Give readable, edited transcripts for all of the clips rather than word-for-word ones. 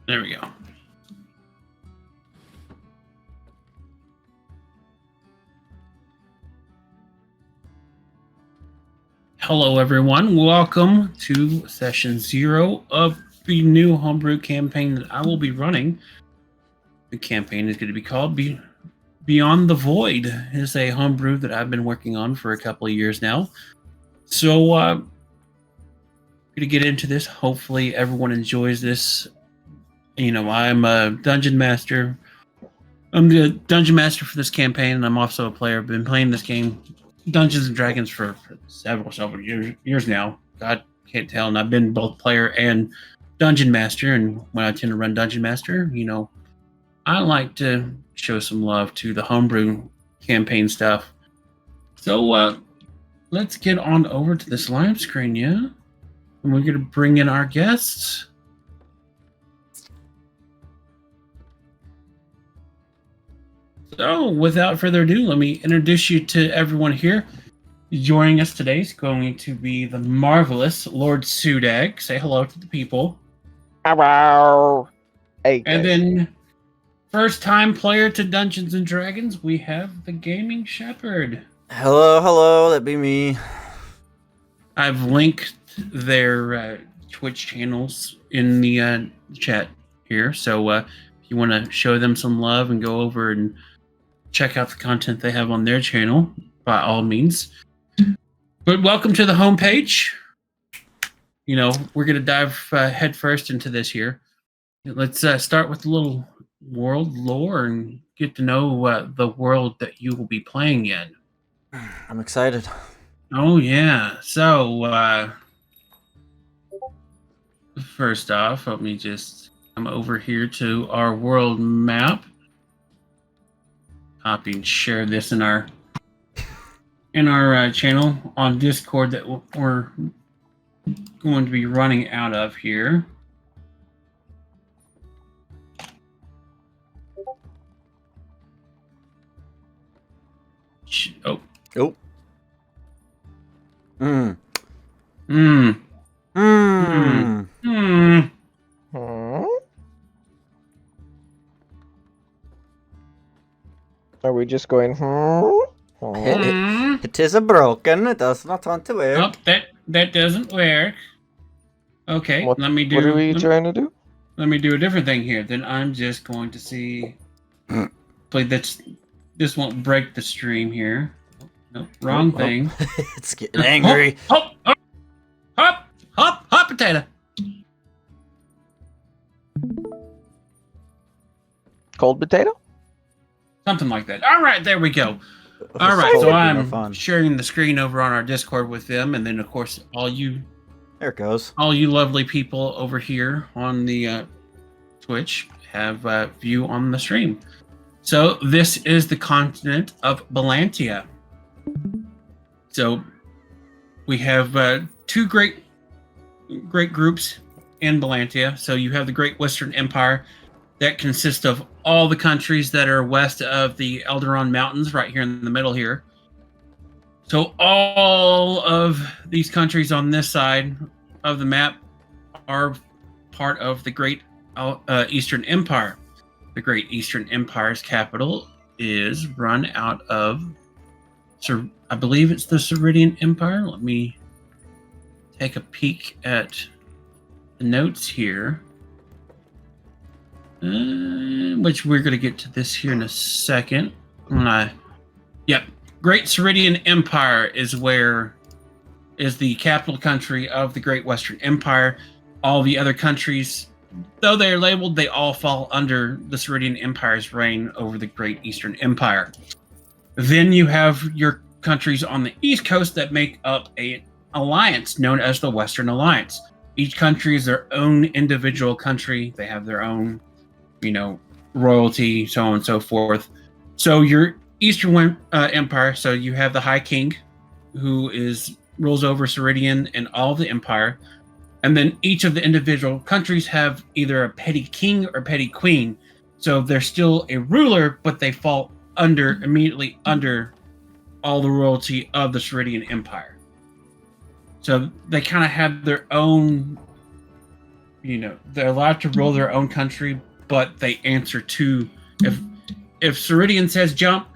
There we go. Hello, everyone. Welcome to session 0 of the new homebrew campaign that I will be running. The campaign is going to be called Beyond the Void. It is a homebrew that I've been working on for a couple of years now. So, going to get into this. Hopefully, everyone enjoys this. You know, I'm a dungeon master. I'm the dungeon master for this campaign, and I'm also a player. I've been playing this game, Dungeons and Dragons, for several years now. God, can't tell. And I've been both player and dungeon master. And when I tend to run dungeon master, you know, I like to show some love to the homebrew campaign stuff. So let's get on over to this live screen, yeah? And we're going to bring in our guests. So, without further ado, let me introduce you to everyone here. Joining us today is going to be the marvelous Lord Sudag. Say hello to the people. Hello. Hey, And guys. then, first-time player to Dungeons and Dragons, we have the Gaming Shepherd. Hello, that'd be me. I've linked their Twitch channels in the chat here, so if you want to show them some love and go over and check out the content they have on their channel, by all means. But welcome to the homepage. You know, we're going to dive head first into this here. Let's start with a little world lore and get to know the world that you will be playing in. I'm excited. Oh, yeah. So, first off, let me just come over here to our world map. Copy and share this in our channel on Discord that we're going to be running out of here. Oh. Oh. Hmm. Are we just going? It is a broken. It does not want to work. Oh, that doesn't work. Okay, What let me do. What are we trying to do? Let me do a different thing here. Then I'm just going to see. Play this. This won't break the stream here. Nope, wrong thing. It's getting angry. Hop, potato. Cold potato? Something like that. All right, there we go. All right, so I'm sharing the screen over on our Discord with them, and then of course There it goes. all you lovely people over here on the Twitch have view on the stream. So this is the continent of Belantia. So we have two great groups in Belantia. So you have the Great Western Empire that consists of all the countries that are west of the Eldaron Mountains, right here in the middle here. So all of these countries on this side of the map are part of the Great Eastern Empire. The Great Eastern Empire's capital is run out of, I believe it's the Ceridian Empire. Let me take a peek at the notes here. Which we're going to get to this here in a second. Yep. Great Ceridian Empire is the capital country of the Great Western Empire. All the other countries, though they are labeled, they all fall under the Ceridian Empire's reign over the Great Eastern Empire. Then you have your countries on the East Coast that make up an alliance known as the Western Alliance. Each country is their own individual country. They have their own, royalty, so on and so forth. So your Eastern Empire, so you have the High King, who rules over Ceridian and all the Empire. And then each of the individual countries have either a petty king or petty queen. So they're still a ruler, but they fall immediately under all the royalty of the Ceridian Empire. So they kind of have their own they're allowed to rule their own country, but they answer to if Ceridian says jump,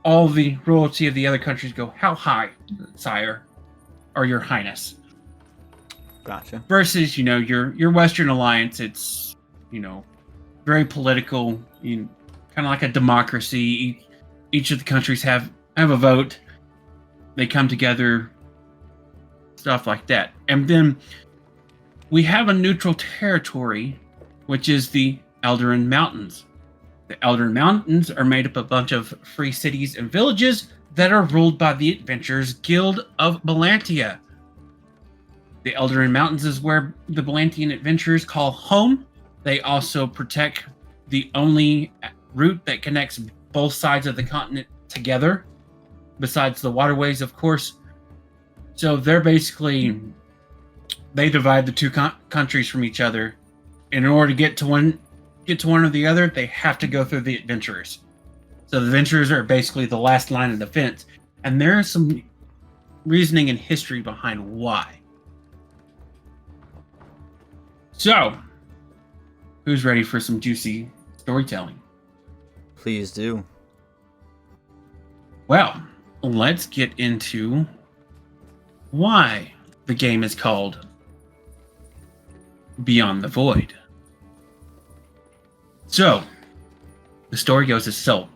all the royalty of the other countries go, how high, sire, or your highness. Gotcha. Versus, your Western Alliance, it's, very political, kind of like a democracy. Each of the countries have a vote. They come together, stuff like that. And then we have a neutral territory, which is the Eldarin Mountains. The Eldarin Mountains are made up of a bunch of free cities and villages that are ruled by the Adventurers Guild of Belantia. The Eldarin Mountains is where the Belantian adventurers call home. They also protect the only route that connects both sides of the continent together, besides the waterways, of course. So they're basically, they divide the two countries from each other. In order to get to one or the other, they have to go through the adventurers. So the adventurers are basically the last line of defense. And there is some reasoning and history behind why. So, who's ready for some juicy storytelling? Please do. Well, let's get into why the game is called Beyond the Void. So, the story goes as so.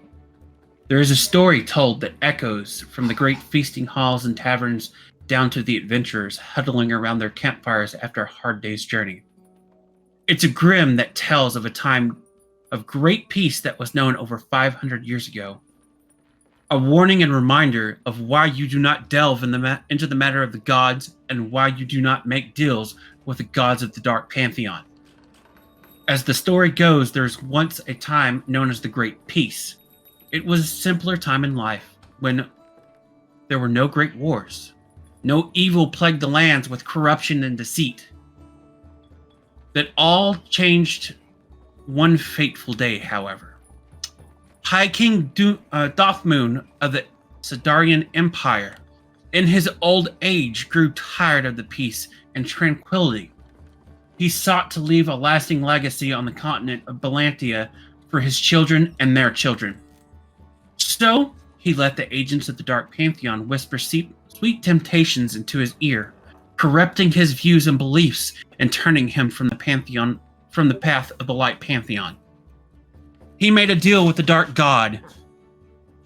There is a story told that echoes from the great feasting halls and taverns down to the adventurers huddling around their campfires after a hard day's journey. It's a grim that tells of a time of great peace that was known over 500 years ago. A warning and reminder of why you do not delve into the matter of the gods and why you do not make deals with the gods of the Dark Pantheon. As the story goes, there's once a time known as the Great Peace. It was a simpler time in life when there were no great wars. No evil plagued the lands with corruption and deceit. That all changed one fateful day, however. High King Dothmoon of the Sidarian Empire, in his old age, grew tired of the peace and tranquility. He sought to leave a lasting legacy on the continent of Belantia for his children and their children. So, he let the agents of the Dark Pantheon whisper sweet temptations into his ear, corrupting his views and beliefs and turning him from the path of the Light Pantheon. He made a deal with the Dark God,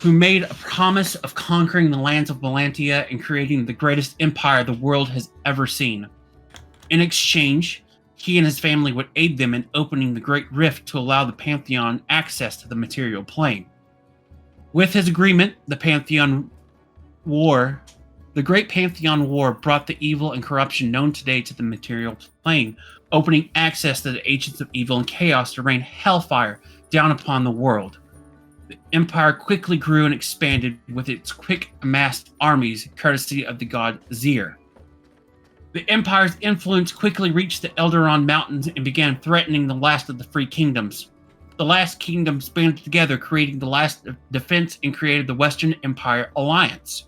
who made a promise of conquering the lands of Belantia and creating the greatest empire the world has ever seen. In exchange, he and his family would aid them in opening the Great Rift to allow the Pantheon access to the material plane. With his agreement, the Great Pantheon War brought the evil and corruption known today to the material plane, opening access to the agents of evil and chaos to rain hellfire down upon the world. The empire quickly grew and expanded with its quick amassed armies, courtesy of the god Zir. The empire's influence quickly reached the Eldarin Mountains and began threatening the last of the free kingdoms. The last kingdoms banded together, creating the last defense, and created the Western Empire Alliance.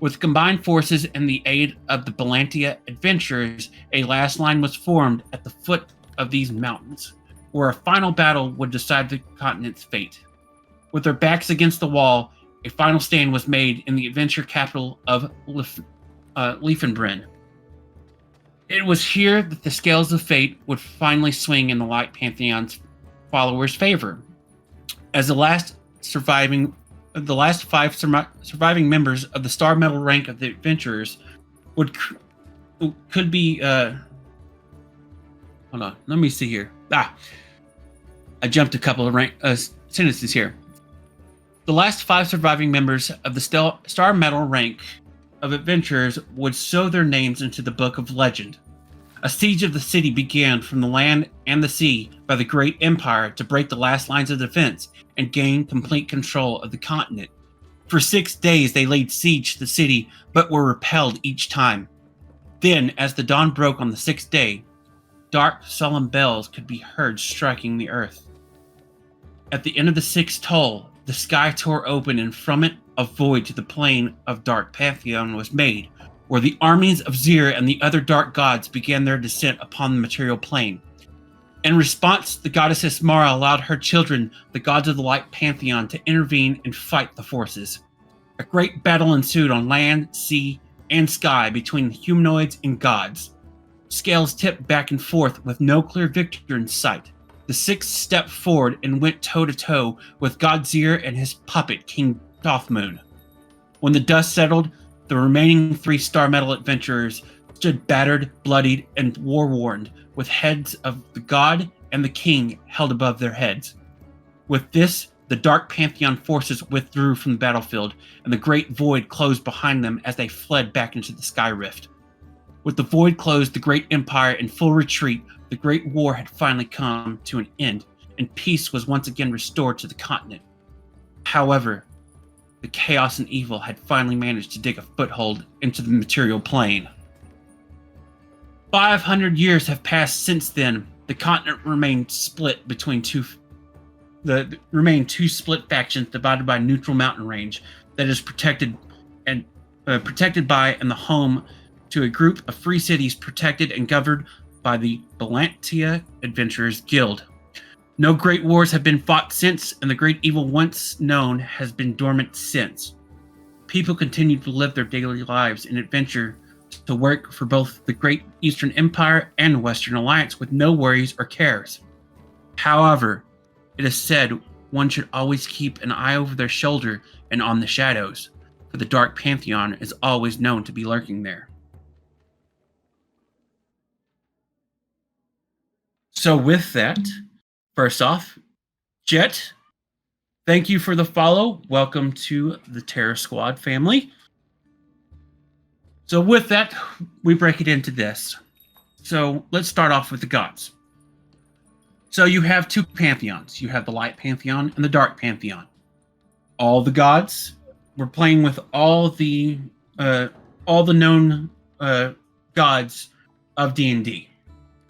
With combined forces and the aid of the Belantia adventurers, a last line was formed at the foot of these mountains, where a final battle would decide the continent's fate. With their backs against the wall, a final stand was made in the adventure capital of Liefenbrunn. It was here that the scales of fate would finally swing in the Light Pantheon's followers' favor. As the last five surviving members of the Star Metal rank of the adventurers could be hold on, let me see here. I jumped a couple of sentences here. The last 5 surviving members of the Star Metal rank of adventurers would sow their names into the Book of Legend. A siege of the city began from the land and the sea by the Great Empire to break the last lines of defense and gain complete control of the continent. For 6 days they laid siege to the city, but were repelled each time. Then, as the dawn broke on the 6th day, dark, solemn bells could be heard striking the earth. At the end of the 6th toll, the sky tore open, and from it a void to the plane of Dark Pantheon was made, where the armies of Zir and the other dark gods began their descent upon the material plane. In response, the goddess Mara allowed her children, the gods of the Light Pantheon, to intervene and fight the forces. A great battle ensued on land, sea, and sky between humanoids and gods. Scales tipped back and forth with no clear victor in sight. The six stepped forward and went toe-to-toe with God Zir and his puppet, King Dothmoon. When the dust settled, the remaining 3 Star Metal adventurers stood battered, bloodied, and war-worn, with heads of the god and the king held above their heads. With this, the Dark Pantheon forces withdrew from the battlefield, and the great void closed behind them as they fled back into the Sky Rift. With the void closed, the great empire in full retreat, the great war had finally come to an end, and peace was once again restored to the continent. However, the chaos and evil had finally managed to dig a foothold into the material plane. 500 years have passed since then. The continent remained split between two split factions divided by a neutral mountain range that is protected by and the home to a group of free cities protected and governed by the Belantia Adventurers Guild. No great wars have been fought since, and the great evil once known has been dormant since. People continue to live their daily lives in adventure, to work for both the Great Eastern Empire and Western Alliance with no worries or cares. However, it is said one should always keep an eye over their shoulder and on the shadows, for the Dark Pantheon is always known to be lurking there. So with that, first off, Jet, thank you for the follow. Welcome to the Terror Squad family. So with that, we break it into this. So let's start off with the gods. So you have 2 pantheons. You have the Light Pantheon and the Dark Pantheon. All the gods, we're playing with all the known gods of D&D.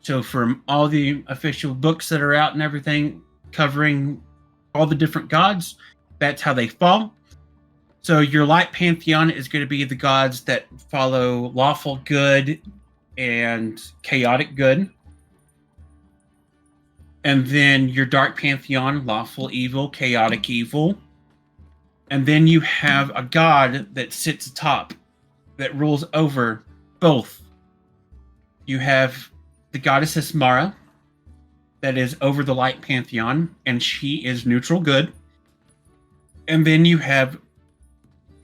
So from all the official books that are out and everything, covering all the different gods, that's how they fall. So your Light Pantheon is going to be the gods that follow lawful good and chaotic good. And then your Dark Pantheon, lawful evil, chaotic evil. And then you have a god that sits atop, that rules over both. You have the goddess Mara, that is over the Light Pantheon, and she is neutral good. And then you had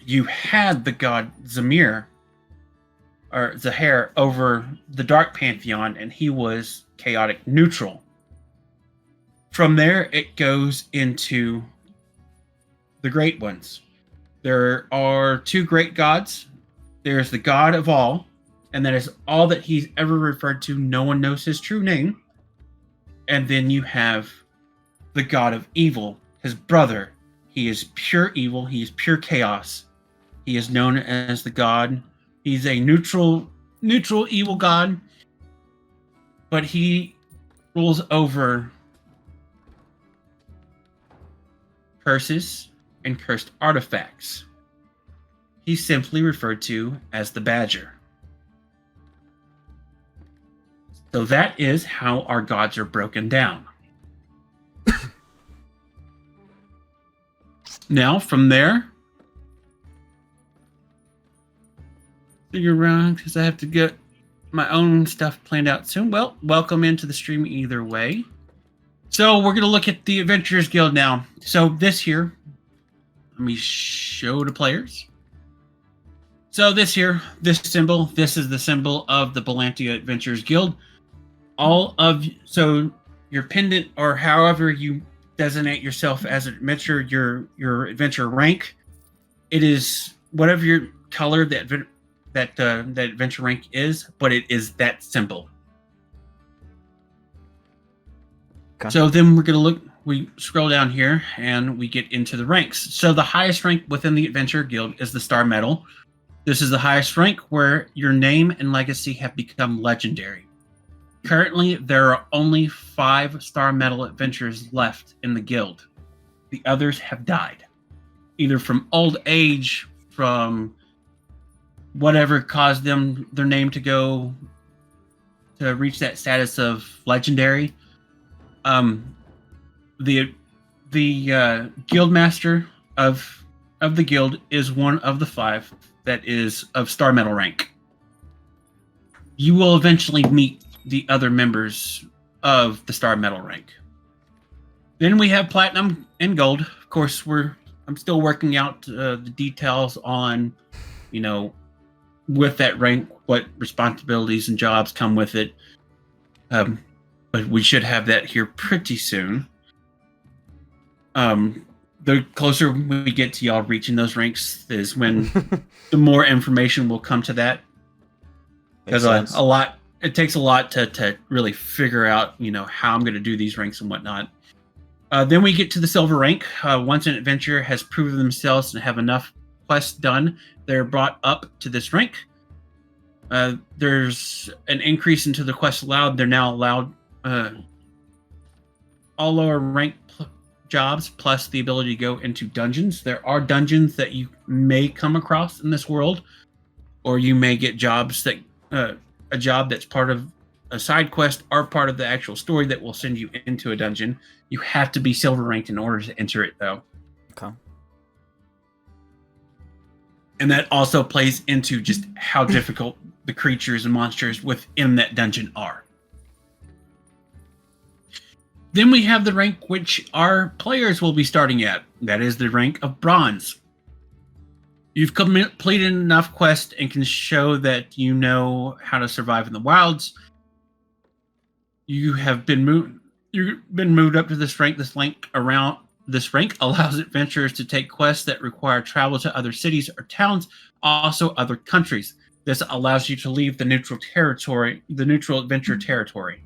the god Zamir, or Zahir, over the Dark Pantheon, and he was chaotic neutral. From there, it goes into the great ones. There are 2 great gods. There's the god of all, and that is all that he's ever referred to. No one knows his true name. And then you have the god of evil, his brother. He is pure evil. He is pure chaos. He is known as the god. He's a neutral evil god, but he rules over curses and cursed artifacts. He's simply referred to as the Badger. So that is how our gods are broken down. Now, from there, figure around because I have to get my own stuff planned out soon. Well, welcome into the stream either way. So we're going to look at the Adventurers Guild now. So this here, let me show the players. So this here, this symbol, this is the symbol of the Belantia Adventurers Guild. So your pendant, or however you designate yourself as an adventurer, your adventure rank, it is whatever your color that adventure rank is, but it is that symbol. Okay. So then we're going to we scroll down here and we get into the ranks. So the highest rank within the Adventurer Guild is the Star Metal. This is the highest rank where your name and legacy have become legendary. Currently, there are only 5 Star Metal adventurers left in the guild. The others have died, either from old age, from whatever caused their name to reach that status of legendary. The guild master of the guild is one of the 5 that is of star metal rank. You will eventually meet the other members of the star metal rank. Then we have platinum and gold. Of course, I'm still working out the details on, with that rank, what responsibilities and jobs come with it. But we should have that here pretty soon. The closer we get to y'all reaching those ranks is when the more information will come to that. Because it takes a lot to really figure out, how I'm going to do these ranks and whatnot. Then we get to the silver rank. Once an adventurer has proven themselves and have enough quests done, they're brought up to this rank. There's an increase into the quests allowed. They're now allowed all lower rank jobs plus the ability to go into dungeons. There are dungeons that you may come across in this world, or you may get jobs that a job that's part of a side quest or part of the actual story that will send you into a dungeon. You have to be silver ranked in order to enter it, though. Okay. And that also plays into just how difficult the creatures and monsters within that dungeon are. Then we have the rank which our players will be starting at. That is the rank of bronze. You've completed enough quests and can show that you know how to survive in the wilds. You have been moved up to this rank. This rank allows adventurers to take quests that require travel to other cities or towns, also other countries. This allows you to leave the neutral adventure territory.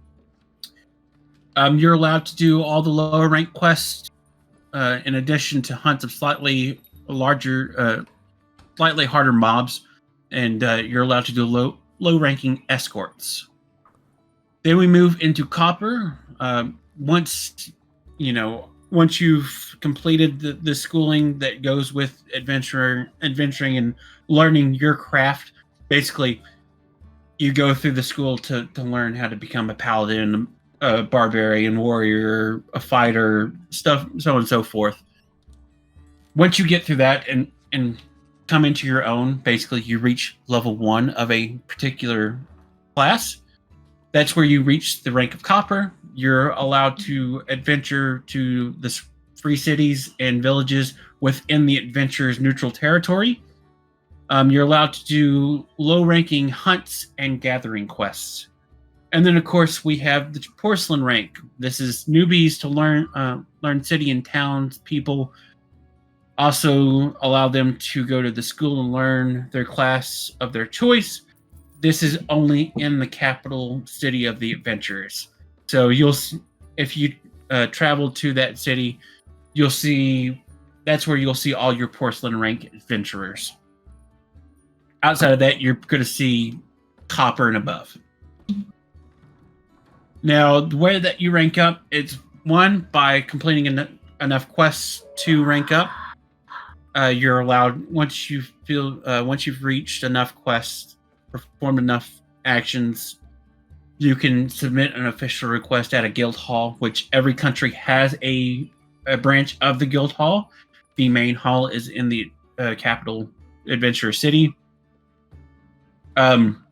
You're allowed to do all the lower rank quests, in addition to hunts of slightly harder mobs, and you're allowed to do low ranking escorts. Then we move into copper. Once you've completed the schooling that goes with adventuring and learning your craft, basically you go through the school to learn how to become a paladin, a barbarian, warrior, a fighter, stuff, so on and so forth. Once you get through that and come into your own, basically you reach level 1 of a particular class. That's where you reach the rank of copper. You're allowed to adventure to the free cities and villages within the adventurer's neutral territory. You're allowed to do low-ranking hunts and gathering quests. And then, of course, we have the porcelain rank. This is newbies to learn city and towns people. Also allow them to go to the school and learn their class of their choice. This is only in the capital city of the adventurers. So if you travel to that city, that's where you'll see all your porcelain rank adventurers. Outside of that, you're going to see copper and above. Now, the way that you rank up, it's 1, by completing enough quests to rank up. You're allowed, once you've reached enough quests, performed enough actions, you can submit an official request at a guild hall, which every country has a branch of the guild hall. The main hall is in the capital adventure city. From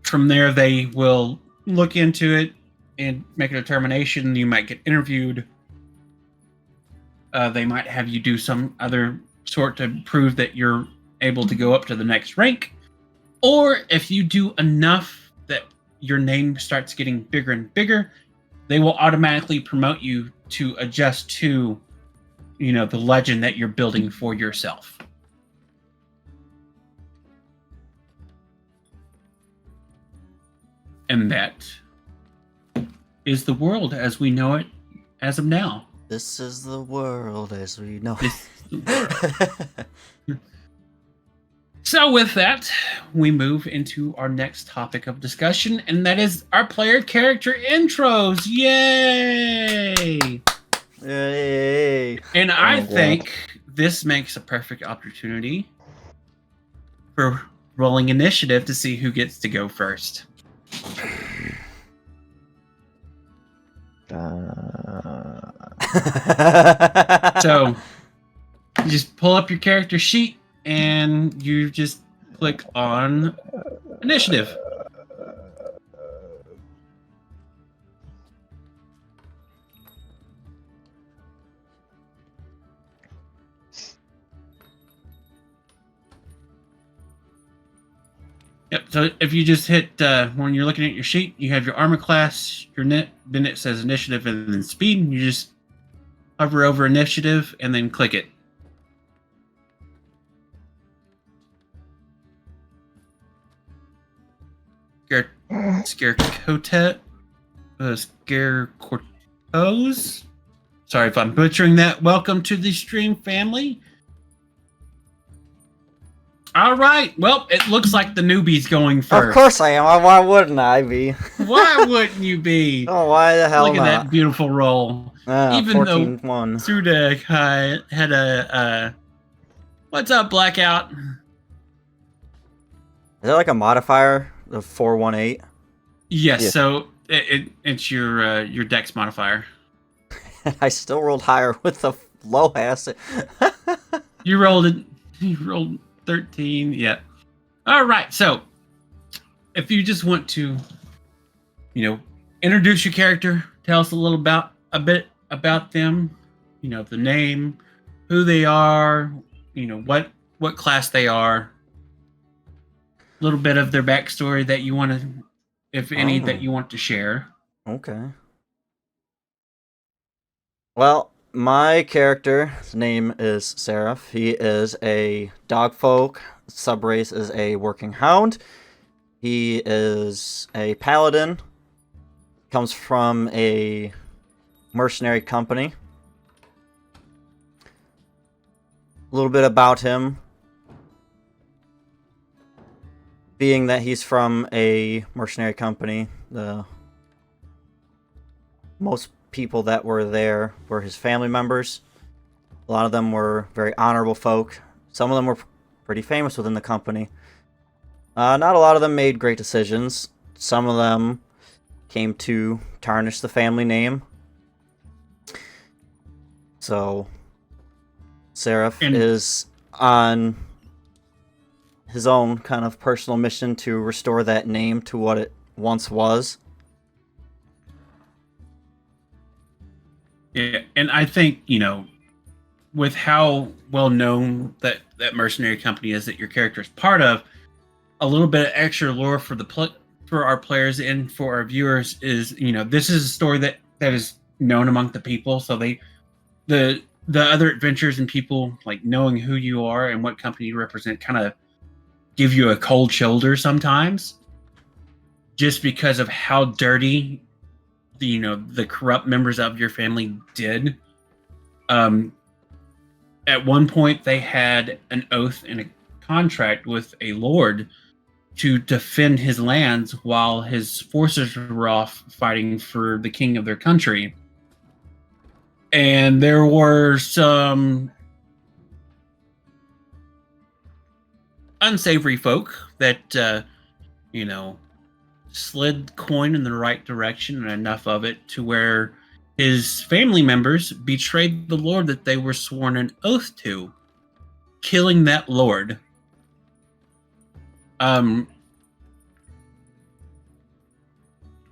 there, they will look into it and make a determination. You might get interviewed. They might have you do some other sort to prove that you're able to go up to the next rank. Or if you do enough that your name starts getting bigger and bigger, they will automatically promote you to adjust to, the legend that you're building for yourself. And that is the world as we know it as of now. This is the world as we know it. So with that, we move into our next topic of discussion, and that is our player character intros. Yay! Yay! And I think this makes a perfect opportunity for rolling initiative to see who gets to go first. So you just pull up your character sheet and you just click on initiative. Yep. So if you just hit when you're looking at your sheet, you have your armor class, your net, then it says initiative and then speed. And you just hover over initiative and then click it. Scarecotet, Scarecortos. Sorry if I'm butchering that. Welcome to the stream, family. All right. Well, it looks like the newbie's going first. Of course I am. Why wouldn't I be? Why wouldn't you be? Oh, why the hell Look at not? that beautiful roll. Even though 14-1. Sudak had a what's up, Blackout? Is that like a modifier? The 418? Yes. Yes. So it's your dex modifier. I still rolled higher with the low ass. You rolled it. You rolled 13. Yeah. All right. So if you just want to, introduce your character, tell us a bit about them, the name, who they are, what class they are, a little bit of their backstory that you want to, if any, that you want to share. Okay. Well, my character's name is Seraph. He is a dogfolk. Subrace is a working hound. He is a paladin. Comes from a mercenary company. A little bit about him. Being that he's from a mercenary company, most people that were there were his family members. A lot of them were very honorable folk. Some of them were pretty famous within the company. Not a lot of them made great decisions. Some of them came to tarnish the family name. So, Seraph is on his own kind of personal mission to restore that name to what it once was. Yeah, and I think, with how well known that mercenary company is that your character is part of, a little bit of extra lore for for our players and for our viewers is, this is a story that is known among the people. So the other adventures and people like knowing who you are and what company you represent kind of give you a cold shoulder sometimes, just because of how dirty the corrupt members of your family did. At one point, they had an oath and a contract with a lord to defend his lands while his forces were off fighting for the king of their country. And there were some unsavory folk that, slid coin in the right direction and enough of it to where his family members betrayed the lord that they were sworn an oath to, killing that lord. Let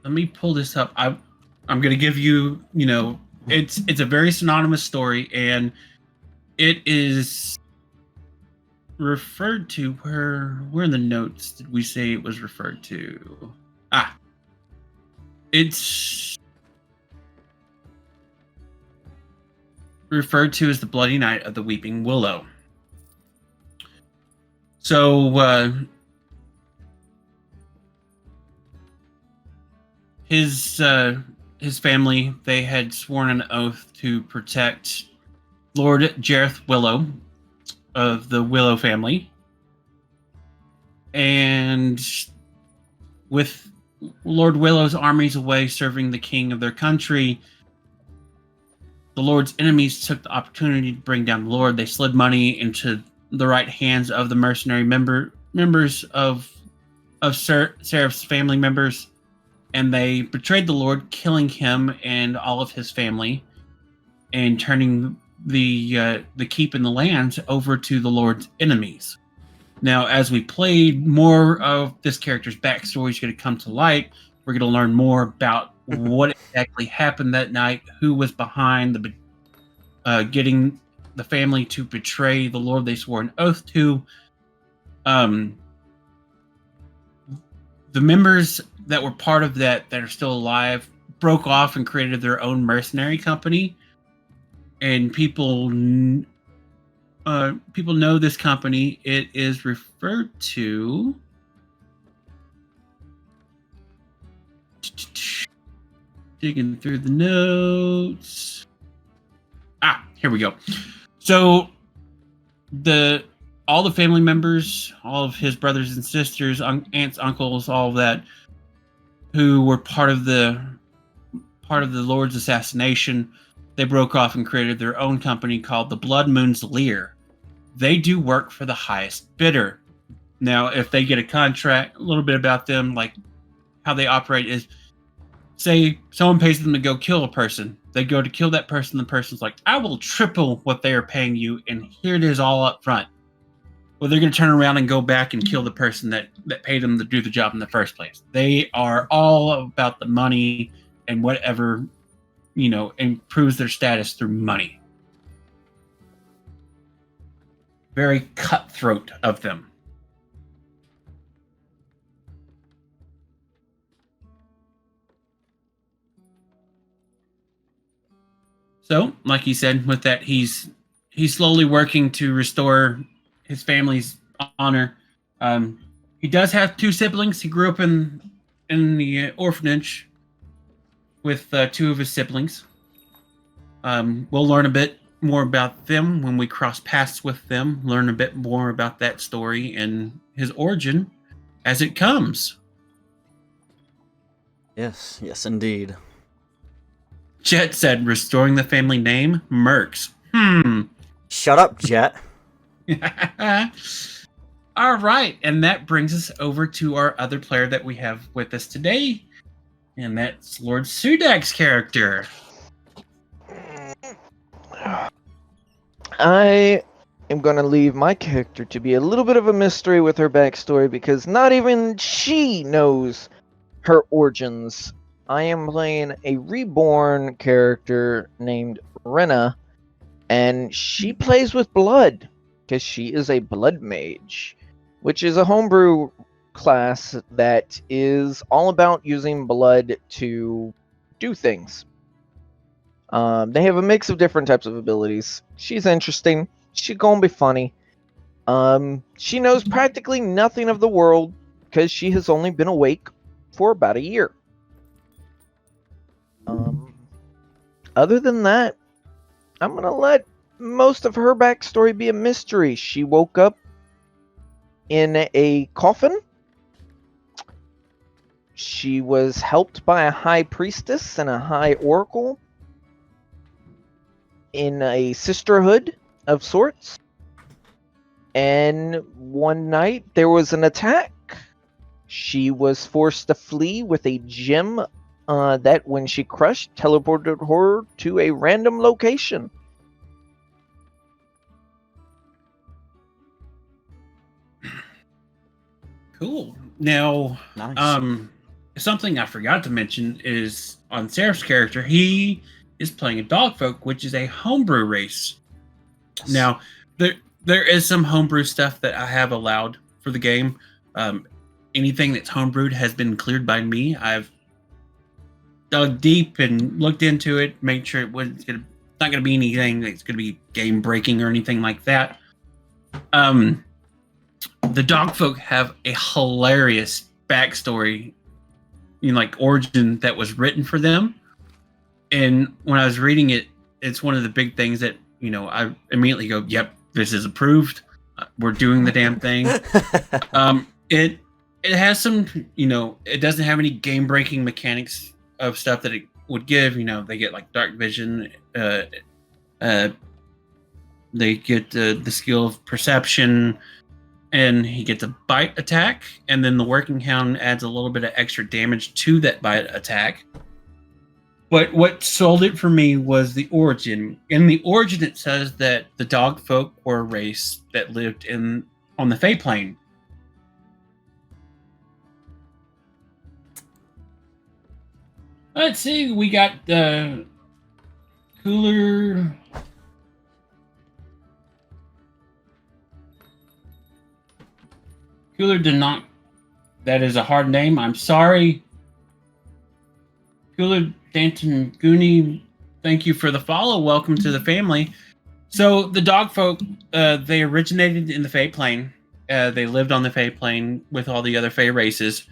me pull this up. I'm going to give you, it's a very synonymous story, and it is referred to where in the notes did we say it was referred to? It's referred to as the Bloody Night of the Weeping Willow. So his family, they had sworn an oath to protect Lord Jareth Willow of the Willow family. And with Lord Willow's armies away serving the king of their country, the Lord's enemies took the opportunity to bring down the Lord. They slid money into the right hands of the mercenary members of Seraph's family members, and they betrayed the Lord, killing him and all of his family, and turning the keep and the lands over to the Lord's enemies. Now, as we played, more of this character's backstory is going to come to light. We're going to learn more about what exactly happened that night, who was behind the getting the family to betray the Lord they swore an oath to. The members that were part of that are still alive broke off and created their own mercenary company, and people know this company. It is referred to. Digging through the notes. Here we go. So all the family members, all of his brothers and sisters, aunts, uncles, all of that, who were part of the Lord's assassination, they broke off and created their own company called the Blood Moon's Lear. They do work for the highest bidder. Now, if they get a contract, a little bit about them, like how they operate is, say someone pays them to go kill a person. They go to kill that person. The person's like, I will triple what they are paying you, and here it is all up front. Well, they're going to turn around and go back and kill the person that paid them to do the job in the first place. They are all about the money and whatever, improves their status through money. Very cutthroat of them. So, like he said, with that, he's slowly working to restore his family's honor. He does have 2 siblings. He grew up in the orphanage with 2 of his siblings. We'll learn a bit more about them when we cross paths with them, learn a bit more about that story and his origin as it comes. Yes, indeed. Jet said, restoring the family name, Mercs. Shut up, Jet. All right, and that brings us over to our other player that we have with us today, and that's Lord Sudak's character. I am going to leave my character to be a little bit of a mystery with her backstory because not even she knows her origins. I am playing a reborn character named Rena, and she plays with blood because she is a blood mage, which is a homebrew class that is all about using blood to do things. They have a mix of different types of abilities. She's interesting. She's gonna be funny. She knows practically nothing of the world because she has only been awake for about a year. Other than that, I'm gonna let most of her backstory be a mystery. She woke up in a coffin. She was helped by a high priestess and a high oracle in a sisterhood of sorts. And one night there was an attack. She was forced to flee with a gem that, when she crushed, teleported her to a random location. Cool. Now, Nice. Something I forgot to mention is on Seraph's character, he is playing a dogfolk, which is a homebrew race. Yes. Now, there is some homebrew stuff that I have allowed for the game. Anything that's homebrewed has been cleared by me. I've dug deep and looked into it, made sure it's not going to be anything that's going to be game breaking or anything like that. The dogfolk have a hilarious backstory, like origin that was written for them. And when I was reading it, it's one of the big things that, I immediately go, yep, this is approved. We're doing the damn thing. It has some, it doesn't have any game breaking mechanics of stuff that it would give. They get like dark vision. They get the skill of perception and he gets a bite attack, and then the working hound adds a little bit of extra damage to that bite attack. But what sold it for me was the origin. In the origin, it says that the dog folk were a race that lived on the Fey Plane. Let's see, we got the Cooler. Cooler did not. That is a hard name. I'm sorry. Cooler Danton Goonie, thank you for the follow. Welcome to the family. So the dog folk, they originated in the Fey Plane. They lived on the Fey Plane with all the other Fey races.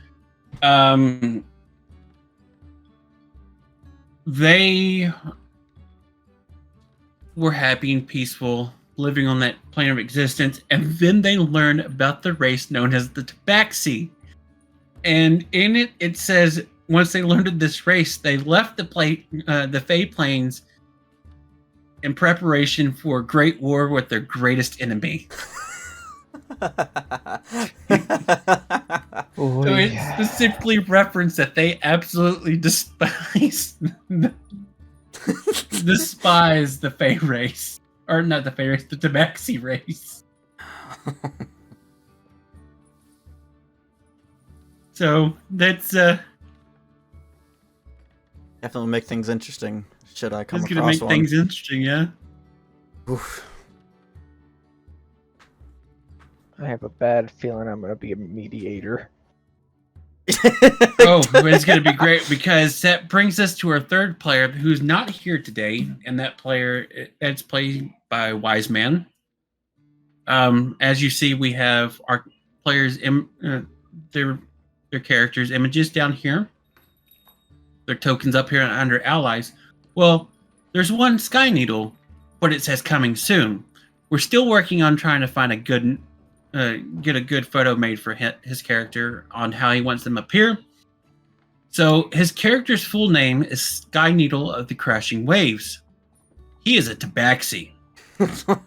They were happy and peaceful, living on that plane of existence, and then they learn about the race known as the Tabaxi. And in it, it says once they learned of this race, they left the Fey Plains in preparation for a great war with their greatest enemy. Oh, So it yeah. specifically referenced that they absolutely despise the Fey race. Or not the Fey race, the Tabaxi race. So that's Definitely make things interesting. Should I come that's across gonna make one? things interesting, yeah. Oof. I have a bad feeling I'm gonna be a mediator. Oh, it's going to be great because that brings us to our third player who's not here today, and that player it's played by Wise Man. As you see, we have our players' their characters' images down here. Their tokens up here under allies. Well, there's one Sky Needle, but it says coming soon. We're still working on trying to find a good. Get a good photo made for his character on how he wants them appear. So his character's full name is Sky Needle of the Crashing Waves. He is a Tabaxi.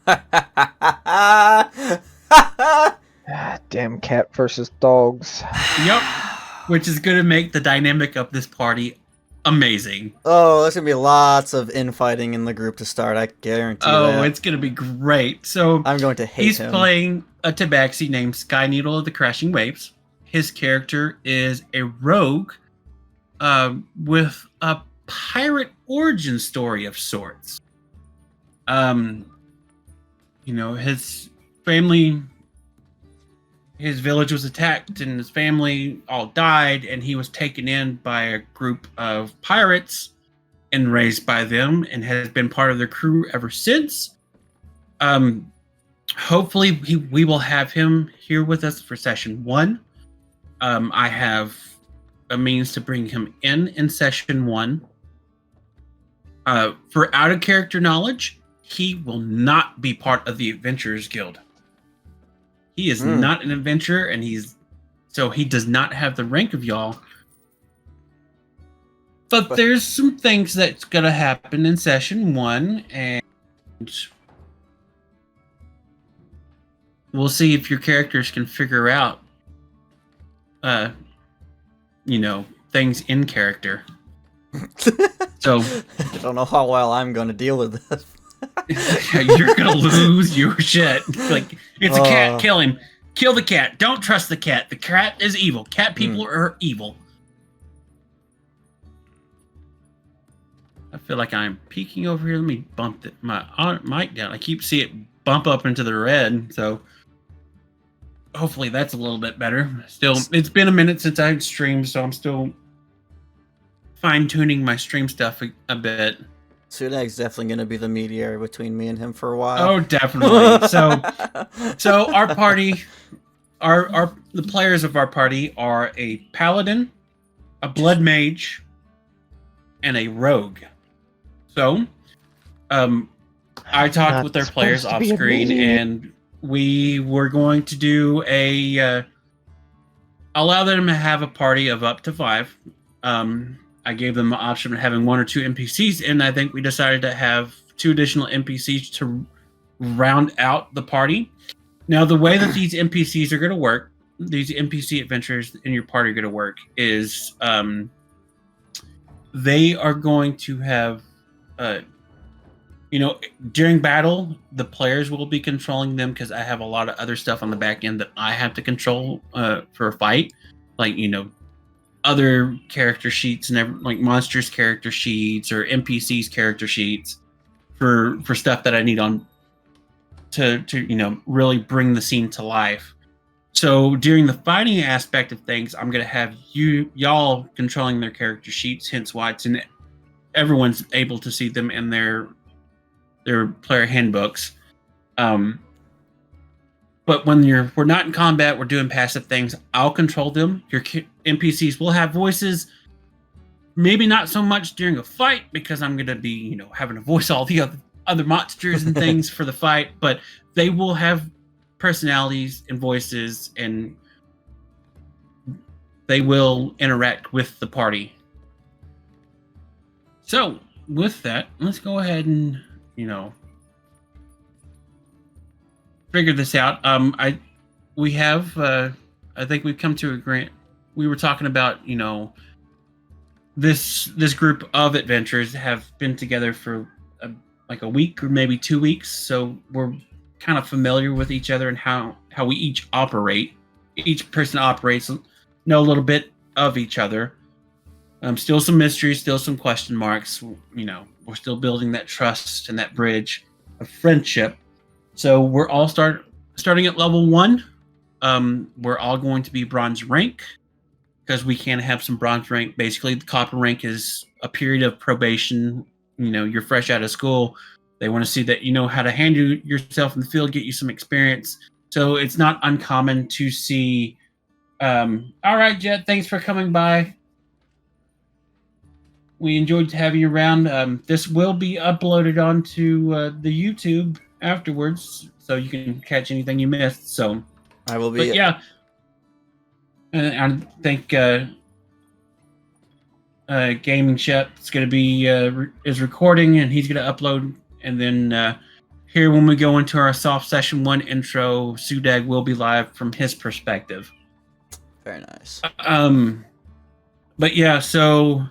Ah, damn cat versus dogs. Yep. Which is going to make the dynamic of this party amazing. Oh, there's gonna be lots of infighting in the group to start. I guarantee that. Oh, it's going to be great. So I'm going to hate he's him. playing a Tabaxi named Sky Needle of the Crashing Waves. His character is a rogue with a pirate origin story of sorts. His family, his village was attacked and his family all died, and he was taken in by a group of pirates and raised by them and has been part of their crew ever since. Hopefully we will have him here with us for session 1. I have a means to bring him in session 1. For out of character knowledge, he will not be part of the Adventurers Guild. He is not an adventurer, and he does not have the rank of y'all. But there's some things that's gonna happen in session 1, and we'll see if your characters can figure out, things in character. So I don't know how well I'm going to deal with this. you're gonna lose your shit. Like, it's a cat. Kill him. Kill the cat. Don't trust the cat. The cat is evil. Cat people are evil. I feel like I'm peeking over here. Let me bump my mic down. I keep seeing it bump up into the red. So hopefully that's a little bit better. Still, it's been a minute since I've streamed, so I'm still fine-tuning my stream stuff a bit. Sudag's definitely going to be the mediator between me and him for a while. Oh, definitely. So our party, the players of our party are a paladin, a blood mage, and a rogue. So, I talked with their players off screen, and we were going to do allow them to have a party of up to 5. I gave them the option of having 1 or 2 NPCs, and I think we decided to have 2 additional NPCs to round out the party. Now, the way that these NPCs are going to work, these NPC adventures in your party are going to work, is they are going to have, during battle, the players will be controlling them because I have a lot of other stuff on the back end that I have to control for a fight, like other character sheets and like monsters character sheets or NPCs character sheets for stuff that I need on to really bring the scene to life. So during the fighting aspect of things, I'm gonna have y'all controlling their character sheets, hence why everyone's able to see them in their player handbooks. But when we're not in combat, we're doing passive things, I'll control them. Your NPCs will have voices. Maybe not so much during a fight because I'm gonna be, having to voice all the other monsters and things for the fight, but they will have personalities and voices, and they will interact with the party. So, with that, let's go ahead and, figure this out. I think we've come to agreement. We were talking about, this group of adventurers have been together for like a week or maybe 2 weeks, so we're kind of familiar with each other and how we each operate. Each person operates, know a little bit of each other. Still some mysteries, still some question marks. We're still building that trust and that bridge of friendship. So we're all starting at level 1. We're all going to be bronze rank because we can have some bronze rank. Basically, the copper rank is a period of probation. You're fresh out of school. They want to see that you know how to handle yourself in the field, get you some experience. So it's not uncommon to see, all right, Jet, thanks for coming by. We enjoyed having you around. This will be uploaded onto the YouTube afterwards, so you can catch anything you missed. So I will be. But yeah, I think Gaming Shep's going to be is recording, and he's going to upload. And then here, when we go into our soft session 1 intro, Sudag will be live from his perspective. Very nice. But yeah, so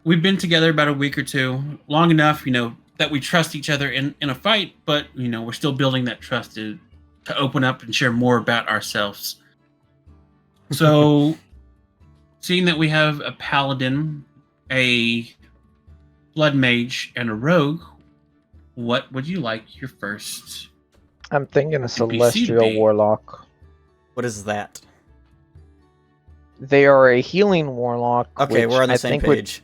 we've been together about a week or two, long enough, that we trust each other in a fight, but we're still building that trust to open up and share more about ourselves. So, seeing that we have a paladin, a blood mage, and a rogue, what would you like your first? I'm thinking a NPC celestial be? warlock. What is that? They are a healing warlock. Okay, which we're on the I same think would- page.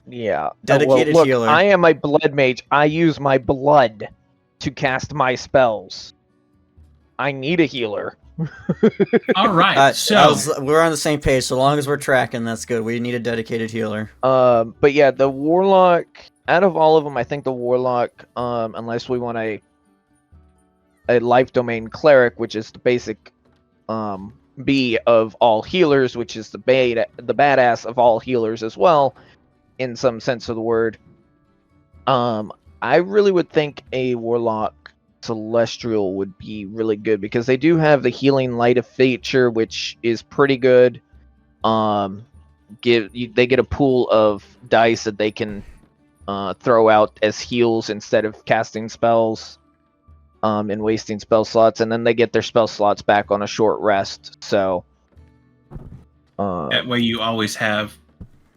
yeah. Dedicated look, healer. I am a blood mage. I use my blood to cast my spells. I need a healer. All right, so We're on the same page. So long as we're tracking, that's good. We need a dedicated healer. But yeah, the warlock. Out of all of them, I think the warlock. Unless we want a life domain cleric, which is the basic, B of all healers, which is the badass of all healers as well, in some sense of the word. I really would think a warlock celestial would be really good because they do have the healing light of feature, which is pretty good. They get a pool of dice that they can throw out as heals instead of casting spells and wasting spell slots, and then they get their spell slots back on a short rest. So that way you always have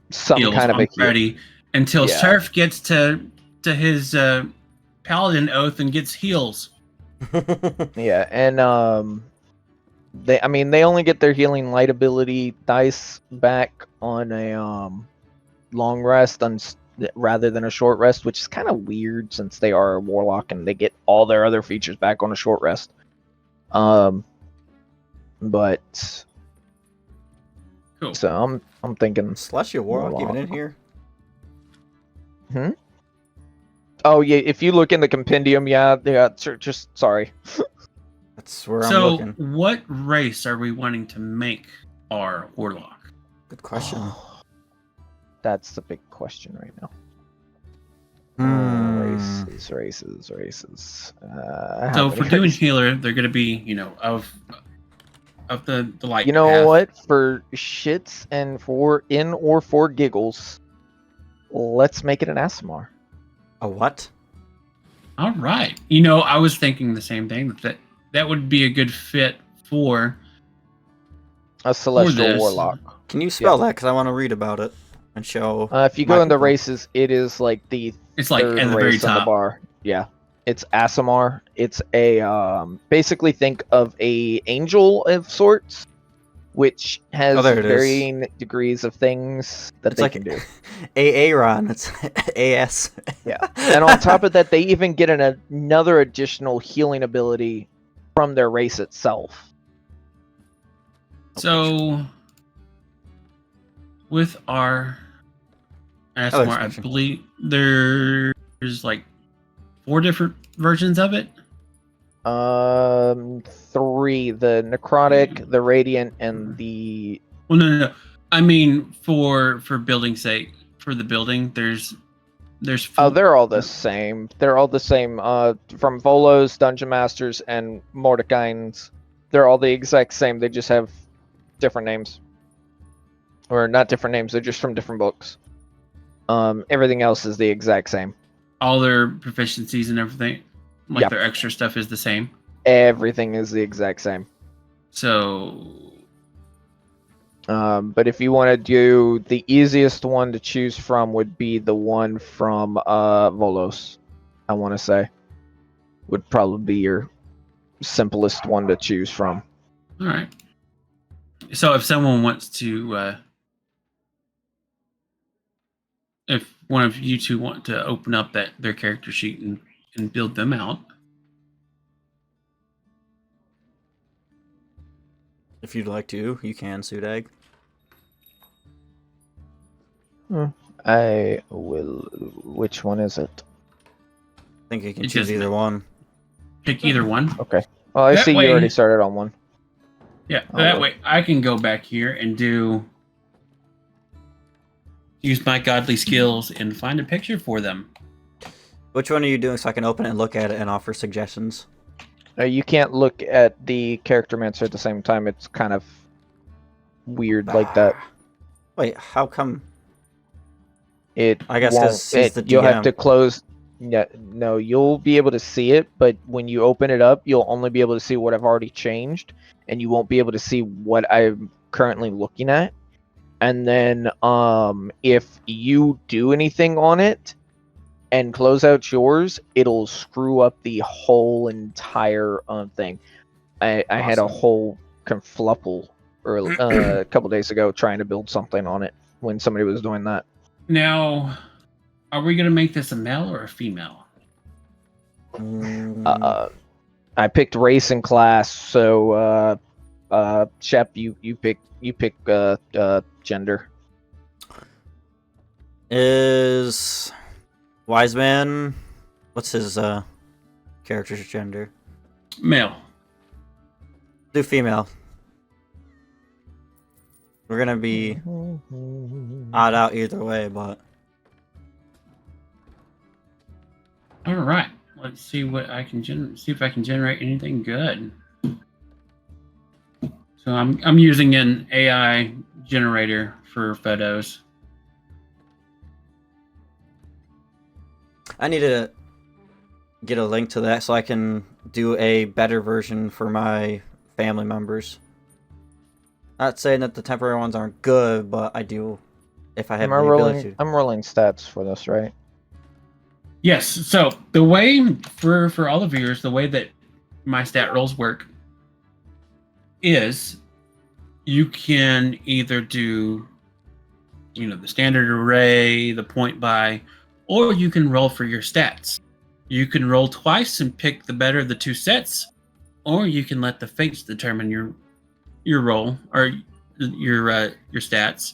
some heals kind of a heal. ready until Yeah. Surf gets to his paladin oath and gets heals. Yeah, and they only get their healing light ability dice back on a long rest rather than a short rest, which is kind of weird since they are a warlock and they get all their other features back on a short rest. But Cool. so I'm thinking. Celestial warlock even in here? Oh yeah, if you look in the compendium, yeah, just sorry. That's where I'm So, looking. what race are we wanting to make our warlock? Good question. That's the big question right now. Hmm. Races. How So many for doing races? healer, they're gonna be, of the light You know path. what? For shits and for giggles, let's make it an Asimar. A what? All right. I was thinking the same thing, that would be a good fit for A celestial this. warlock. Can you spell that? Because I want to read about it and show. If you my go into people. races, it is like the It's like third at the very race on the top. bar. Yeah, it's Asimar. It's a basically think of a angel of sorts, which has there it is. varying degrees of things that It's they like can do. Aaron. It's AS. Yeah, and on top of that, they even get another additional healing ability from their race itself. So with our Asmar, I believe there's like 4 different versions of it. 3: the necrotic, the radiant, and the. Well, no. I mean, for building sake, for the building, there's 4. Oh, they're all the same. They're all the same. From Volos, Dungeon Masters, and Mordekain's, they're all the exact same. They just have different names, or not different names. They're just from different books. Everything else is the exact same. All their proficiencies and everything, like Yep. their extra stuff, is the same. Everything is the exact same. So, but if you want to do the easiest one to choose from, would be the one from Volos. I want to say would probably be your simplest one to choose from. all right. So if someone wants to, if one of you two want to open up their character sheet and build them out. If you'd like to, you can, Sudag. I will. Which one is it? I think you can It choose doesn't either one. Pick either one. Okay. Well, I That see way- you already started on one. Yeah, Oh, that well. way I can go back here and use my godly skills and find a picture for them. Which one are you doing so I can open it and look at it and offer suggestions? You can't look at the character mancer at the same time. It's kind of weird like that. Wait, how come? It. I guess won't- 'cause he's the You'll have DM. to close. Yeah, no, you'll be able to see it, but when you open it up, you'll only be able to see what I've already changed, and you won't be able to see what I'm currently looking at. And then, if you do anything on it and close out yours, it'll screw up the whole entire thing. I had a Awesome. whole confluffle early, a couple days ago trying to build something on it when somebody was doing that. Now, are we going to make this a male or a female? I picked race and class, so Shep, you pick gender. Is Wiseman? What's his character's gender? Male. Do female. We're gonna be odd out either way, but All right. Let's see what I can see if I can generate anything good. So I'm using an AI generator for photos. I need to get a link to that so I can do a better version for my family members. Not saying that the temporary ones aren't good, but I do if I have the ability to. I'm rolling stats for this, right? Yes. So the way for all the viewers, the way that my stat rolls work is you can either do, the standard array, the point buy, or you can roll for your stats. You can roll twice and pick the better of the 2 sets, or you can let the fates determine your roll or your stats,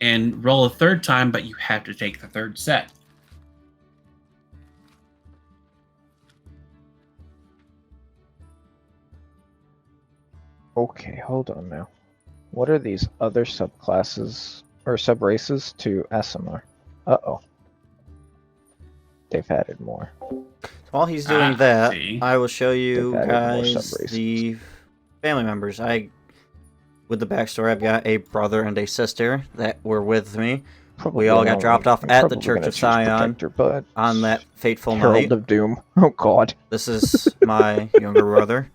and roll a 3rd time, but you have to take the 3rd set. Okay, hold on now. What are these other subclasses or subraces to Asimar? Uh-oh. they've added more. While he's doing that, see. I will show you They've added more guys sub-races. the family members. With the backstory, I've got a brother and a sister that were with me. Probably all got not dropped one. off I'm at the probably Church gonna of choose Sion Protector, but on that fateful Herald night. of Doom. Oh God. This is my younger brother,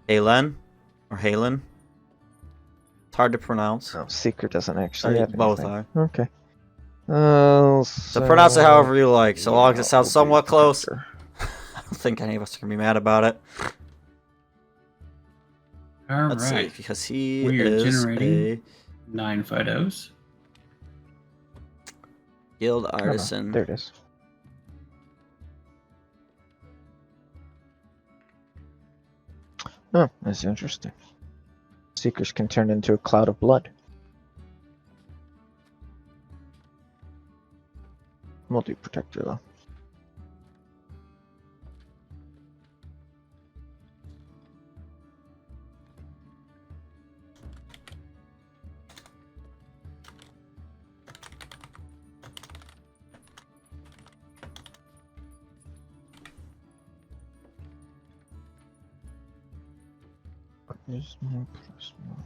Halen, or Halen. It's hard to pronounce. Oh, Seeker doesn't actually have Both anything. are. Okay. So pronounce it however you like, so long as it sounds we'll do somewhat close. Protector. I don't think any of us are going to be mad about it. All Let's right. see, because he We are is generating a 9 photos. guild Oh, no, artisan. there it is. Oh, that's interesting. Seekers can turn into a cloud of blood. We'll do Protector though. Is more plus more.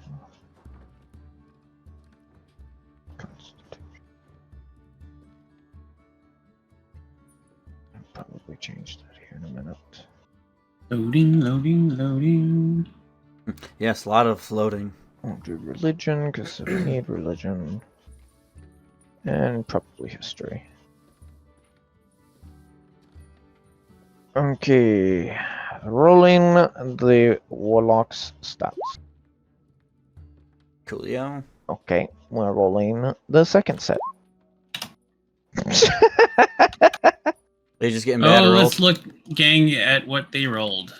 Constitution. I'll probably change that here in a minute. Loading, loading, loading. Yes, a lot of loading. I'll do religion because we need religion. And probably history. Okay. Rolling the Warlock's stats. Coolio. Okay, we're rolling the second set. They just getting bad rolls. Let's look, gang, at what they rolled.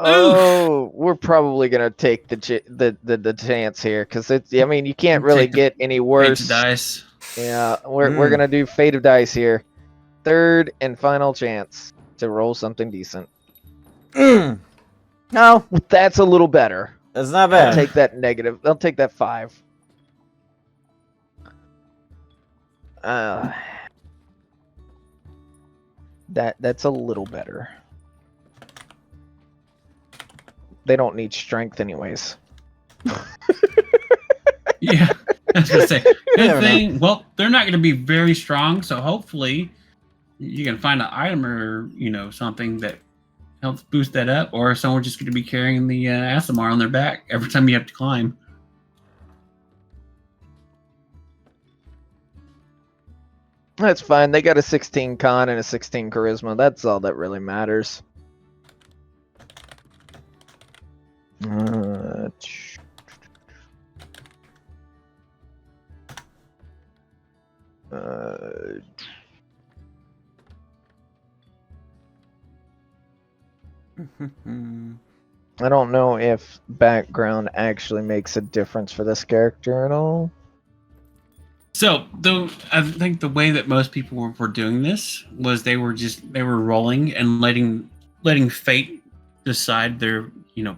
Oh, we're probably gonna take the chance here because it's. I mean, you can't really Take the get any Eight worse. of dice. Yeah, we're gonna do Fate of Dice here. Third and final chance to roll something decent. No, That's a little better. that's not I'll bad. take that negative. I'll take that 5. That's a little better. They don't need strength anyways. Yeah, I was gonna say. never Good thing. Well, they're not gonna be very strong, so hopefully you can find an item or something that helps boost that up, or someone's just gonna be carrying the Asimar on their back every time you have to climb. That's fine. They got a 16 con and a 16 charisma. That's all that really matters. I don't know if background actually makes a difference for this character at all. So, I think the way that most people were doing this was they were rolling and letting fate decide their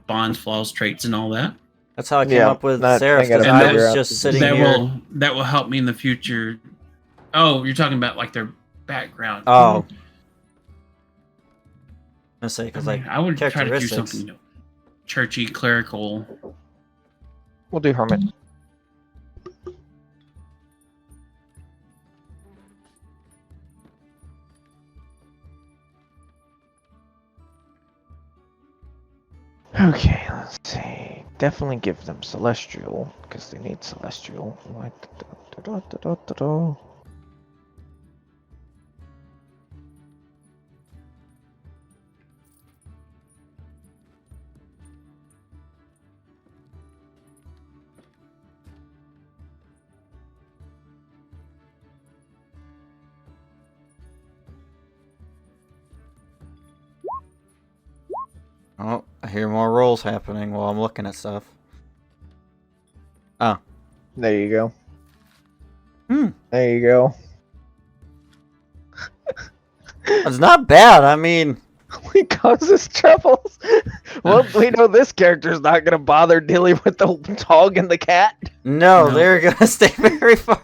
bonds, flaws, traits, and all that. That's how I came Yeah, up with that- Seraph, I gotta because I figure was out just the sitting That here. will help me in the future. Oh, you're talking about like their background. Oh. I say, because like, I would try to do characteristics. something churchy, clerical. We'll do Hermit. Okay, let's see. Definitely give them Celestial, because they need Celestial. Oh, I hear more rolls happening while I'm looking at stuff. Oh. There you go. Hmm. There you go. It's not bad. I mean, He causes troubles. Well, we know this character's not gonna bother dealing with the dog and the cat. no, No. they're gonna stay very far.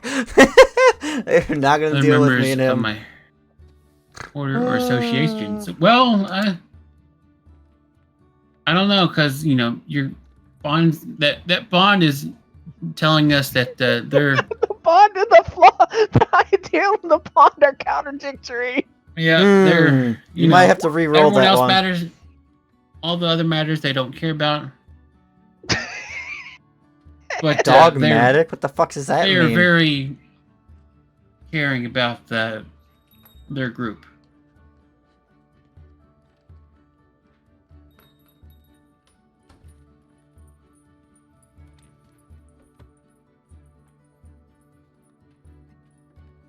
They're not gonna The deal with members me and of him. my order or associations. Well, I don't know, because your bonds that bond is telling us that they're The bond and the flaw, the ideal and the bond are contradictory. they're You might have to re-roll everyone that else one. matters. All the other matters they don't care about. But Dogmatic? What the fuck does that they are mean? very caring about their group.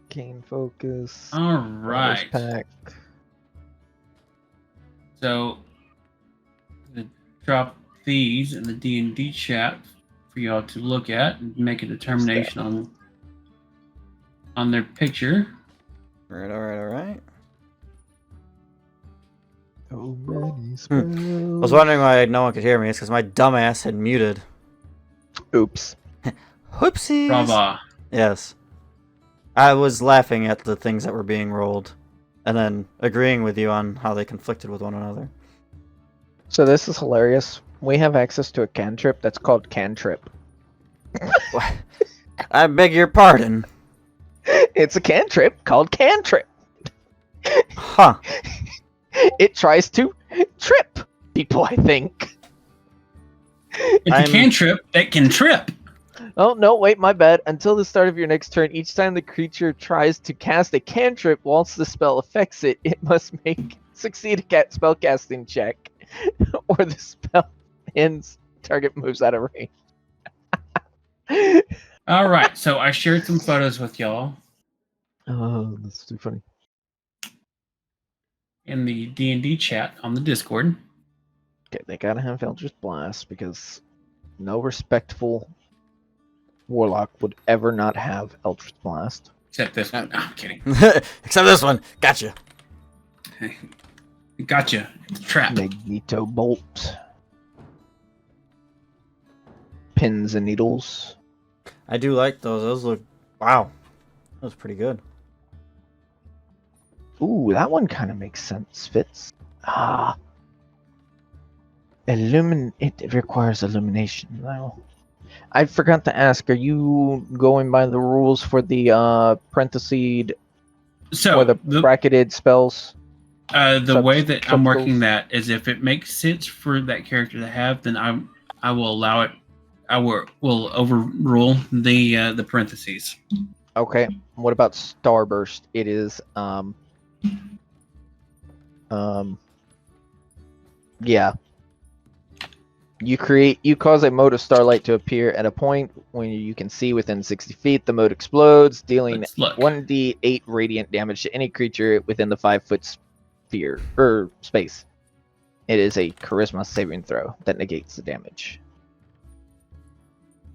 Keen focus. All Bonus right. pack. So, drop these in the D&D chat for y'all to look at and make a determination on their picture. Alright. So many spells. I was wondering why no one could hear me. It's because my dumbass had muted. Oops. Whoopsies! Brava. Yes. I was laughing at the things that were being rolled, and then agreeing with you on how they conflicted with one another. So this is hilarious. We have access to a cantrip that's called Cantrip. I beg your pardon. It's a cantrip called Cantrip. Huh. It tries to trip people, I think. It's a cantrip that can trip. Oh, no, wait, my bad. Until the start of your next turn, each time the creature tries to cast a cantrip whilst the spell affects it, it must succeed a spellcasting check, or the spell ends, target moves out of range. All right, so I shared some photos with y'all Oh, that's too funny. in the D&D chat on the Discord. Okay, they gotta have Eldritch Blast, because no respectful warlock would ever not have Eldritch Blast. Except this one. No, I'm kidding. Except this one. Gotcha. Gotcha. It's a trap. Magneto Bolt. Pins and needles. I do like those. Those look... Wow. That was pretty good. Ooh, that one kind of makes sense. Fits. Ah. It requires illumination. Now, I forgot to ask, are you going by the rules for the parenthesed So or the bracketed spells? The way that I'm working subtitles? that is if it makes sense for that character to have, then I will allow it. I will overrule the parentheses. Okay. What about Starburst? It is yeah. You cause a mode of starlight to appear at a point when you can see within 60 feet. The mode explodes, dealing Let's look. 1d8 radiant damage to any creature within the 5-foot sphere or space. It is a charisma saving throw that negates the damage.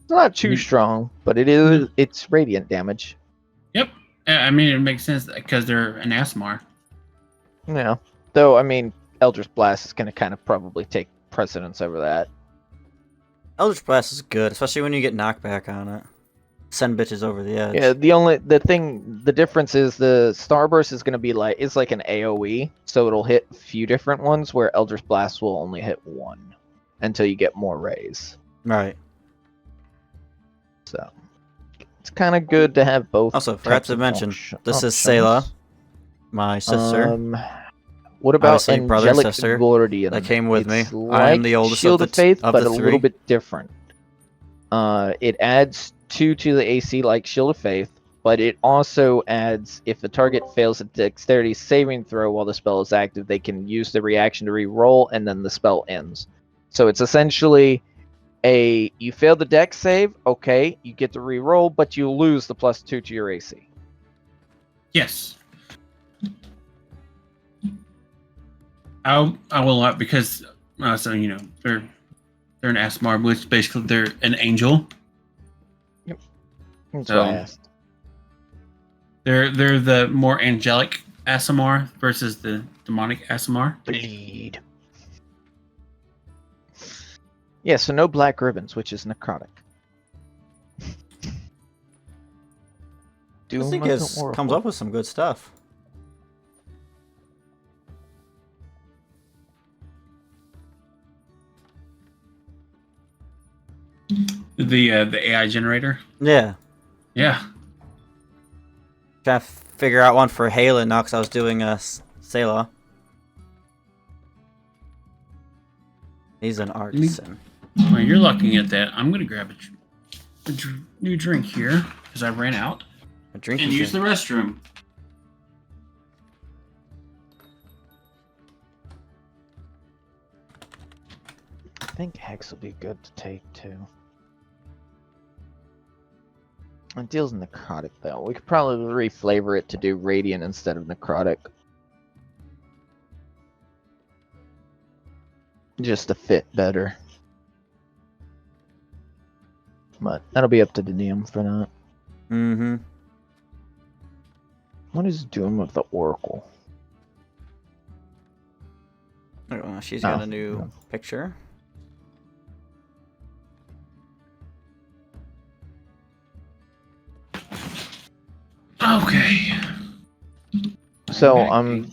It's not too strong, but it's radiant damage. Yep. I mean, it makes sense because they're an Asmar. Yeah. Though, I mean, Eldritch Blast is going to kind of probably take precedence over that. Eldritch Blast is good, especially when you get knockback on it. Send bitches over the edge. Yeah, the difference is the Starburst is going to be it's like an AoE, so it'll hit a few different ones, where Eldritch Blast will only hit one until you get more rays. Right. So it's kind of good to have both. Also, forgot to mention, this is Sayla, my sister. What about Obviously, brother, Angelic sister Guardian? that came with me. It's I am the oldest Shield of of the Faith, of but the a three. little bit different. It adds 2 to the AC like Shield of Faith, but it also adds, if the target fails a dexterity saving throw while the spell is active, they can use the reaction to re-roll, and then the spell ends. So it's essentially you fail the dex save, okay, you get to re-roll, but you lose the +2 to your AC. Yes. I will not, because so they're an Asmar, which basically they're an angel. Yep. That's So, what I asked. They're the more angelic Asimar versus the demonic Asimar. Bleed. Yeah, so no black ribbons, which is necrotic. This thing comes up with some good stuff. The AI generator. Yeah. Yeah. Trying to figure out one for Halen now because I was doing Selah. He's an artisan. While you're looking at that, I'm gonna grab a new drink here because I ran out A drink and use the restroom. I think Hex will be good to take too. It deals necrotic though. We could probably reflavor it to do radiant instead of necrotic. Just to fit better. But that'll be up to the DM for that. Mm-hmm. What is Doom of the Oracle? Oh, she's got a new no. picture. Okay. So Okay. I'm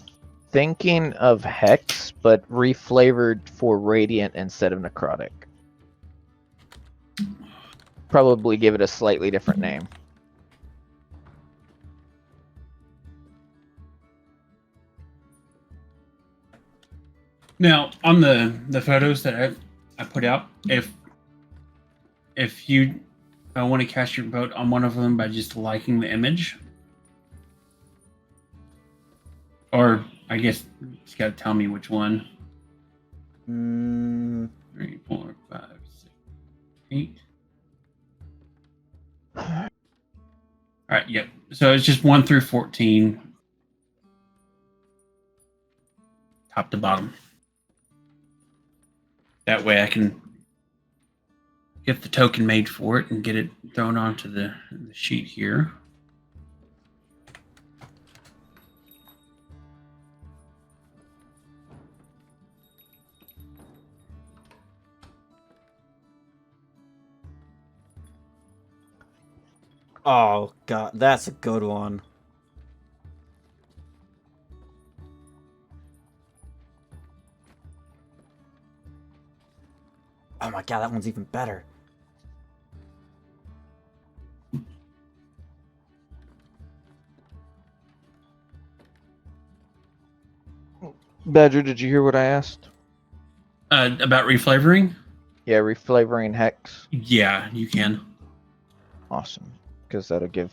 thinking of Hex, but reflavored for Radiant instead of Necrotic. Probably give it a slightly different name. Now on the photos that I put out, if you want to cast your vote on one of them by just liking the image, or I guess you just got to tell me which one. 3, 4, 5, 6, 8. All right. Yep. So it's just 1 through 14, top to bottom. That way I can get the token made for it and get it thrown onto the sheet here. Oh god, that's a good one. Oh my god, that one's even better. Badger, did you hear what I asked? About reflavoring? Yeah, reflavoring Hex. Yeah, you can. Awesome. Because that'll give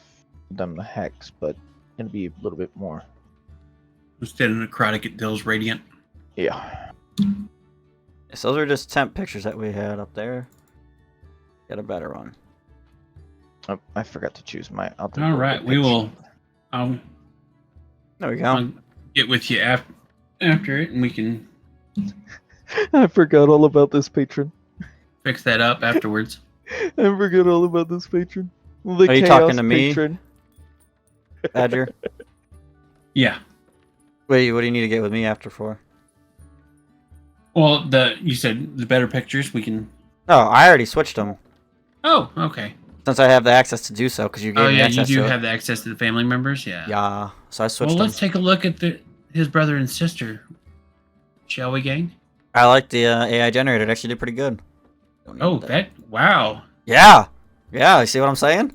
them the Hex, but it'll be a little bit more. Instead of necrotic, it deals radiant. Yeah. Yes, those are just temp pictures that we had up there. Get a better one. Oh, I forgot to choose my. I'll All right, we will. I'll There we go. I'll get with you after it, and we can I forgot all about this patron. fix that up afterwards. I forgot all about this patron. The Are you Chaos talking to me? patron. Badger. Yeah. Wait, what do you need to get with me after for? Well, you said the better pictures we can. Oh, I already switched them. Oh, okay. Since I have the access to do so, because you gave Oh me yeah, you access do to it. have the access to the family members. Yeah. Yeah, so I switched Well, them. let's take a look at his brother and sister. Shall we, gang? I like the AI generator. It actually did pretty good. Don't Oh, need wow. Yeah! Yeah, you see what I'm saying?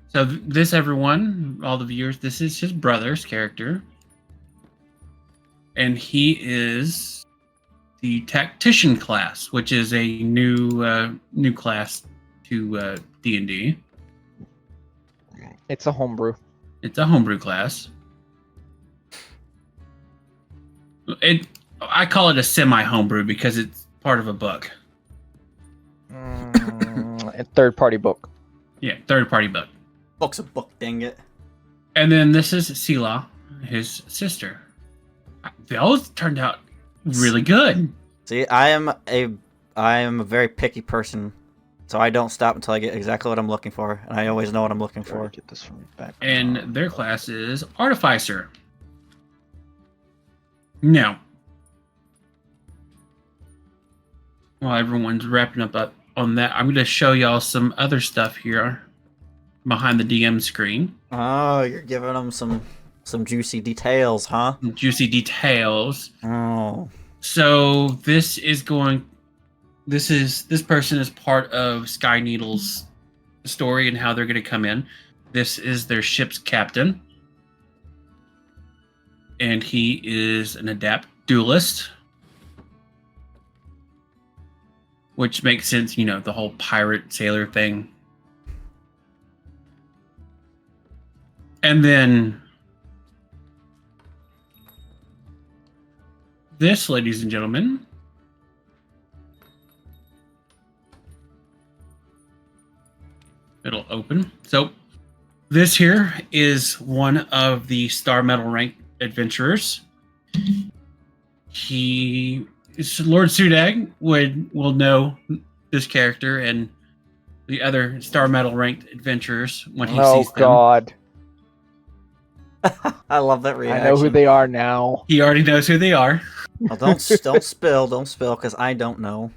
So this, everyone, all the viewers, this is his brother's character, and he is the tactician class, which is a new class to D&D. It's a homebrew. It's a homebrew class. I call it a semi-homebrew because it's part of a book. A third-party book. Yeah, third-party book. Book's a book, dang it. And then this is Sela, his sister. Those turned out really good. See, I am a very picky person, so I don't stop until I get exactly what I'm looking for, and I always know what I'm looking for. Get this from back. And their class is Artificer. Now, while everyone's wrapping up on that, I'm going to show y'all some other stuff here behind the DM screen. Oh, you're giving them some juicy details, huh? Juicy details. Oh. So this person is part of Sky Needle's story and how they're going to come in. This is their ship's captain, and he is an adept duelist, which makes sense, the whole pirate sailor thing. And then this, ladies and gentlemen, it'll open. So this here is one of the Star Medal rank adventurers. Lord Sudag will know this character and the other Star Medal ranked adventurers when he sees them. Oh God! I love that reaction. I know who they are now. He already knows who they are. Well, don't spill, because I don't know.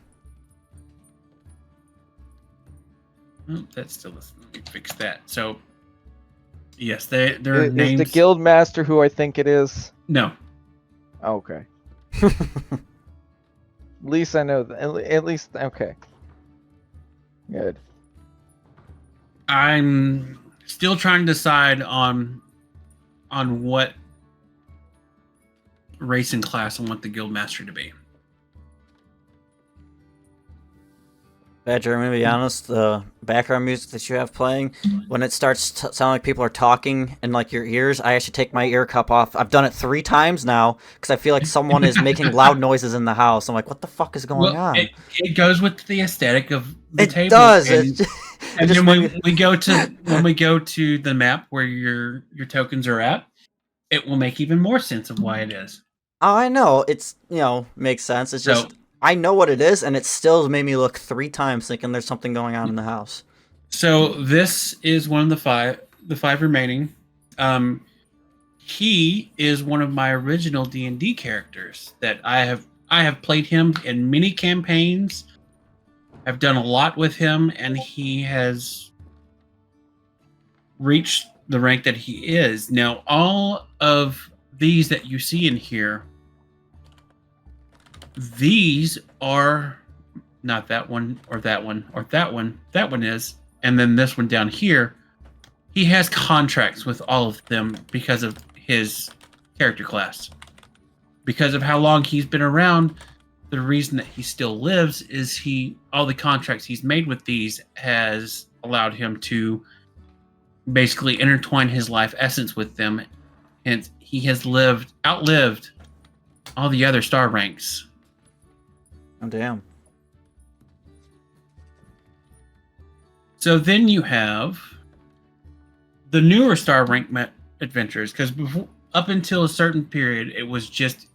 Oh, that's still. Let me fix that. So, yes, their names. Is the guild master who I think it is? No. Okay. At least I know. At least okay. Good. I'm still trying to decide on what race and class I want the guild master to be. Badger, I'm gonna be honest, the background music that you have playing, when it starts to sound like people are talking in like your ears, I actually take my ear cup off. I've done it 3 times now because I feel like someone is making loud noises in the house. I'm like, what the fuck is going on? It goes with the aesthetic of the table. It does. And then when we go to the map where your tokens are at, it will make even more sense of why it is. Oh, I know. It's makes sense. It's just I know what it is, and it still made me look 3 times thinking there's something going on in the house. So this is one of the five remaining. He is one of my original D&D characters that I have played him in many campaigns. I've done a lot with him, and he has reached the rank that he is. Now, all of these that you see in here, these are not that one or that one or that one. That one is. And then this one down here, he has contracts with all of them because of his character class. Because of how long he's been around, the reason that he still lives is all the contracts he's made with these has allowed him to basically intertwine his life essence with them. And he has outlived all the other star ranks. Oh, damn. So then you have the newer star rank adventures, because up until a certain period, it was just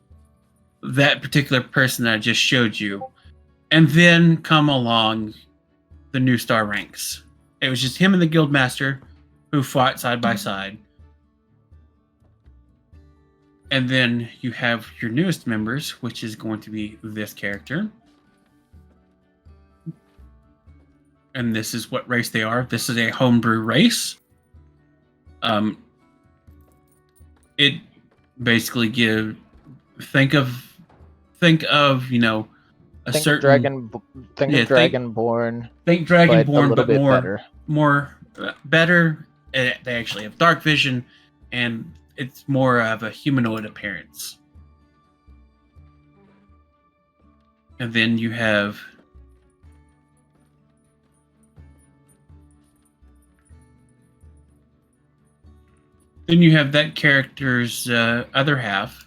that particular person that I just showed you. And then come along the new star ranks. It was just him and the guild master who fought side by side. And then you have your newest members, which is going to be this character. And this is what race they are. This is a homebrew race. It basically think of a certain Dragonborn. Think Dragonborn, but more better. They actually have dark vision, and it's more of a humanoid appearance. And then you have that character's other half.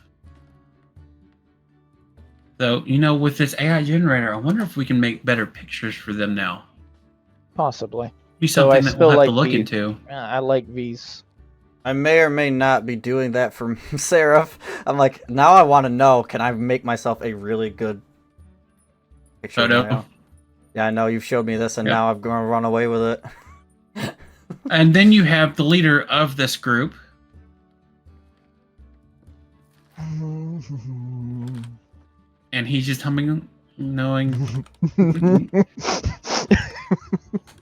So, with this AI generator, I wonder if we can make better pictures for them now. Possibly. Be something that we'll have to look into. I like V's. I may or may not be doing that for Seraph. I'm like, now I want to know, can I make myself a really good picture? Photo? Yeah, I know. You've showed me this, and now I'm going to run away with it. And then you have the leader of this group. And he's just humming, knowing.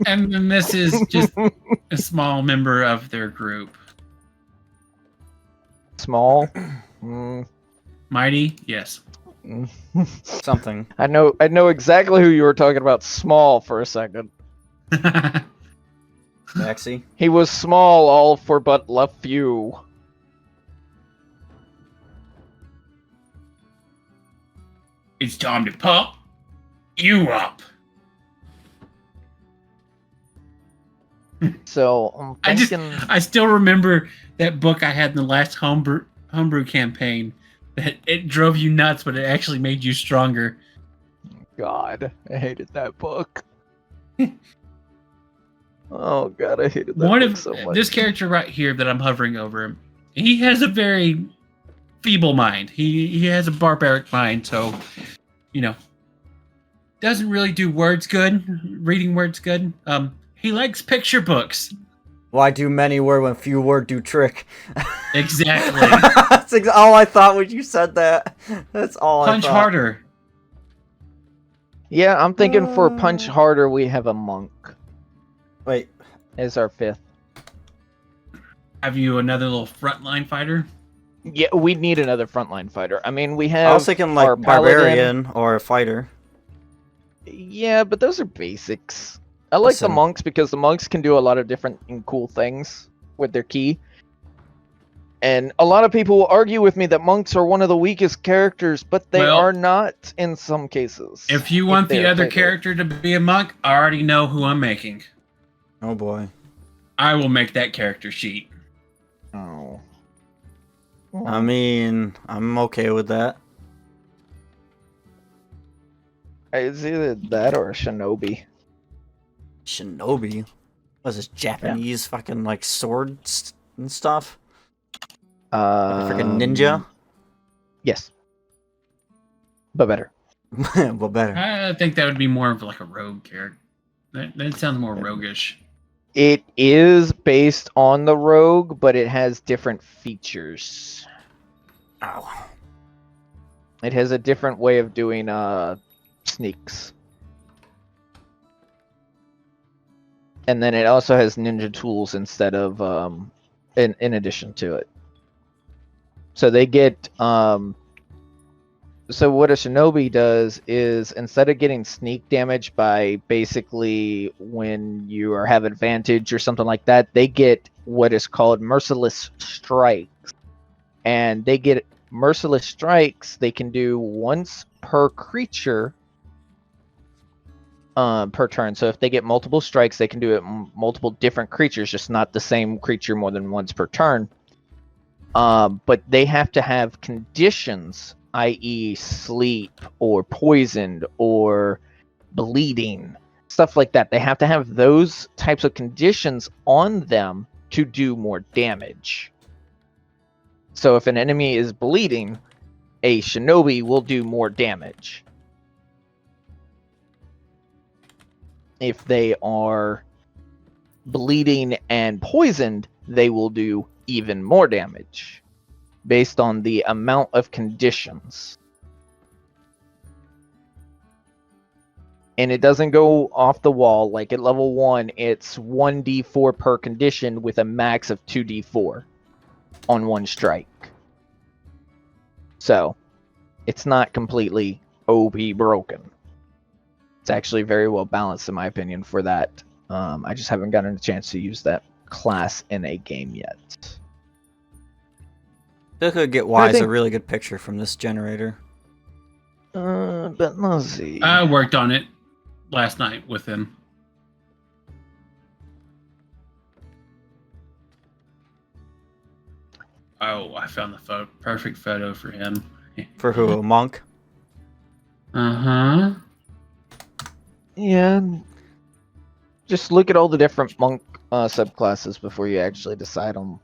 And then this is just a small member of their group. Small? Mighty? Yes. Something. I know exactly who you were talking about. Small for a second. Maxie. He was small, all for but love few. It's time to pump you up. So I'm thinking. I still remember that book I had in the last homebrew campaign. That it drove you nuts, but it actually made you stronger. God, I hated that book. Oh God, I hated that One book of so much. this character right here that I'm hovering over him, he has a very feeble mind. He has a barbaric mind, so doesn't really do words good, reading words good. He likes picture books. Why do many word when few word do trick? Exactly. That's all I thought when you said that. That's all Punch I thought. harder. Yeah, I'm thinking for Punch Harder, we have a monk Wait, as our 5th. Have you another little frontline fighter? Yeah, we need another frontline fighter. I mean, we I have was thinking our like paladin. barbarian or a fighter. Yeah, but those are basics. I like the Listen. monks because the monks can do a lot of different and cool things with their key. And a lot of people will argue with me that monks are one of the weakest characters, but they Well, are not in some cases. If you want the they're other played character to be a monk, I already know who I'm making. Oh boy. I will make that character sheet. right. Oh. I mean, I'm okay with that. It's either that or a shinobi. Shinobi? What's this, Japanese fucking like swords and stuff? Like a freaking ninja? Yes. But better. Well, better. I think that would be more of like a rogue character. That sounds more roguish. It is based on the rogue, but it has different features. Ow. It has a different way of doing sneaks. And then it also has ninja tools instead of in addition to it. So they get so what a shinobi does is instead of getting sneak damage by basically when you have advantage or something like that, they get what is called merciless strikes. And they get merciless strikes they can do once per creature per turn. So if they get multiple strikes, they can do it multiple different creatures, just not the same creature more than once per turn. But they have to have conditions, i.e. sleep or poisoned or bleeding, stuff like that. They have to have those types of conditions on them to do more damage. So if an enemy is bleeding, a shinobi will do more damage. If they are bleeding and poisoned, they will do even more damage based on the amount of conditions. And it doesn't go off the wall. Like at level 1, it's 1d4 per condition with a max of 2d4 on one strike. So it's not completely OP broken. It's actually very well balanced in my opinion for that. I just haven't gotten a chance to use that class in a game yet. This could get Wise a really good picture from this generator. But let's see. I worked on it last night with him. Oh, I found the perfect photo for him. For who? A monk? Uh-huh. Yeah. Just look at all the different monk subclasses before you actually decide on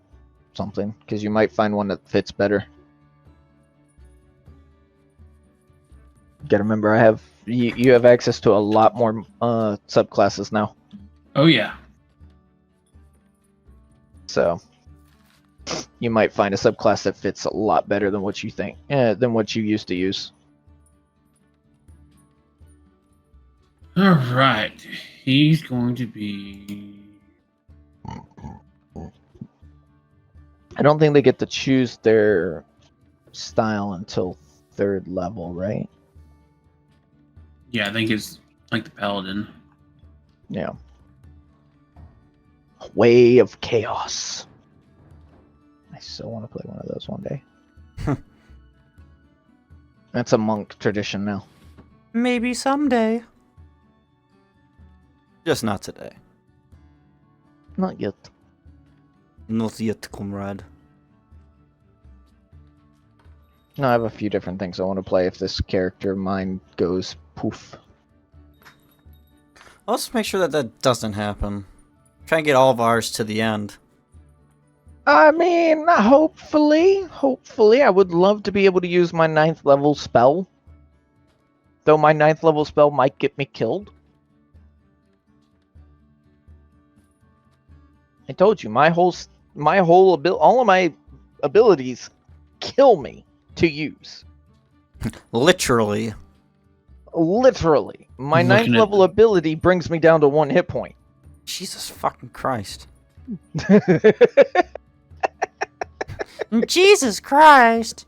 something, because you might find one that fits better. You gotta remember, you have access to a lot more subclasses now. Oh, yeah. So you might find a subclass that fits a lot better than what you think, than what you used to use. All right. He's going to be... I don't think they get to choose their style until 3rd level, right? Yeah, I think it's like the paladin. Yeah. Way of Chaos. I so want to play one of those one day. That's a monk tradition now. Maybe someday. Just not today. Not yet. Not yet, comrade. No, I have a few different things I want to play if this character of mine goes poof. Let's make sure that that doesn't happen. Try and get all of ours to the end. I mean, hopefully, I would love to be able to use my 9th level spell. Though my 9th level spell might get me killed. I told you, all of my abilities kill me to use. Literally. Literally. My I'm 9th looking at level the- ability brings me down to 1 hit point. Jesus fucking Christ. Jesus Christ.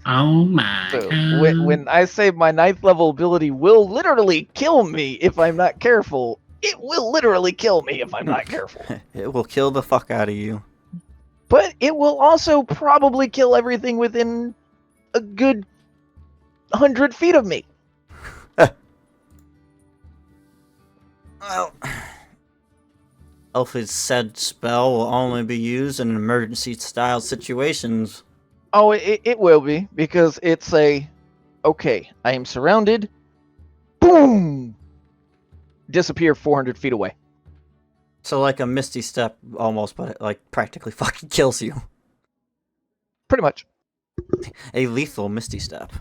Oh my So, god. when I say my 9th level ability will literally kill me if I'm not careful, it will literally kill me if I'm not careful. It will kill the fuck out of you. But it will also probably kill everything within a good 100 feet of me. Well, hopefully said spell will only be used in emergency style situations. Oh, it will be, because it's okay, I am surrounded. Boom! Disappear 400 feet away. So like a misty step almost, but it like practically fucking kills you. Pretty much. A lethal misty step.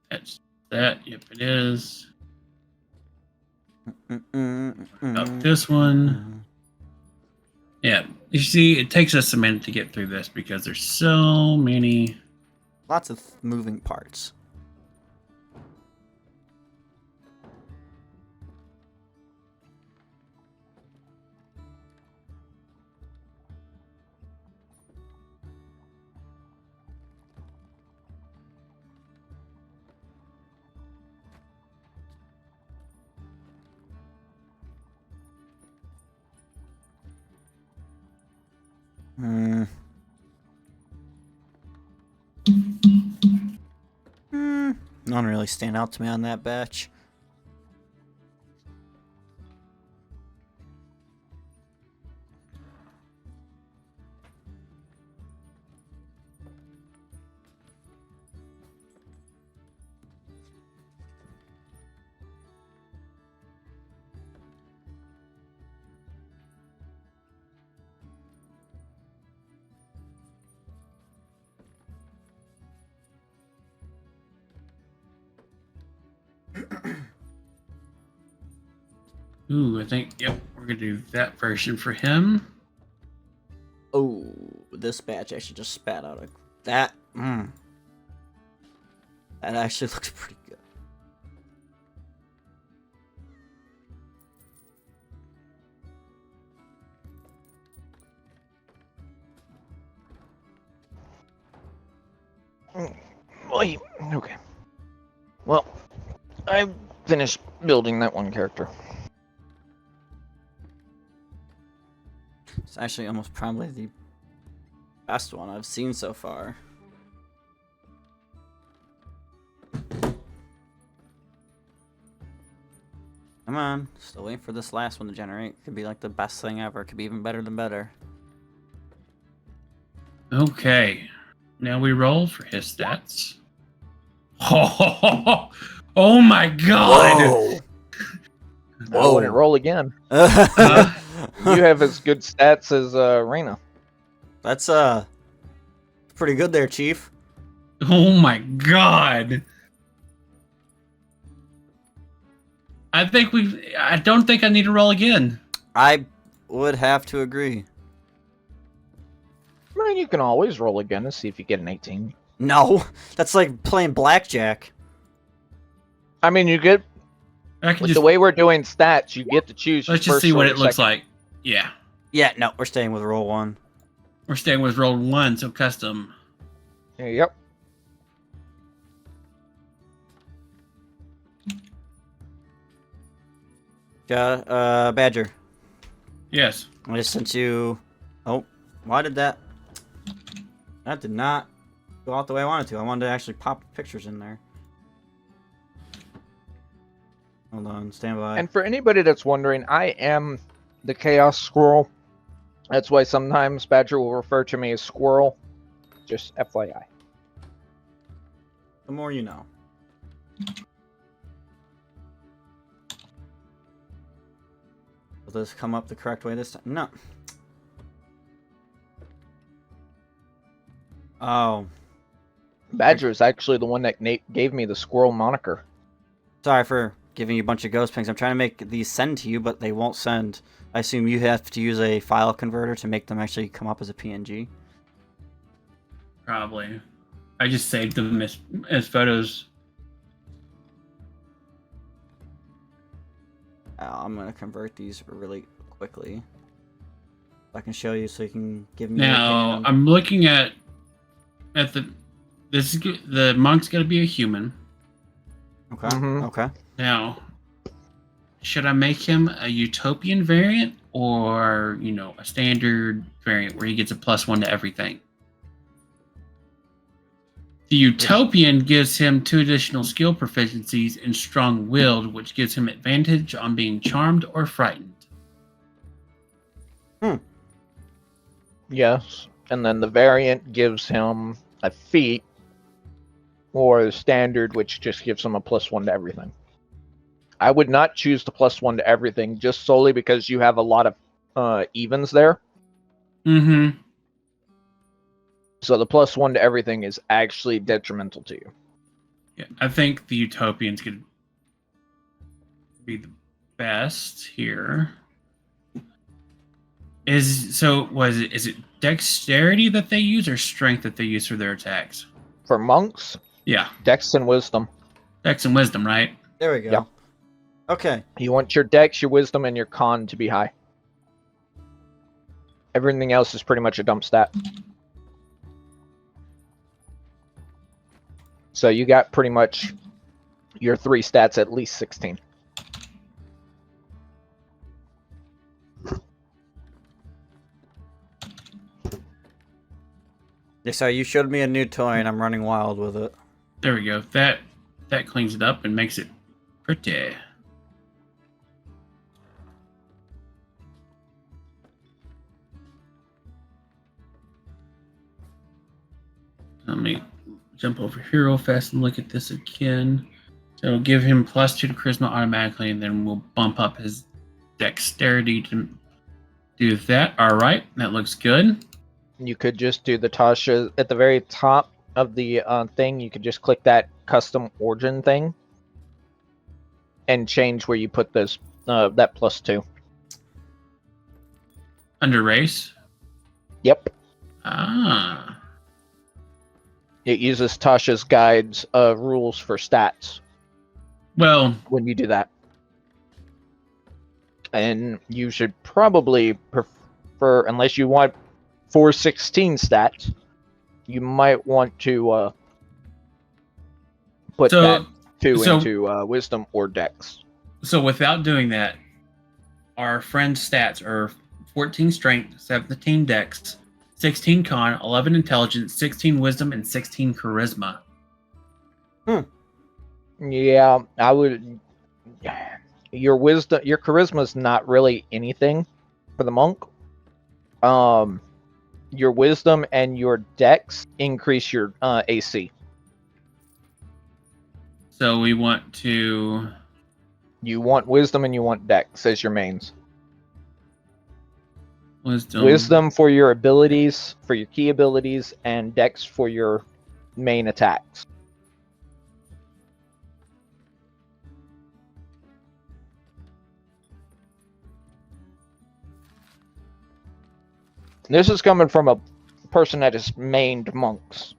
That's that. Yep, it is. Up this one. Yeah, you see, it takes us a minute to get through this because there's so many. Lots of moving parts. None really stand out to me on that batch. Ooh, I think, yep, we're going to do that version for him. Oh, this batch actually just spat out a that. That actually looks pretty good. Okay. Well, I finished building that one character. It's actually almost probably the best one I've seen so far. Come on, still waiting for this last one to generate. Could be like the best thing ever. Could be even better than better. Okay, now we roll for his stats. Oh my god! I wouldn't roll again. Uh, You have as good stats as Reyna. That's pretty good there, Chief. oh my god! I don't think I need to roll again. I would have to agree. I mean, you can always roll again and see if you get an 18. No, that's like playing blackjack. I mean, you get I can with just the way we're doing stats, you get to choose. Your let's just first see what or it looks second. like. Yeah, Yeah, no, we're staying with roll one. we're staying with roll one, so custom. Yep. Badger. Yes. I just sent you. Oh, why did that? That did not go out the way I wanted to. I wanted to actually pop pictures in there. Hold on, stand by. And for anybody that's wondering, I am the Chaos Squirrel. That's why sometimes Badger will refer to me as Squirrel. Just FYI. The more you know. Will this come up the correct way this time? No. Oh. Badger is actually the one that gave me the Squirrel moniker. Sorry for giving you a bunch of ghost pings. I'm trying to make these send to you, but they won't send. I assume you have to use a file converter to make them actually come up as a PNG. Probably. I just saved them as photos. I'm going to convert these really quickly. I can show you so you can give me Now, I'm looking at the monk's got to be a human. Okay. Mhm. Okay. Now, should I make him a utopian variant or, a standard variant where he gets a +1 to everything? The utopian gives him 2 additional skill proficiencies and strong-willed, which gives him advantage on being charmed or frightened. Yes. And then the variant gives him a feat, or the standard, which just gives him a +1 to everything. I would not choose the +1 to everything just solely because you have a lot of evens there. Mm-hmm. So the +1 to everything is actually detrimental to you. Yeah, I think the utopian's going to be the best here. Is it dexterity that they use or strength that they use for their attacks? For monks, Yeah, dex and wisdom. dex and wisdom, right? There we go. Yeah. Okay. You want your dex, your wisdom, and your con to be high. Everything else is pretty much a dump stat. So you got pretty much your 3 stats at least 16. Yeah, so you showed me a new toy and I'm running wild with it. There we go. That cleans it up and makes it pretty. Let me jump over here real fast and look at this again. So it'll give him +2 to charisma automatically, and then we'll bump up his dexterity to do that. All right, that looks good. You could just do the Tasha at the very top of the thing. You could just click that custom origin thing and change where you put this that +2. Under race. Yep. Ah. It uses Tasha's guide's rules for stats Well, when you do that. And you should probably prefer, unless you want 416 stats, you might want to put that 2 into wisdom or dex. so without doing that, our friend's stats are 14 strength, 17 dex, 16 con, 11 intelligence, 16 wisdom, and 16 charisma. Yeah, I would. Your charisma is not really anything for the monk. Your wisdom and your dex increase your AC. So we want to. You want wisdom and you want dex as your mains. Wisdom for your abilities, for your key abilities, and dex for your main attacks. This is coming from a person that has mained monks.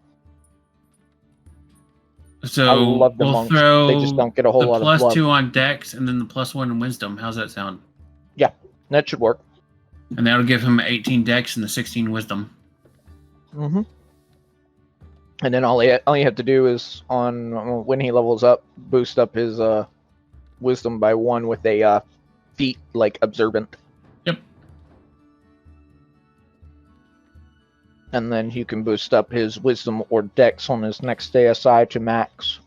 So I love the we'll monks. throw They just don't get a whole lot of love. +2 on dex and then the +1 in wisdom. How's that sound? That should work. And that'll give him 18 dex and the 16 wisdom. Mm-hmm. And then all you have to do is when he levels up, boost up his wisdom by 1 with a feet, like, observant. Yep. And then you can boost up his wisdom or dex on his next ASI to max.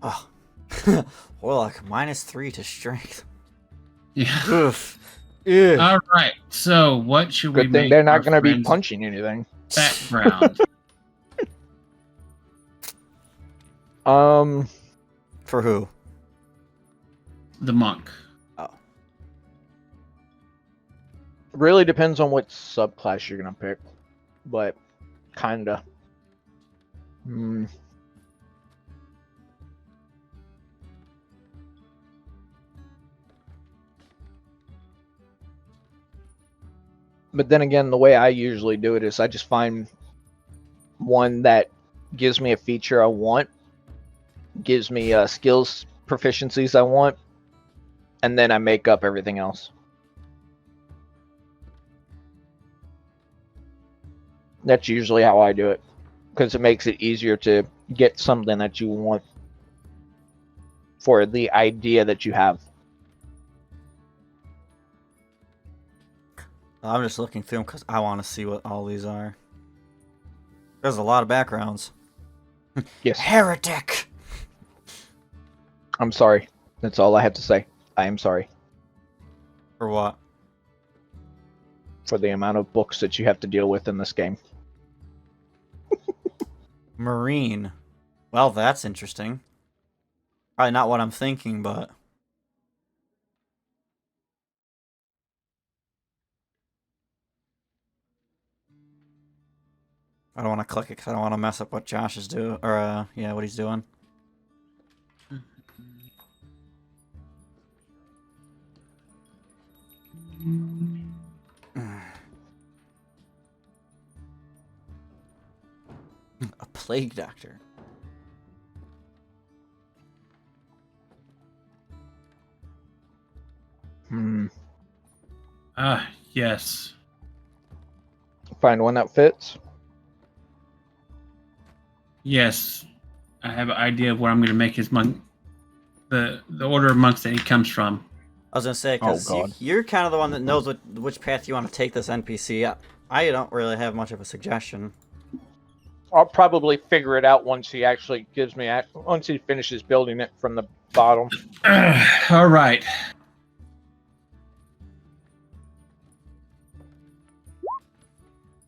Oh. Warlock, -3 to strength. Yeah. Oof. Ew. All right. So, what should we Good thing make they're not our going to be friend's punching anything. background? For who? The monk. Oh. Really depends on what subclass you're going to pick. But, kinda. But then again, the way I usually do it is I just find one that gives me a feature I want, gives me skills proficiencies I want, and then I make up everything else. That's usually how I do it, because it makes it easier to get something that you want for the idea that you have. I'm just looking through them because I want to see what all these are. There's a lot of backgrounds. Yes. Heretic! I'm sorry. That's all I have to say. I am sorry For what? for the amount of books that you have to deal with in this game. Marine. Well, that's interesting. Probably not what I'm thinking, but... I don't want to click it because I don't want to mess up what Josh is doing. Or, yeah, what he's doing. A plague doctor. Yes. Find one that fits. Yes. I have an idea of what I'm going to make his monk. The order of monks that he comes from. I was gonna say, Oh, because God. you're kind of the one that knows which path you want to take this NPC. I don't really have much of a suggestion. I'll probably figure it out once he actually gives me once he finishes building it from the bottom. All right.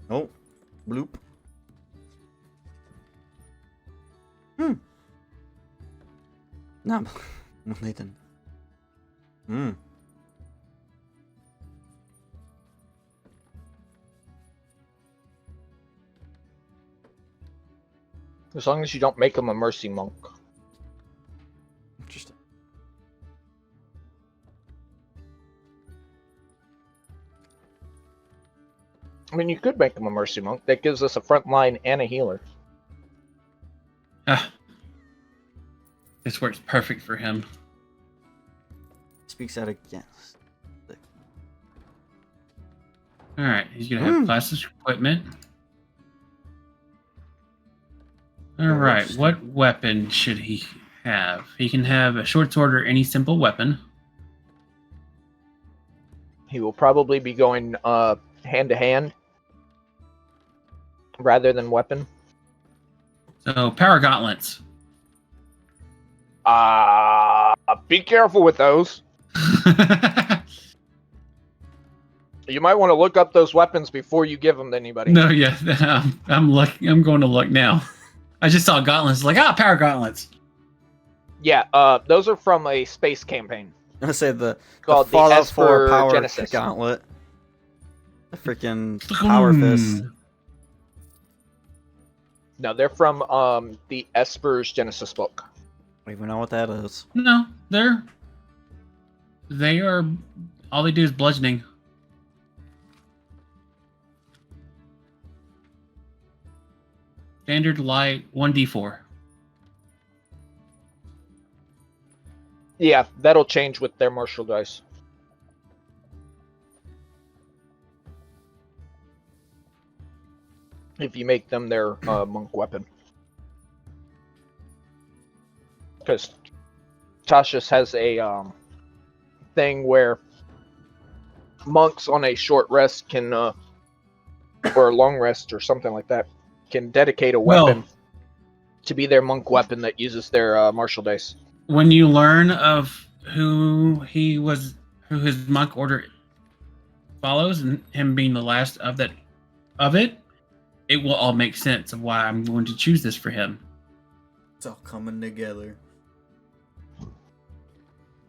Oh, bloop. No, Nathan. As long as you don't make him a mercy monk. Interesting. I mean, you could make him a mercy monk. That gives us a front line and a healer. This works perfect for him. Speaks out against. All right. He's going to have classes equipment. All right. What weapon should he have? He can have a short sword or any simple weapon. He will probably be going hand to hand rather than weapon. So, power gauntlets. Be careful with those. You might want to look up those weapons before you give them to anybody. No, yeah. I'm going to look now. I just saw gauntlets. Like, power gauntlets. Yeah, those are from a space campaign. I'm gonna say the Called the Fallout 4 Esper Power Genesis. Gauntlet. The freaking Power Fist. No, they're from the Esper's Genesis book. I don't even know what that is. No, they are. All they do is bludgeoning. Standard light 1d4. Yeah, that'll change with their martial dice. If you make them their monk weapon. because Tasha's has a thing where monks on a short rest can, or a long rest or something like that, can dedicate a weapon to be their monk weapon that uses their martial dice. When you learn of who his monk order follows, and him being the last of it, it will all make sense of why I'm going to choose this for him. It's all coming together.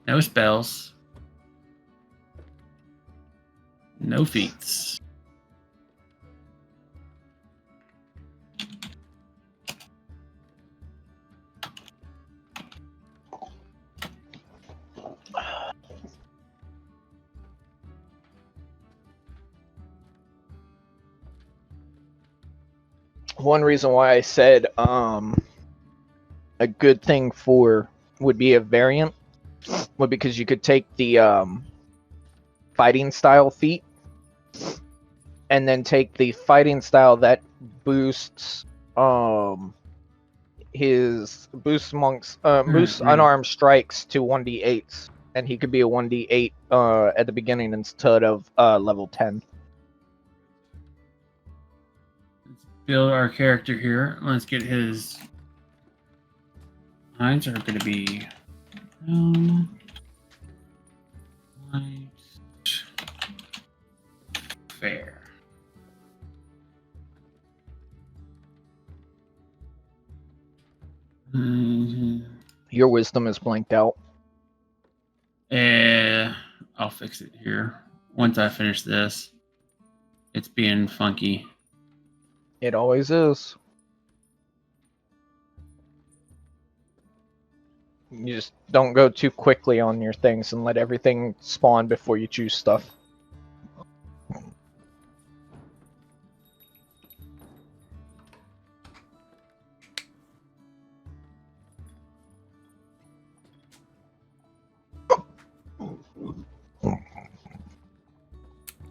No spells. No feats. One reason why I said a good thing for would be a variant would because you could take the fighting style feat and then take the fighting style that boosts boosts unarmed strikes to 1d8s, and he could be a 1d8 at the beginning instead of level 10. Let's build our character here. Let's get his lines are going to be light, fair. Your wisdom is blanked out. I'll fix it here. Once I finish this, it's being funky. It always is. You just don't go too quickly on your things and let everything spawn before you choose stuff.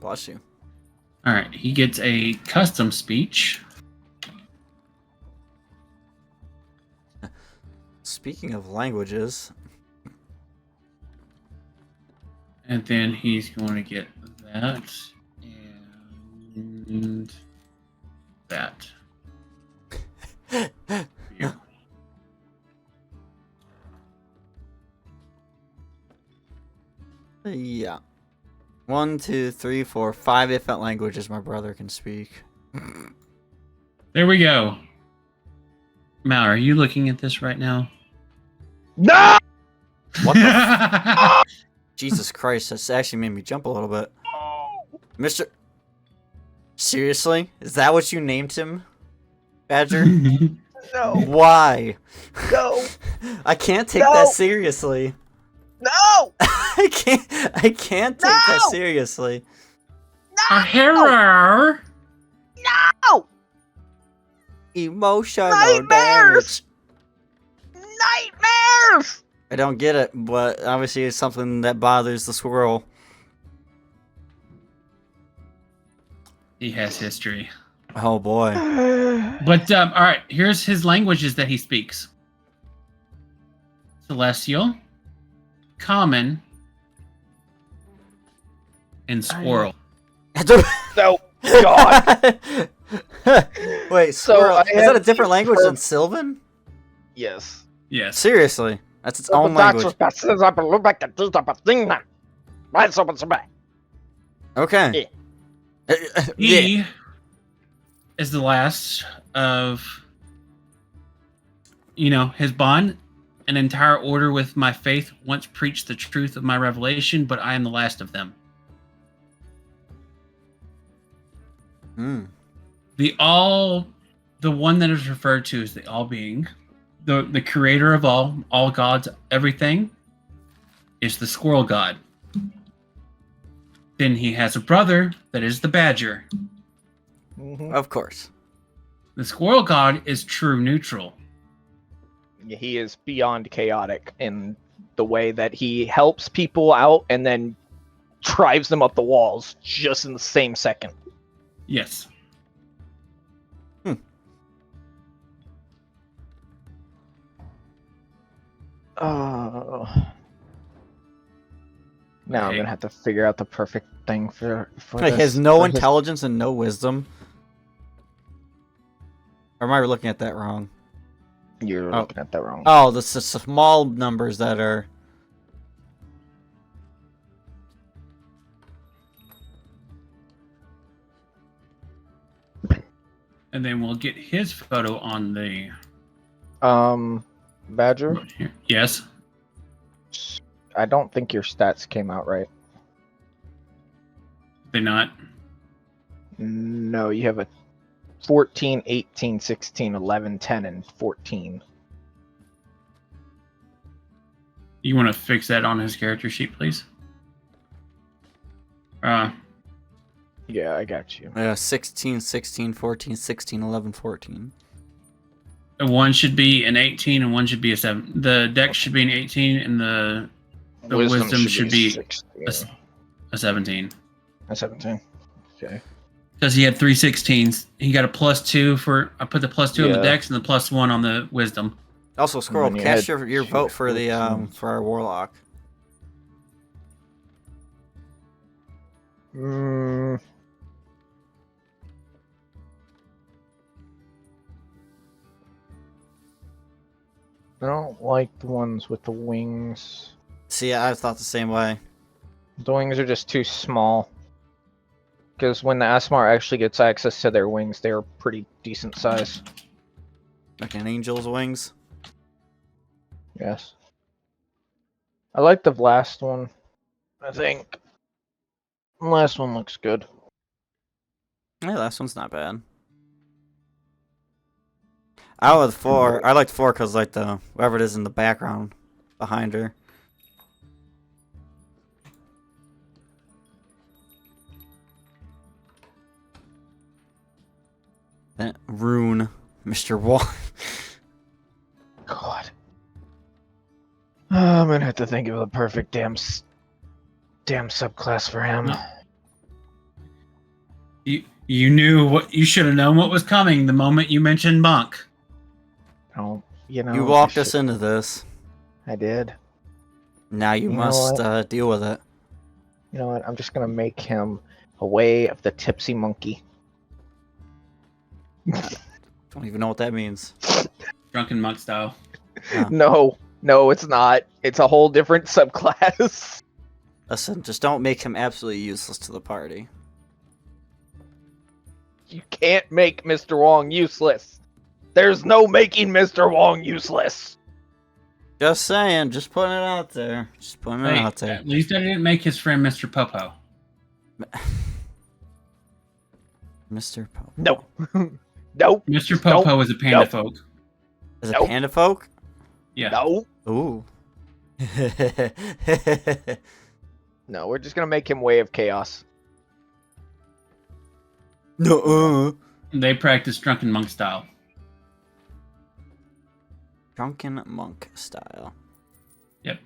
Bless you. All right, he gets a custom speech. Speaking of languages, And then he's going to get that and that. Yeah. yeah. 1, 2, 3, 4, 5 different languages my brother can speak. There we go. Mal, are you looking at this right now? No! What the Jesus Christ, that's actually made me jump a little bit. Mr. Seriously? Is that what you named him? Badger? No! Why? No! I can't take No! that seriously. No! I can't take that No! seriously. A hero. No! Emotional Nightmares! damage. Nightmares! I don't get it, but obviously it's something that bothers the squirrel. He has history. Oh boy. But all right, here's his languages that he speaks: Celestial, Common, and Squirrel. No, God. Wait, So, squirrel. I Is that a have different the language per- than Sylvan? Yes. Yes. Seriously, that's its own language. Okay. He is the last of, his bond. An entire order with my faith once preached the truth of my revelation, but I am the last of them. Hmm. The one that is referred to as the all being, the creator of all gods, everything, is the squirrel god. Then he has a brother that is the badger. Mm-hmm. Of course. The squirrel god is true neutral. He is beyond chaotic in the way that he helps people out and then drives them up the walls just in the same second. Yes. Oh. Now I'm Hey. gonna have to figure out the perfect thing for He this. has no for his- intelligence and no wisdom. Or am I looking at that wrong? You're looking at that wrong. Oh, the small numbers that are... And then we'll get his photo on the Badger, here. Yes. I don't think your stats came out right. They're not. No, you have a 14, 18, 16, 11, 10, and 14. You want to fix that on his character sheet, please? Yeah, I got you. 16, 16, 14, 16, 11, 14. One should be an 18 and one should be a 7. The dex should be an 18 and the wisdom should be 16. a 17. A 17. Okay. Because he had 3 16s. He got a +2 for. I put the +2 on the Yeah. dex and the +1 on the wisdom. Also, Squirrel, then you cast had your vote for the 14. for our warlock. I don't like the ones with the wings. See, I thought the same way. The wings are just too small. Because when the Asmar actually gets access to their wings, they're pretty decent size. Like an angel's wings. Yes. I like the last one. I think. The last one looks good. Yeah, last one's not bad. I was 4. I liked 4 because like the whatever it is in the background behind her. That rune, Mr. Wall. God. I'm gonna have to think of the perfect damn subclass for him. No. You knew what you should have known what was coming the moment you mentioned monk. Oh, you know. You walked us into this. I did. Now you You know must what? deal with it. You know what? I'm just gonna make him a way of the tipsy monkey. Don't even know what that means. Drunken monk style. No, it's not. It's a whole different subclass. Listen, just don't make him absolutely useless to the party. You can't make Mr. Wong useless. There's no making Mr. Wong useless. Just saying, just putting it out there. Just putting it Hey, out there. at least I didn't make his friend Mr. Popo. Mr. Pope. No. Nope. Mr. Popo is a panda Nope. folk. Is it Nope. Panda Folk? Yeah. No. Ooh. No, we're just gonna make him Way of Chaos. No. They practice drunken monk style. Drunken monk style. Yep.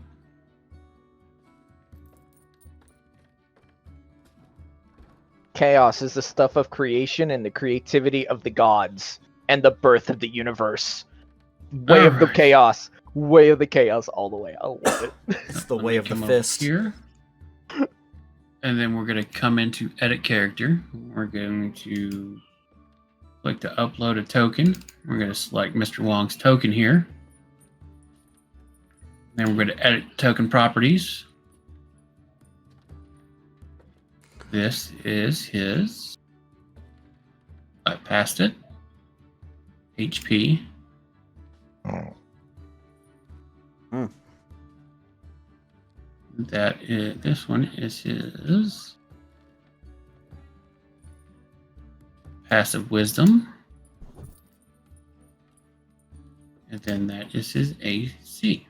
Chaos is the stuff of creation and the creativity of the gods and the birth of the universe. Way of the Alright. chaos. Way of the chaos all the way. I love it. It's the Let way me of the come over fist. Here. And then we're going to come into edit character. We're going to click to upload a token. We're going to select Mr. Wong's token here. Then we're going to edit token properties. This is his. I passed it. HP. That is, this one is his passive wisdom. And then that is his AC.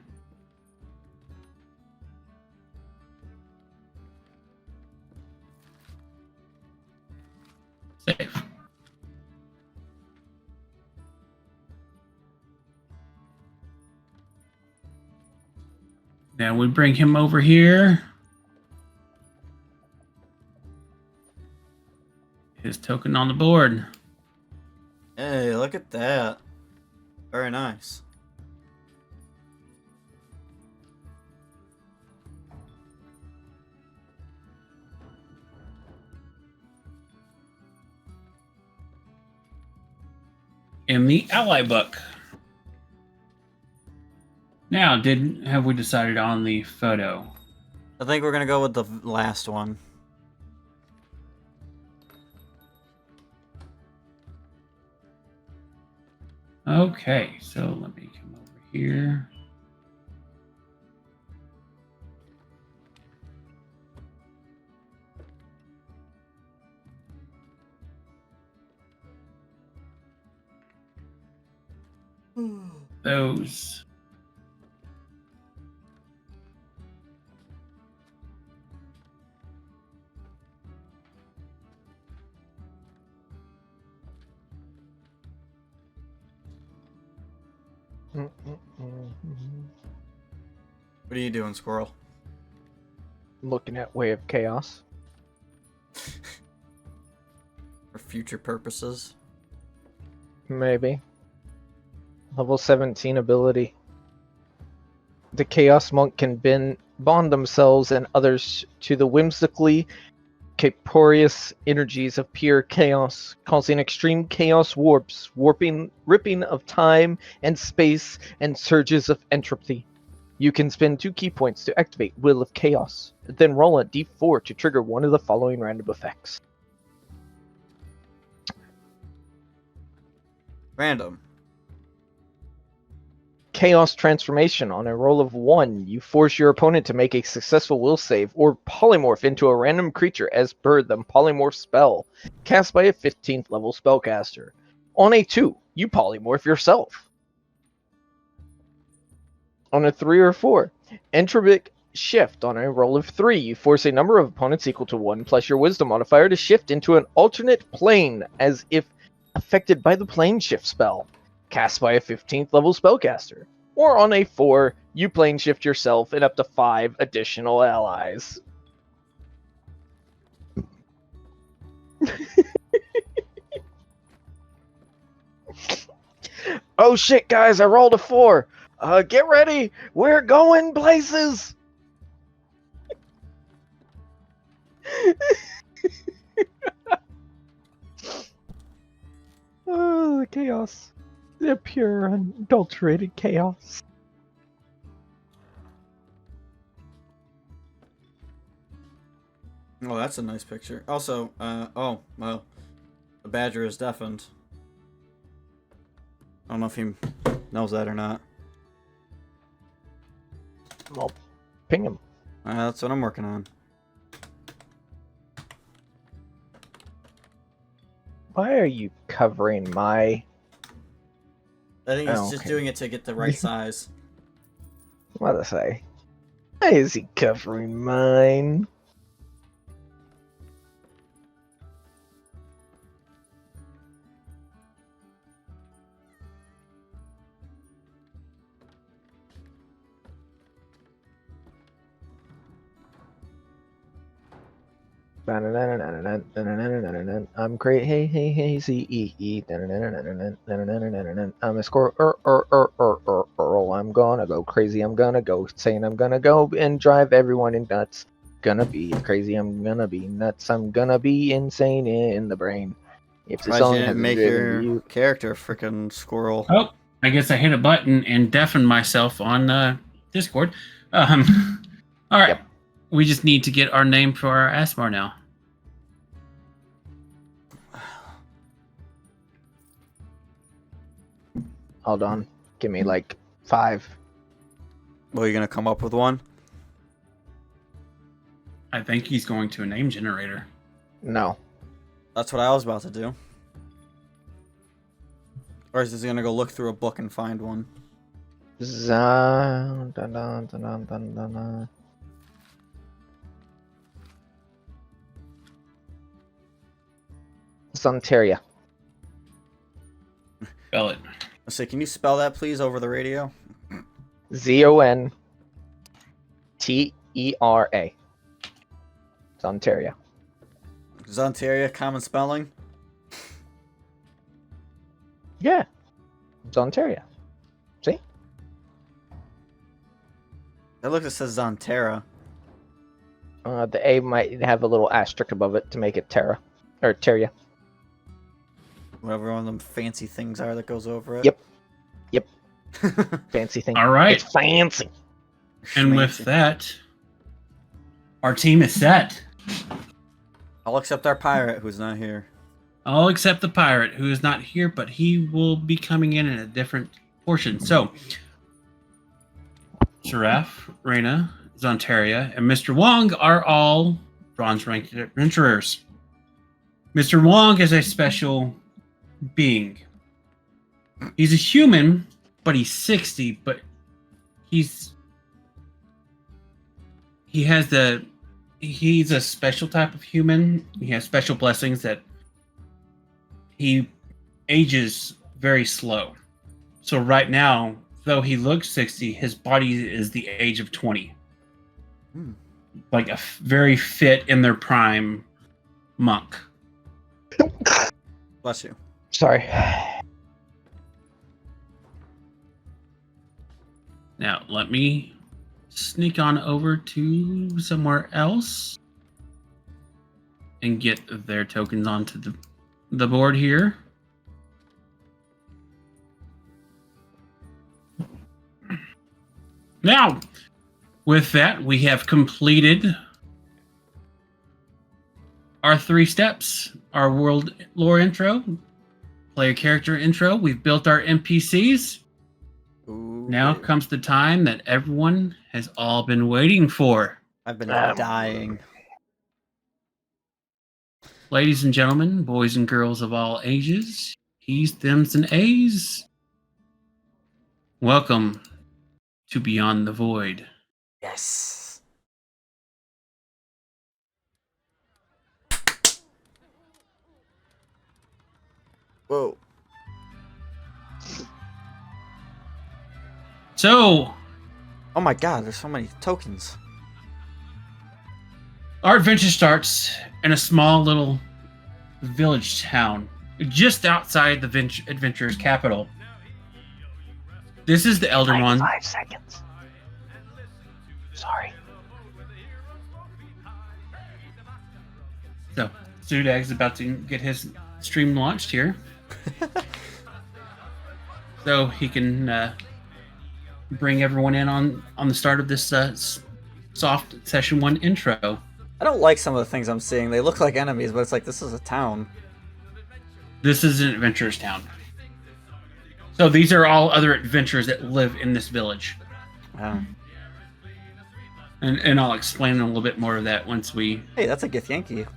Save. Now we bring him over here. His token on the board. Hey, look at that. Very nice. in the ally book. Now, have we decided on the photo? I think we're gonna go with the last one. Okay, so let me come over here. Those. Mm-mm-mm. What are you doing, Squirrel? Looking at Way of Chaos. For future purposes? Maybe. Level 17 ability. The Chaos Monk can bond themselves and others to the whimsically capricious energies of pure chaos, causing extreme chaos warps, ripping of time and space, and surges of entropy. You can spend 2 key points to activate Will of Chaos, then roll a d4 to trigger one of the following random effects. Random. Chaos Transformation. On a roll of 1, you force your opponent to make a successful will save or polymorph into a random creature as per the polymorph spell, cast by a 15th level spellcaster. On a 2, you polymorph yourself. On a 3 or 4, Entropic Shift. On a roll of 3, you force a number of opponents equal to 1 plus your wisdom modifier to shift into an alternate plane as if affected by the plane shift spell, cast by a 15th level spellcaster. Or on a 4, you plane shift yourself and up to 5 additional allies. Oh shit, guys, I rolled a 4. Get ready, we're going places! Oh, the chaos. The pure, unadulterated chaos. Oh, that's a nice picture. Also, oh, well, the badger is deafened. I don't know if he knows that or not. Well, ping him. That's what I'm working on. Why are you covering my... I think he's Oh, just okay. doing it to get the right size. What did I say? Why is he covering mine? I'm great. Hey, Z-E-E. I'm a squirrel. I'm gonna go crazy. I'm gonna go insane. I'm gonna go and drive everyone nuts. Gonna be crazy. I'm gonna be nuts. I'm gonna be insane in the brain. If the Surprised song you didn't hasn't make driven your you, character freaking squirrel. Oh, I guess I hit a button and deafened myself on Discord. All right. Yep. We just need to get our name for our Asmar now. hold on. Give me like 5. Well, you gonna come up with one? I think he's going to a name generator. No. That's what I was about to do. Or is he gonna go look through a book and find one? Zontaria. Spell it. I say, can you spell that please over the radio? Zontera. Zontaria. Zontaria, common spelling? Yeah. Zontaria. See? It looks, it says Zontera. The A might have a little asterisk above it to make it Terra. Or Terria. whatever one of them fancy things are that goes over it. Yep. Fancy thing. All right. It's fancy. And with that, our team is set. All except our pirate, who's not here. All except the pirate, who is not here, but he will be coming in a different portion. So, Giraffe, Reyna, Zontaria, and Mr. Wong are all bronze-ranked adventurers. Mr. Wong is a special being. He's a human, but he's 60, but he's a special type of human. He has special blessings that he ages very slow. So right now, though he looks 60, his body is the age of 20. Like a very fit in their prime monk. Bless you. Sorry. Now, let me sneak on over to somewhere else and get their tokens onto the board here. Now, with that, we have completed our 3 steps. Our world lore intro, player character intro. We've built our NPCs. Ooh, Now comes the time that everyone has all been waiting for. I've been dying. Ladies and gentlemen, boys and girls of all ages, E's, thems, and A's, welcome to Beyond the Void. Yes. Whoa. So, Oh my god, there's so many tokens. our adventure starts in a small little village town just outside the adventurer's capital. This is the Elder One. 5 seconds. Sorry. So, Sudag's about to get his stream launched here. So he can bring everyone in on the start of this soft session 1 intro. I don't like some of the things I'm seeing. They look like enemies, but it's like this is a town. This is an adventurer's town. So these are all other adventurers that live in this village. Oh. And I'll explain a little bit more of that once we... Hey, that's a Githyanki.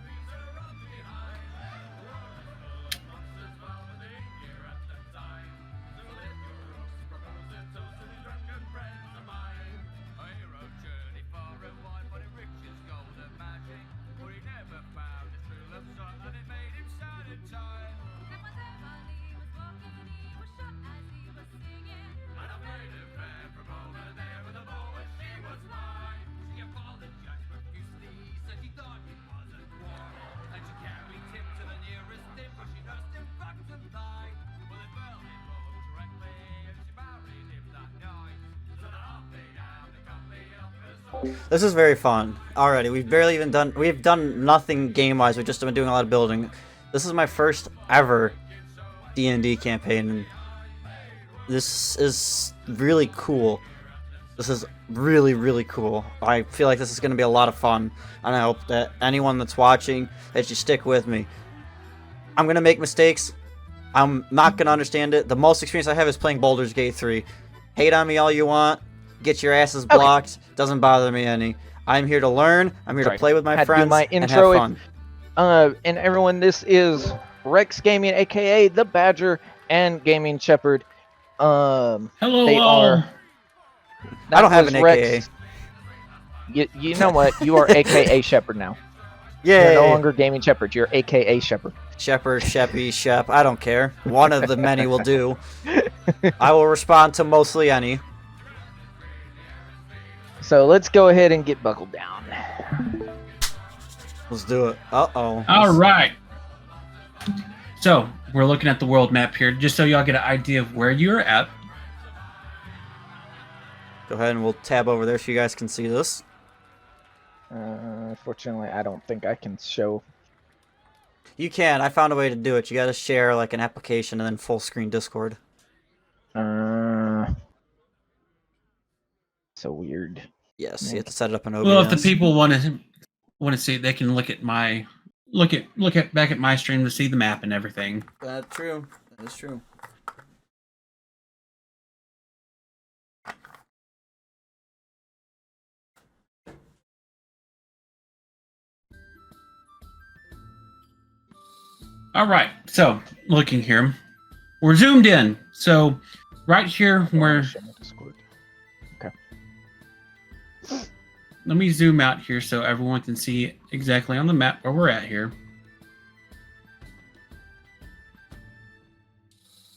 This is very fun. Already, we've done nothing game-wise. We've just been doing a lot of building. This is my first ever D&D campaign, and this is really cool. This is really, really cool. I feel like this is going to be a lot of fun, and I hope that anyone that's watching, that you stick with me. I'm going to make mistakes. I'm not going to understand it. The most experience I have is playing Baldur's Gate 3. Hate on me all you want. Get your asses blocked. Okay. Doesn't bother me any. I'm here to learn. I'm here to play with my friends and have fun. And everyone, this is Rex Gaming, aka the Badger, and Gaming Shepherd. Hello. They are. I don't have an Rex. AKA. You know what? You are AKA Shepherd now. Yeah. You're no longer Gaming Shepherd. You're AKA Shepherd. Shepherd, Sheppy, Shep. I don't care. One of the many will do. I will respond to mostly any. So let's go ahead and get buckled down. Let's do it. Uh-oh. All right. So we're looking at the world map here, just so y'all get an idea of where you're at. Go ahead and we'll tab over there so you guys can see this. Fortunately, I don't think I can show. You can. I found a way to do it. You got to share like an application and then full screen Discord. So weird. Yes, you have to set it up in OBS. Well, if the people want to see it, they can look at back at my stream to see the map and everything. That's true. That is true. All right, so looking here, we're zoomed in. So right here, where Okay. let me zoom out here so everyone can see exactly on the map where we're at here.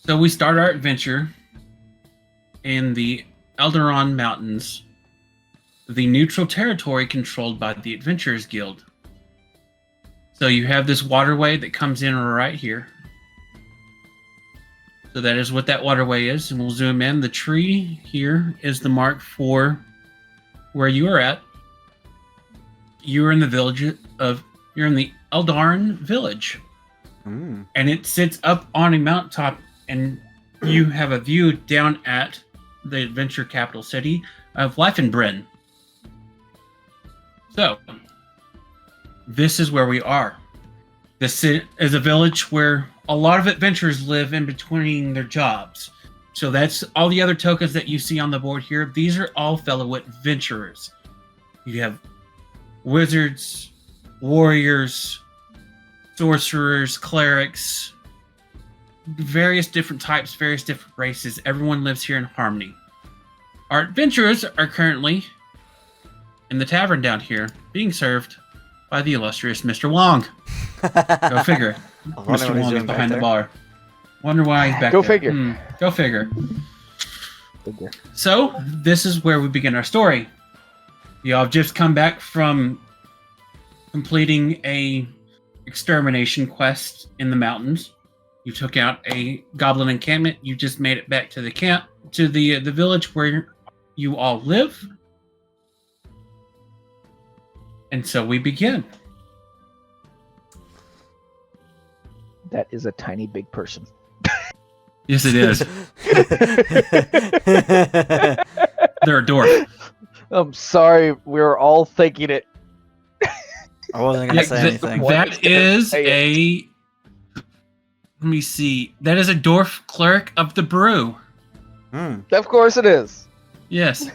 So we start our adventure in the Eldaron Mountains, the neutral territory controlled by the Adventurers Guild. So you have this waterway that comes in right here. So that is what that waterway is, and we'll zoom in. The tree here is the mark for where you are at. You're in the you're in the Eldaron village. Mm. And it sits up on a mountaintop, and you have a view down at the adventure capital city of Leifenbrunn. So, this is where we are. This is a village where a lot of adventurers live in between their jobs. So that's all the other tokens that you see on the board here. These are all fellow adventurers. You have wizards, warriors, sorcerers, clerics, various different types, various different races. Everyone lives here in harmony. Our adventurers are currently in the tavern down here, being served by the illustrious Mr. Wong. Go figure. Mr. Wong is behind the bar. Wonder why he's back Go there. figure. Go figure. So, this is where we begin our story. You all have just come back from completing a extermination quest in the mountains. You took out a goblin encampment. You just made it back to the camp, to the village where you all live. And so we begin. That is a tiny big person. Yes, it is. They're a dwarf. I'm sorry, we were all thinking it. I wasn't going to say anything. That is a... Let me see. That is a dwarf cleric of the Brew. Mm. Of course it is. Yes.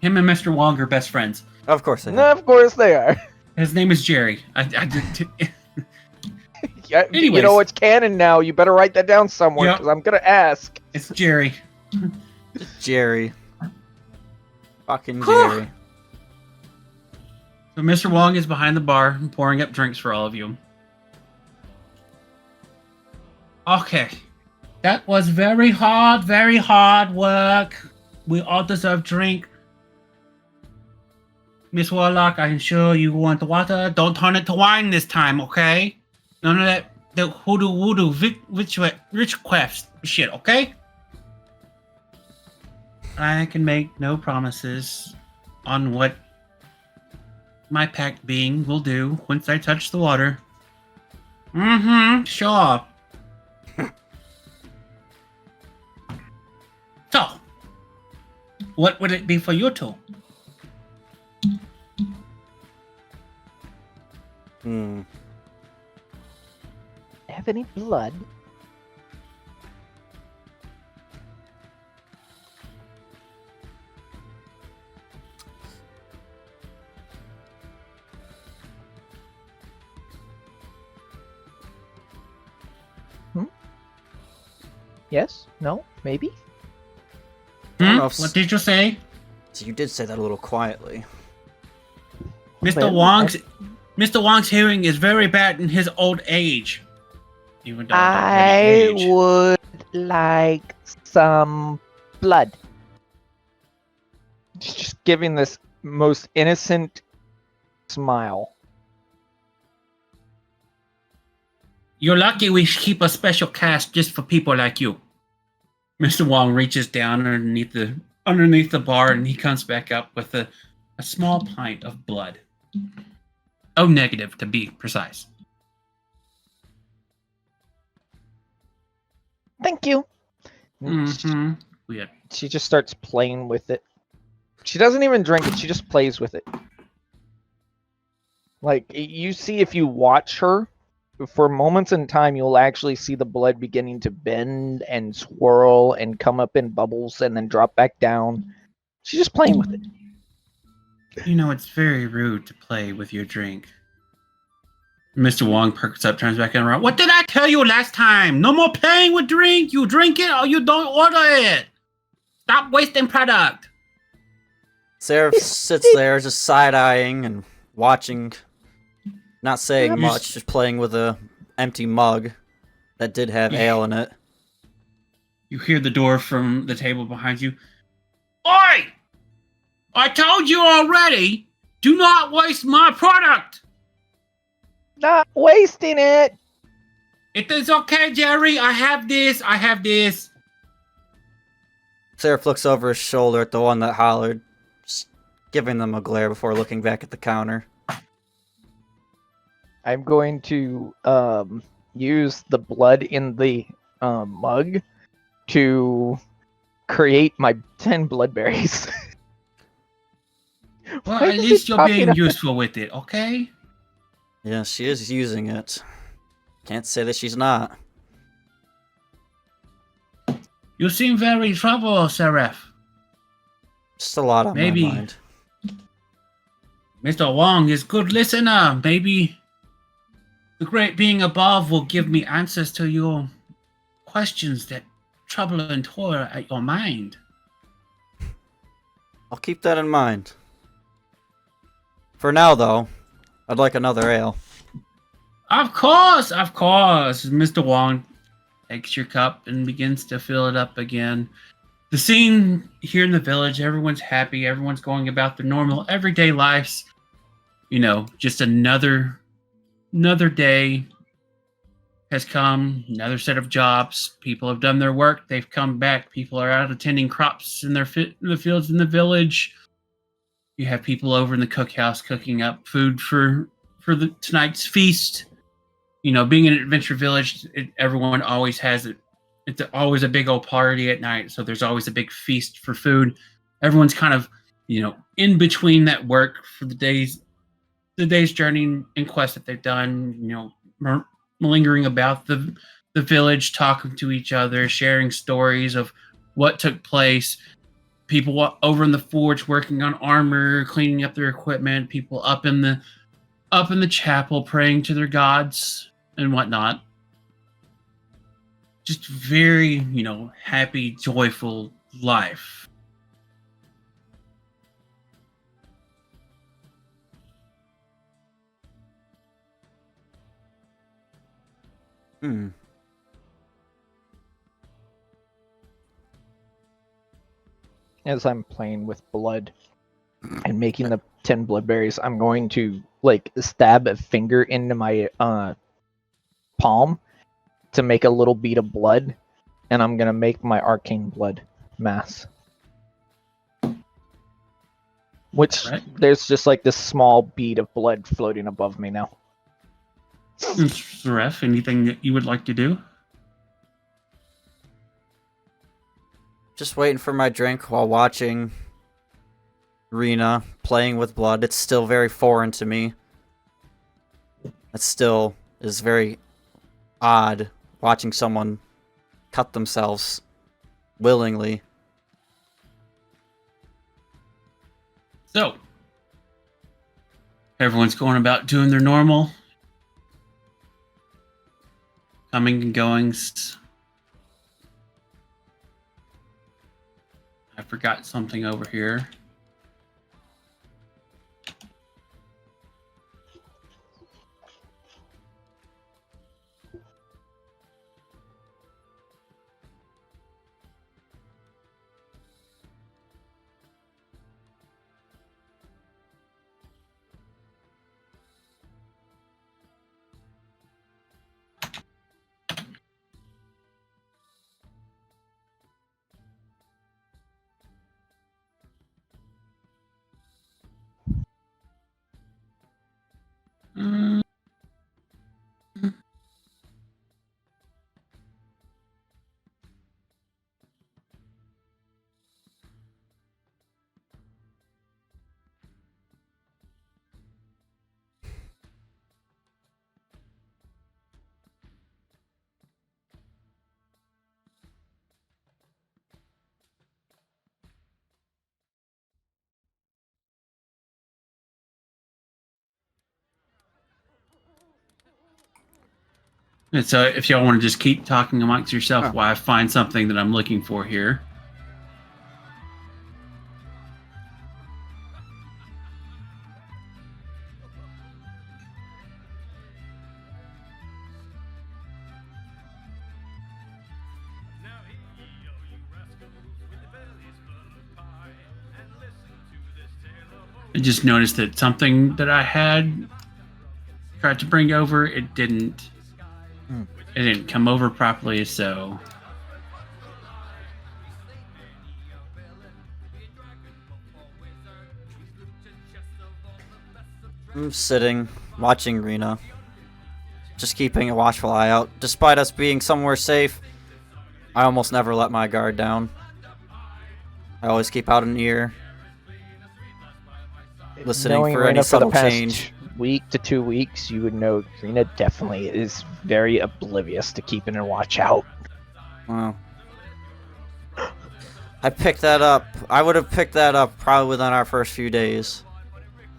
Him and Mr. Wong are best friends. Of course they do. No, of course they are. His name is Jerry. Yeah, you Anyways. know it's canon now. You better write that down somewhere Yep. because I'm gonna ask. It's Jerry. Jerry. Fucking Jerry. So Mr. Wong is behind the bar pouring up drinks for all of you. Okay. That was very hard work. We all deserve drink. Miss Warlock, I'm sure you want the water. Don't turn it to wine this time, okay? None of that the hoodoo witchcraft shit, okay? I can make no promises on what my pact being will do once I touch the water. Mm-hmm, sure. So, what would it be for you two? Hmm. Have any blood? Yes? No? Maybe? don't know if- What did you say? So you did say that a little quietly. Mr. Wong's hearing is very bad in his old age. Even though I age. would like some blood. Just giving this most innocent smile. You're lucky we keep a special cask just for people like you. Mr. Wong reaches down underneath the bar and he comes back up with a small pint of blood. Oh, negative to be precise. Thank you. Mm-hmm. Weird. She just starts playing with it. She doesn't even drink it. She just plays with it. Like, you see, if you watch her, for moments in time, you'll actually see the blood beginning to bend and swirl and come up in bubbles and then drop back down. She's just playing with it. You know, it's very rude to play with your drink. Mr. Wong perks up, turns back around. What did I tell you last time? No more playing with drink. You drink it or you don't order it. Stop wasting product. Seraph sits there just side-eyeing and watching, not saying much, just playing with a empty mug that did have ale in it. You hear the door from the table behind you. Oi! I told you already, do not waste my product. Not wasting it. It is okay, Jerry. I have this. Seraph looks over his shoulder at the one that hollered, just giving them a glare before looking back at the counter. I'm going to use the blood in the mug to create my 10 bloodberries. Well, Why at does least it you're pop being it up? useful with it, okay? Yeah, she is using it. Can't say that she's not. You seem very troubled, Seraph. Just a lot on Maybe. my mind. Mr. Wong is good listener. Maybe the great being above will give me answers to your questions that trouble and toil at your mind. I'll keep that in mind. For now, though, I'd like another ale. Of course. Mr. Wong takes your cup and begins to fill it up again. The scene here in the village, everyone's happy. Everyone's going about their normal everyday lives. You know, just another day has come, another set of jobs. People have done their work. They've come back. People are out attending crops in the fields in the village. You have people over in the cookhouse cooking up food for tonight's feast. You know, being an adventure village, everyone always has it. It's always a big old party at night, so there's always a big feast for food. Everyone's kind of, in between that work for the day's journey and quest that they've done. Lingering about the village, talking to each other, sharing stories of what took place. People over in the forge working on armor, cleaning up their equipment. People up in the chapel praying to their gods and whatnot. Just very, happy, joyful life. As I'm playing with blood and making the 10 bloodberries, I'm going to stab a finger into my palm to make a little bead of blood, and I'm gonna make my arcane blood mass. Which there's just this small bead of blood floating above me now. Ref, anything that you would like to do? Just waiting for my drink while watching Rena playing with blood. It's still very foreign to me. It still is very odd watching someone cut themselves willingly. So, everyone's going about doing their normal coming and goings. I forgot something over here. And so if y'all want to just keep talking amongst yourself Oh. while I find something that I'm looking for here. I just noticed that something that I had tried to bring over, it didn't come over properly, so I'm sitting, watching Rena. Just keeping a watchful eye out. Despite us being somewhere safe, I almost never let my guard down. I always keep out an ear, listening Knowing for any Rena for the subtle past change. week to 2 weeks, you would know Rena definitely is very oblivious to keeping a watch out. Wow. I picked that up. I would have picked that up probably within our first few days.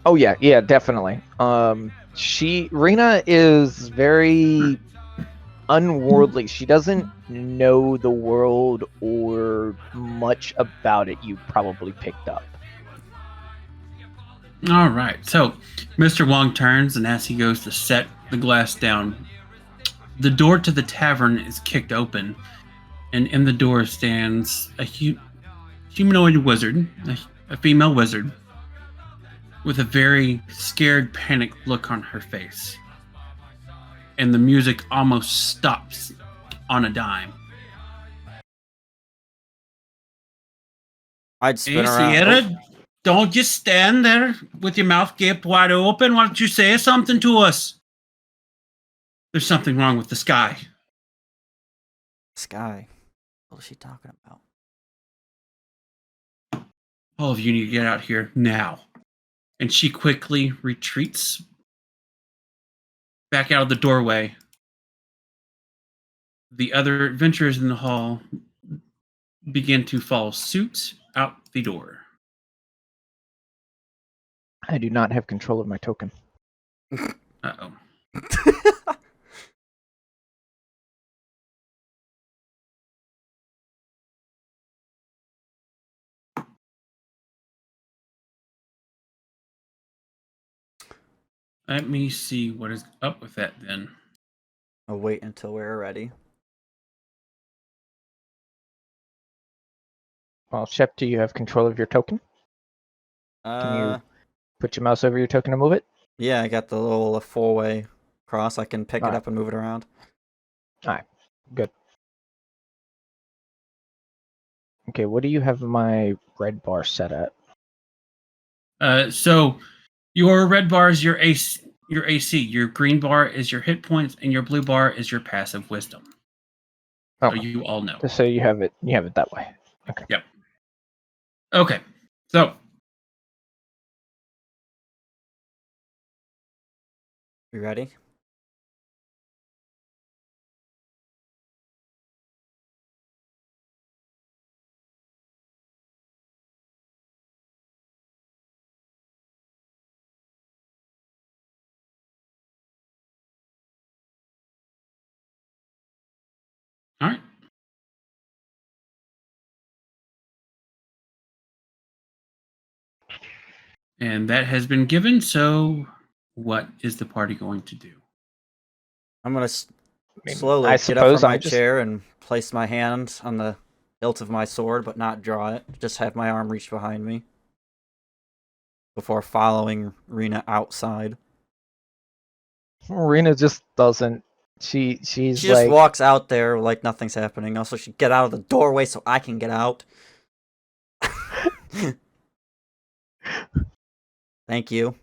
Oh yeah, definitely. Rena is very unworldly. She doesn't know the world or much about it. You probably picked up. all right. So Mr. Wong turns, and as he goes to set the glass down, the door to the tavern is kicked open, and in the door stands a humanoid wizard, a female wizard, with a very scared, panicked look on her face. And the music almost stops on a dime. I'd spin Hey, around. Sierra, don't just stand there with your mouth gaped wide open. Why don't you say something to us? There's something wrong with the sky. Sky. What is she talking about? All of you need to get out here now. And she quickly retreats back out of the doorway. The other adventurers in the hall begin to follow suit out the door. I do not have control of my token. Uh-oh. Let me see what is up with that then. I'll wait until we're ready. Well, Shep, do you have control of your token? Can you put your mouse over your token and move it? Yeah, I got the little four-way cross. I can pick it Alright. up and move it around. Alright, good. Okay, what do you have my red bar set at? So your red bar is your AC. Your green bar is your hit points, and your blue bar is your passive wisdom. So Okay. you all know. So you have it that way. Okay. Yep. Okay. So You ready? all right. And that has been given. So what is the party going to do? I'm gonna mean, slowly I get up suppose from my I'm just- chair and place my hand on the hilt of my sword, but not draw it. Just have my arm reach behind me before following Rena outside. Rena just doesn't. She's She like, just walks out there like nothing's happening. Also, she get out of the doorway so I can get out. Thank you.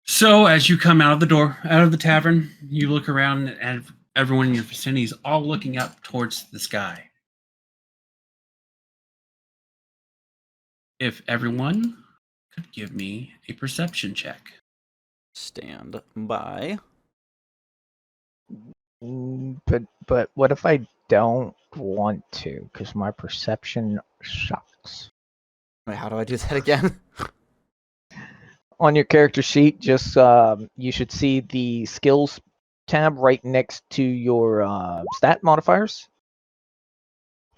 So as you come out of the door, out of the tavern, you look around and everyone in your vicinity is all looking up towards the sky. If everyone could give me a perception check. Stand by. but what if I don't want to? Because my perception sucks. Wait, how do I do that again? on your character sheet, just you should see the skills tab right next to your stat modifiers.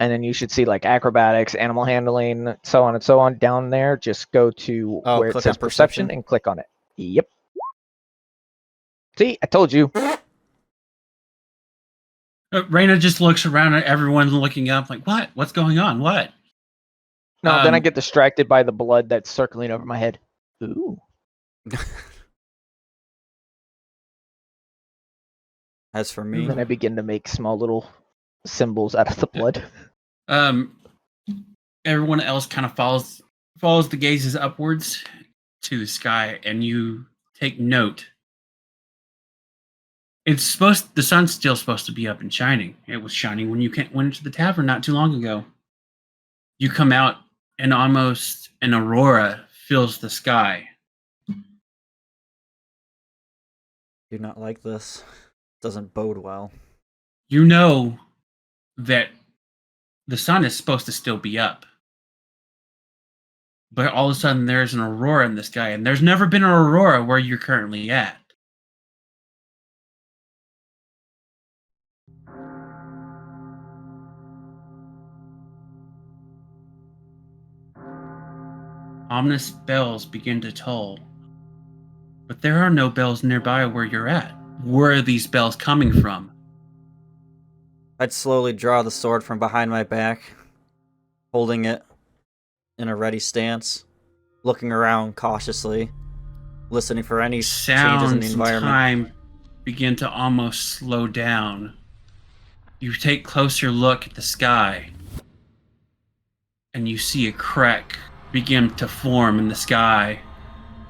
And then you should see like acrobatics, animal handling, so on and so on down there. Just go to where it click says on perception and click on it. Yep. See, I told you. Raina just looks around at everyone looking up, like, what? What's going on? What? No, then I get distracted by the blood that's circling over my head. Ooh. As for And me, then I begin to make small little symbols out of the blood. Everyone else kind of follows the gazes upwards to the sky, and you take note. The sun's still supposed to be up and shining. It was shining when you went into the tavern not too long ago. You come out, and almost an aurora fills the sky. do not like this. Doesn't bode well. You know that the sun is supposed to still be up. But all of a sudden there's an aurora in the sky, and there's never been an aurora where you're currently at. Ominous bells begin to toll. But there are no bells nearby where you're at. Where are these bells coming from? I'd slowly draw the sword from behind my back, holding it in a ready stance, looking around cautiously, listening for any changes in the Sounds and environment. time begin to almost slow down. You take closer look at the sky, and you see a crack begin to form in the sky.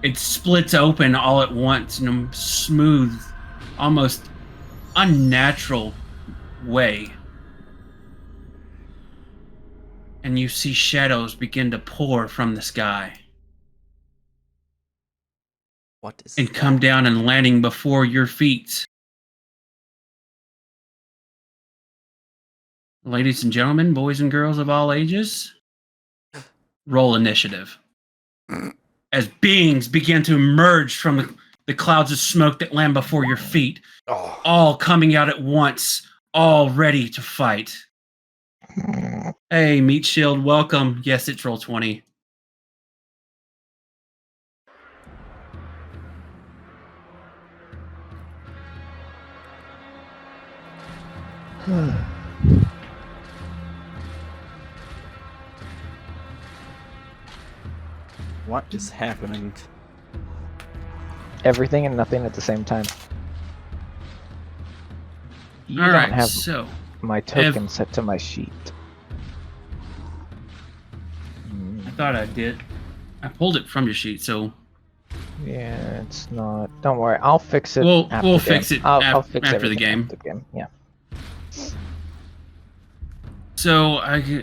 It splits open all at once in a smooth, almost unnatural way. And you see shadows begin to pour from the sky What is and come down and landing before your feet. Ladies and gentlemen, boys and girls of all ages, roll initiative. As beings begin to emerge from the clouds of smoke that land before your feet, all coming out at once, all ready to fight. Hey, Meat Shield, welcome. Yes, it's roll 20. What is happening? Everything and nothing at the same time. You All don't right, have so my token set to my sheet. I thought I did. I pulled it from your sheet, so Yeah, it's not. Don't worry, I'll fix it. We'll after fix game. it I'll fix after the everything game. after the game. Yeah. So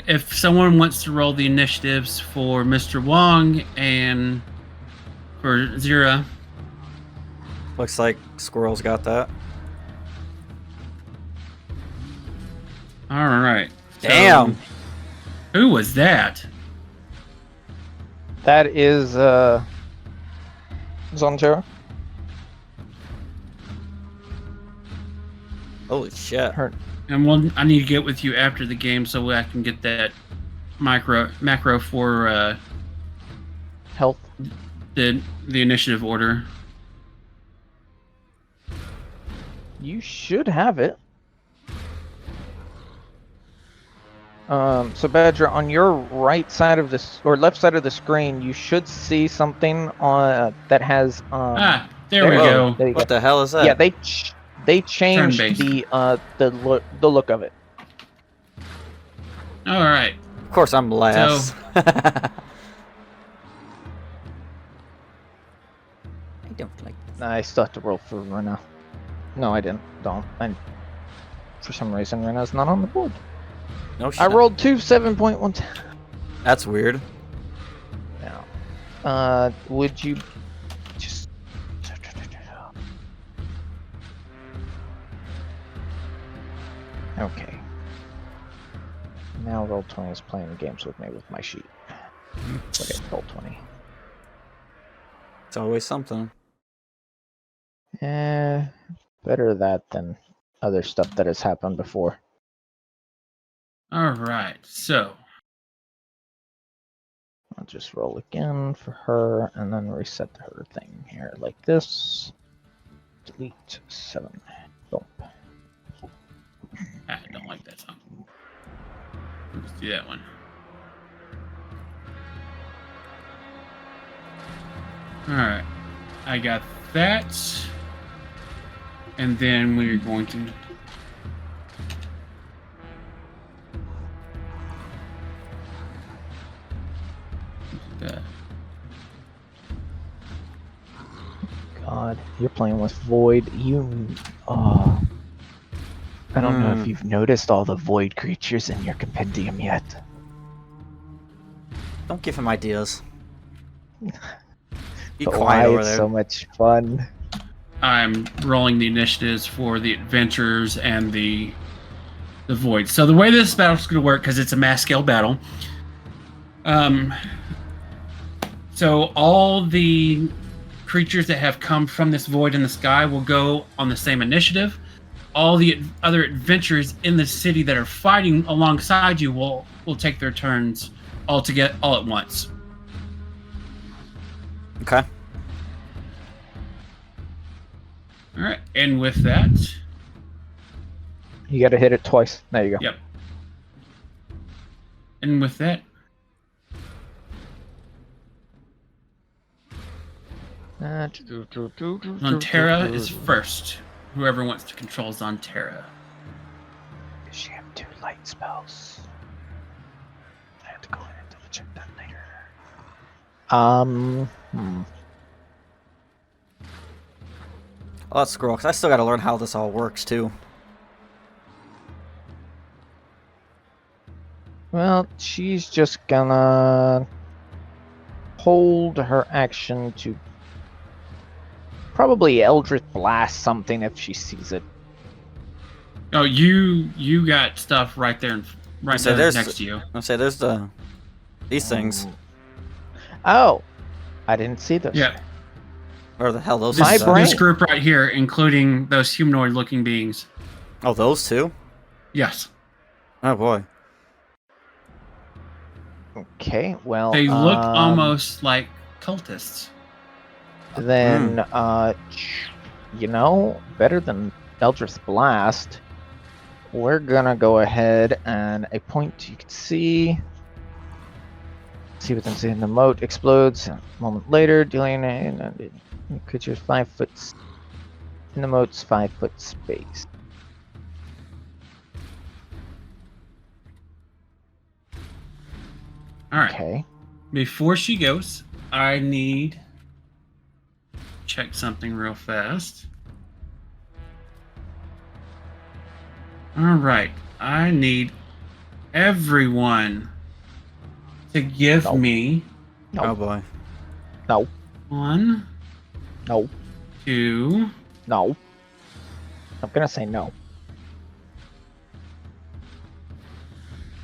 if someone wants to roll the initiatives for Mr. Wong and for Zira. Looks like Squirrel's got that. All right. Damn. Who was that? That is Zontera. Holy shit. Her. And I need to get with you after the game so I can get that macro for Health. the initiative order. You should have it. So Badger, on your right side of this or left side of the screen, you should see something on that has. There we go. There you What go. the hell is that? Yeah, they changed Turn-based. the look of it. All right. Of course, I'm last. I don't like this. I still have to roll for Rena. No, I didn't. Don't. And for some reason, Rena's not on the board. No shit. I rolled 7.1. That's weird. Now, would you just? Okay. Now Roll20 is playing games with me with my sheet. Okay, Roll20. It's always something. Better that than other stuff that has happened before. All right. So I'll just roll again for her and then reset her thing here like this. Delete 7. Boom. I don't like that song. Let's do that one. All right. I got that. And then we're going to that. God, you're playing with Void. Oh, I don't know if you've noticed all the Void creatures in your compendium yet. Don't give him ideas. Be But quiet why over it's there. so much fun. I'm rolling the initiatives for the adventurers and the void. So the way this battle's going to work, because it's a mass scale battle, so all the creatures that have come from this void in the sky will go on the same initiative. All the other adventurers in the city that are fighting alongside you will take their turns all at once. Okay. All right, and with that, You gotta hit it twice. There you go. yep. And with that, Zontera is first. Whoever wants to control Zontera. Does she have 2 light spells? I have to go in and double check that later. Oh, that's scroll, because I still got to learn how this all works, too. Well, she's just gonna hold her action to probably Eldritch Blast something if she sees it. Oh, you got stuff right there, So there there's- next to you. I'll say there's these things. Oh, I didn't see those. Yeah. Where the hell those My things are. brain. This group right here, including those humanoid-looking beings. Oh, those two? Yes, Oh, boy. Okay, well, they look almost like cultists. then better than Eldritch Blast. We're gonna go ahead and a point you can see what's in the moat explodes a moment later, dealing a creature's 5 foot in the moat's 5 foot space. All right. Okay. Before she goes, I need check something real fast. All right. I need everyone to give No. me No. Oh, boy. No. 1, No. 2. No. I'm gonna say no.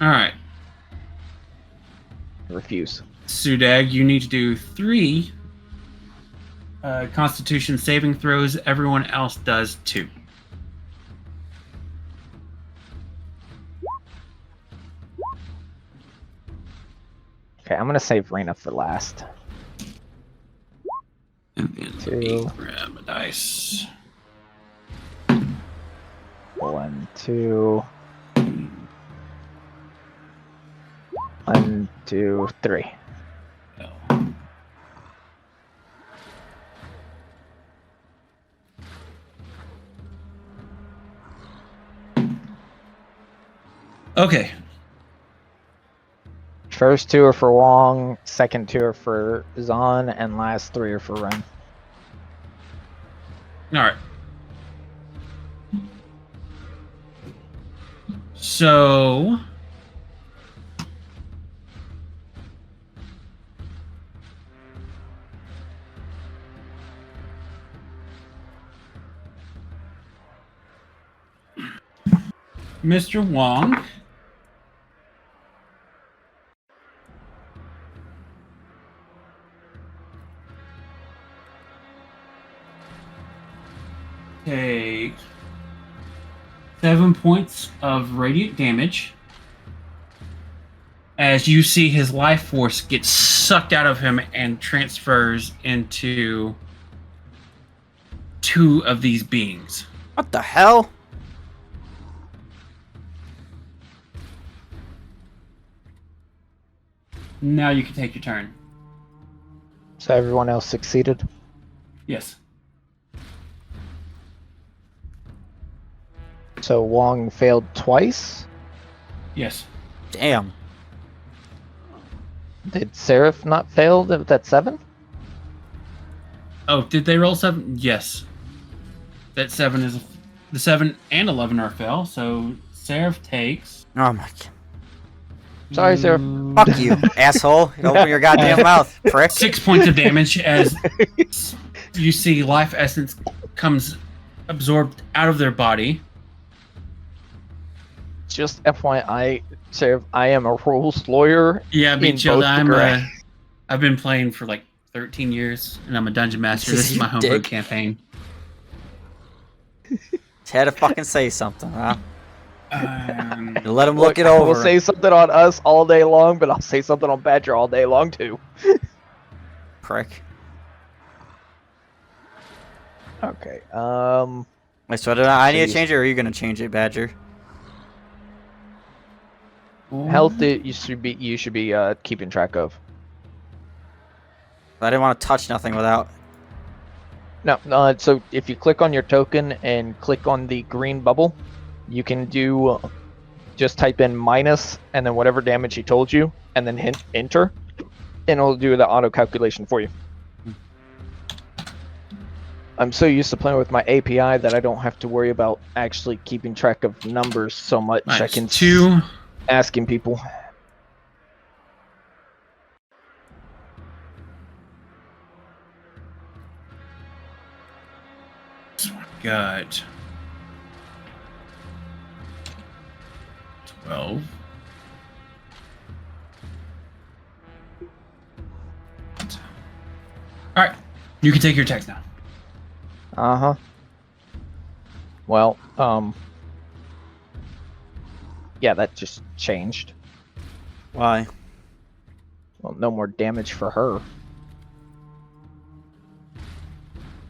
All right. I refuse. Sudag, you need to do 3 Constitution saving throws. Everyone else does 2. Okay, I'm gonna save Rena for last. And then let 2. me grab a dice. 1, 2. 1, 2, 3. No. Okay. First 2 are for Wong, second 2 are for Zon, and last 3 are for Ren. All right. So Mr. Wong, take 7 points of radiant damage as you see his life force get sucked out of him and transfers into 2 of these beings. What the hell? Now you can take your turn. So everyone else succeeded. Yes. So Wong failed twice. Yes. Damn. Did Seraph not fail with that 7? Oh, did they roll 7? Yes. That 7 is the 7 and 11 are fail. So Seraph takes. Oh my god. Sorry, Seraph. Fuck you, asshole. You open your goddamn mouth, prick. 6 points of damage as you see life essence comes absorbed out of their body. Just FYI, Seraph, I am a rules lawyer. Yeah, in Chill. both degree. I've been playing for like 13 years, and I'm a dungeon master. This is You my homebrew dick. campaign. Just had to fucking say something, huh? Um, Let him look it I over. will say something on us all day long, but I'll say something on Badger all day long too. Prick. Okay. Wait, so I need So to change it, or are you gonna change it, Badger? Health you should be keeping track of. I didn't want to touch nothing without. No, so if you click on your token and click on the green bubble, you can do just type in minus and then whatever damage he told you, and then hit enter, and it'll do the auto calculation for you. I'm so used to playing with my API that I don't have to worry about actually keeping track of numbers so much. I can 2. asking people. Got 12. All right, you can take your text now. Uh-huh. Well, yeah, that just changed. Why? Well, no more damage for her.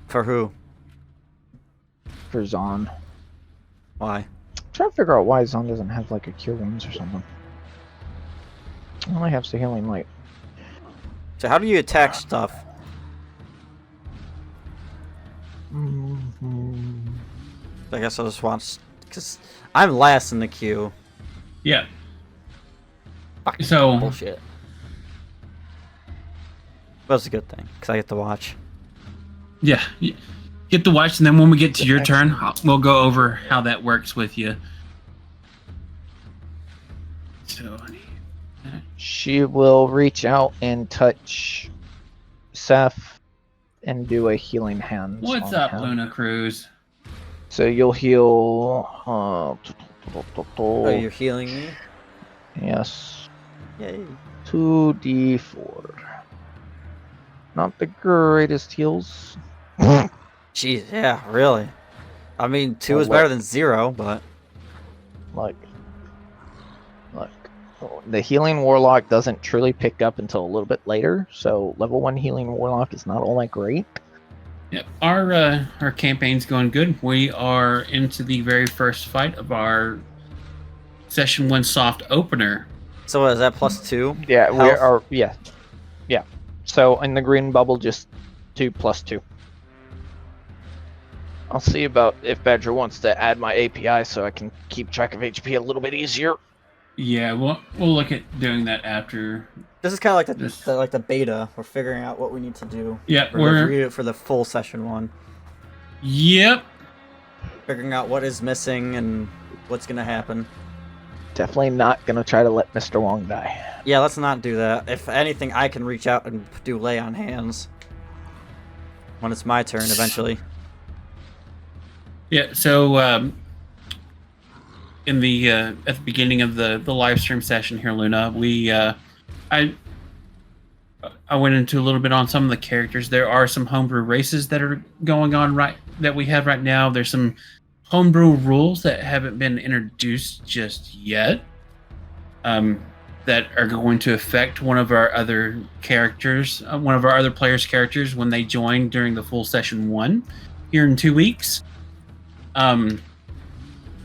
For who? For Zon. Why? I'm trying to figure out why Zon doesn't have like a cure wounds or something. Only have the healing light. So how do you attack stuff? I guess I'll just watch, because I'm last in the queue. Yeah. Fucking So bullshit. But it's a good thing, because I get to watch. yeah, get the watch, and then when we get to your turn, we'll go over how that works with you. So She will reach out and touch Seth and do a healing hand. what's on up, him. Luna Cruz? So you'll heal. Oh, you're healing me? Yes. Yay. 2d4. Not the greatest heals. Jeez, yeah, really. I mean, 2 Well, is better look. than 0, but... Look. The healing warlock doesn't truly pick up until a little bit later, so level 1 healing warlock is not all that great. Yep, our campaign's going good. We are into the very first fight of our session 1 soft opener. So what, is that plus 2? Yeah, we Health? are. Yeah. So in the green bubble, just 2 plus 2. I'll see about if Badger wants to add my API so I can keep track of HP a little bit easier. Yeah, we'll look at doing that after. This is kind of like This- the beta. We're figuring out what we need to do. Yeah, We're read it for the full session 1. Yep. Figuring out what is missing and what's gonna happen. Definitely not gonna try to let Mr. Wong die. Yeah, let's not do that. If anything, I can reach out and do lay on hands when it's my turn eventually. Yeah. So in the at the beginning of the live stream session here, Luna, I went into a little bit on some of the characters. There are some homebrew races that are going on right that we have right now. There's some homebrew rules that haven't been introduced just yet. That are going to affect one of our other characters, one of our other players' characters when they join during the full session 1 here in 2 weeks.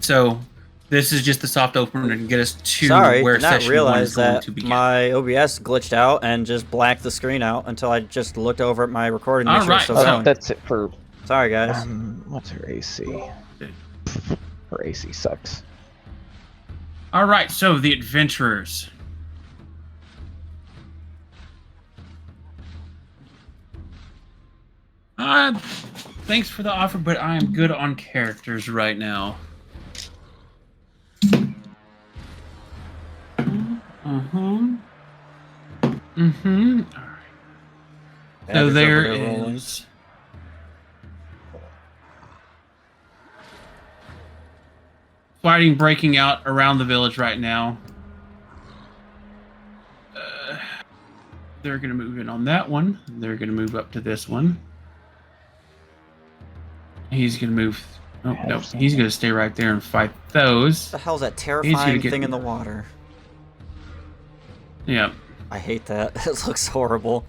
So this is just the soft opener to get us to Sorry, where did not session 1 is realize going that to begin. my OBS glitched out and just blacked the screen out until I just looked over at my recording to make sure it's still going. That's it for. Sorry, guys. What's her AC? Her AC sucks. All right, so the adventurers. Thanks for the offer, but I am good on characters right now. All right. So there is fighting breaking out around the village right now. They're going to move in on that one. They're going to move up to this one. He's going to move. Oh, no. He's going to stay right there and fight those. What the hell's that terrifying thing in the water? Yeah. I hate that. It looks horrible.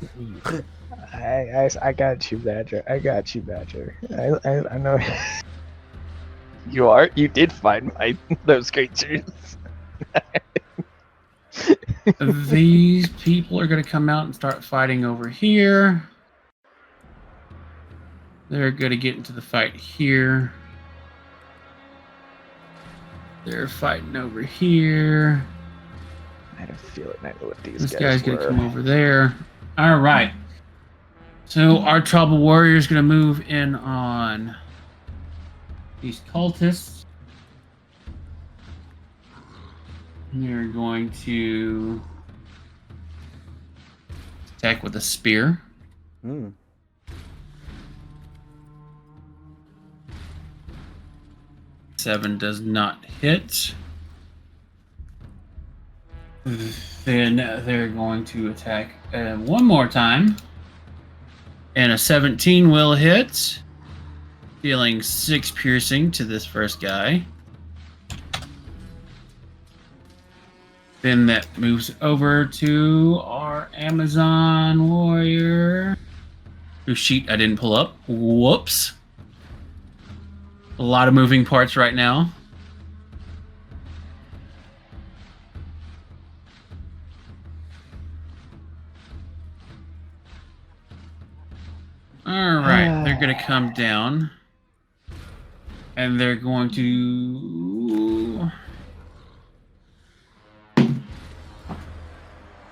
I got you, Badger. I got you, Badger. I know. You did find those creatures. These people are going to come out and start fighting over here. They're going to get into the fight here. They're fighting over here. I had a feeling I know what these This guys guy's going to were. come over there. All right. So our Trouble Warrior is going to move in on these cultists. They're going to attack with a spear. 7 does not hit. Then they're going to attack one more time. And a 17 will hit. Dealing 6 piercing to this first guy. Then that moves over to our Amazon warrior. Whose sheet I didn't pull up. Whoops. A lot of moving parts right now. Alright, they're going to come down. And they're going to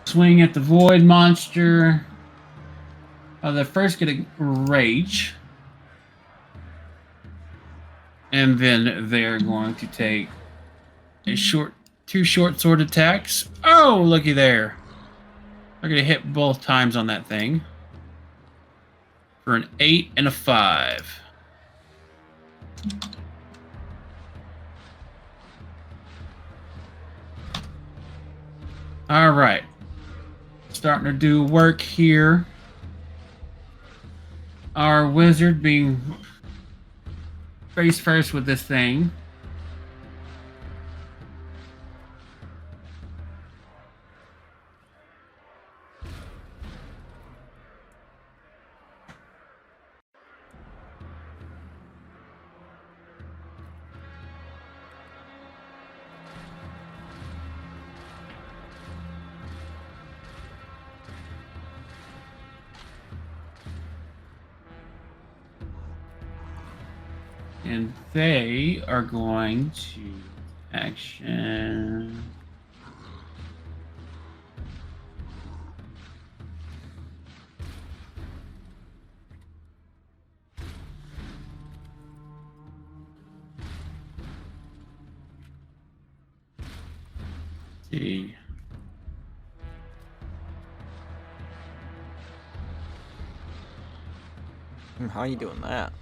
swing at the void monster. They're first going to rage. And then they're going to take a two short sword attacks. Oh, looky there. They're going to hit both times on that thing. For an 8 and a 5. All right. Starting to do work here. Our wizard being face first with this thing. And they are going to action. See. How are you doing that?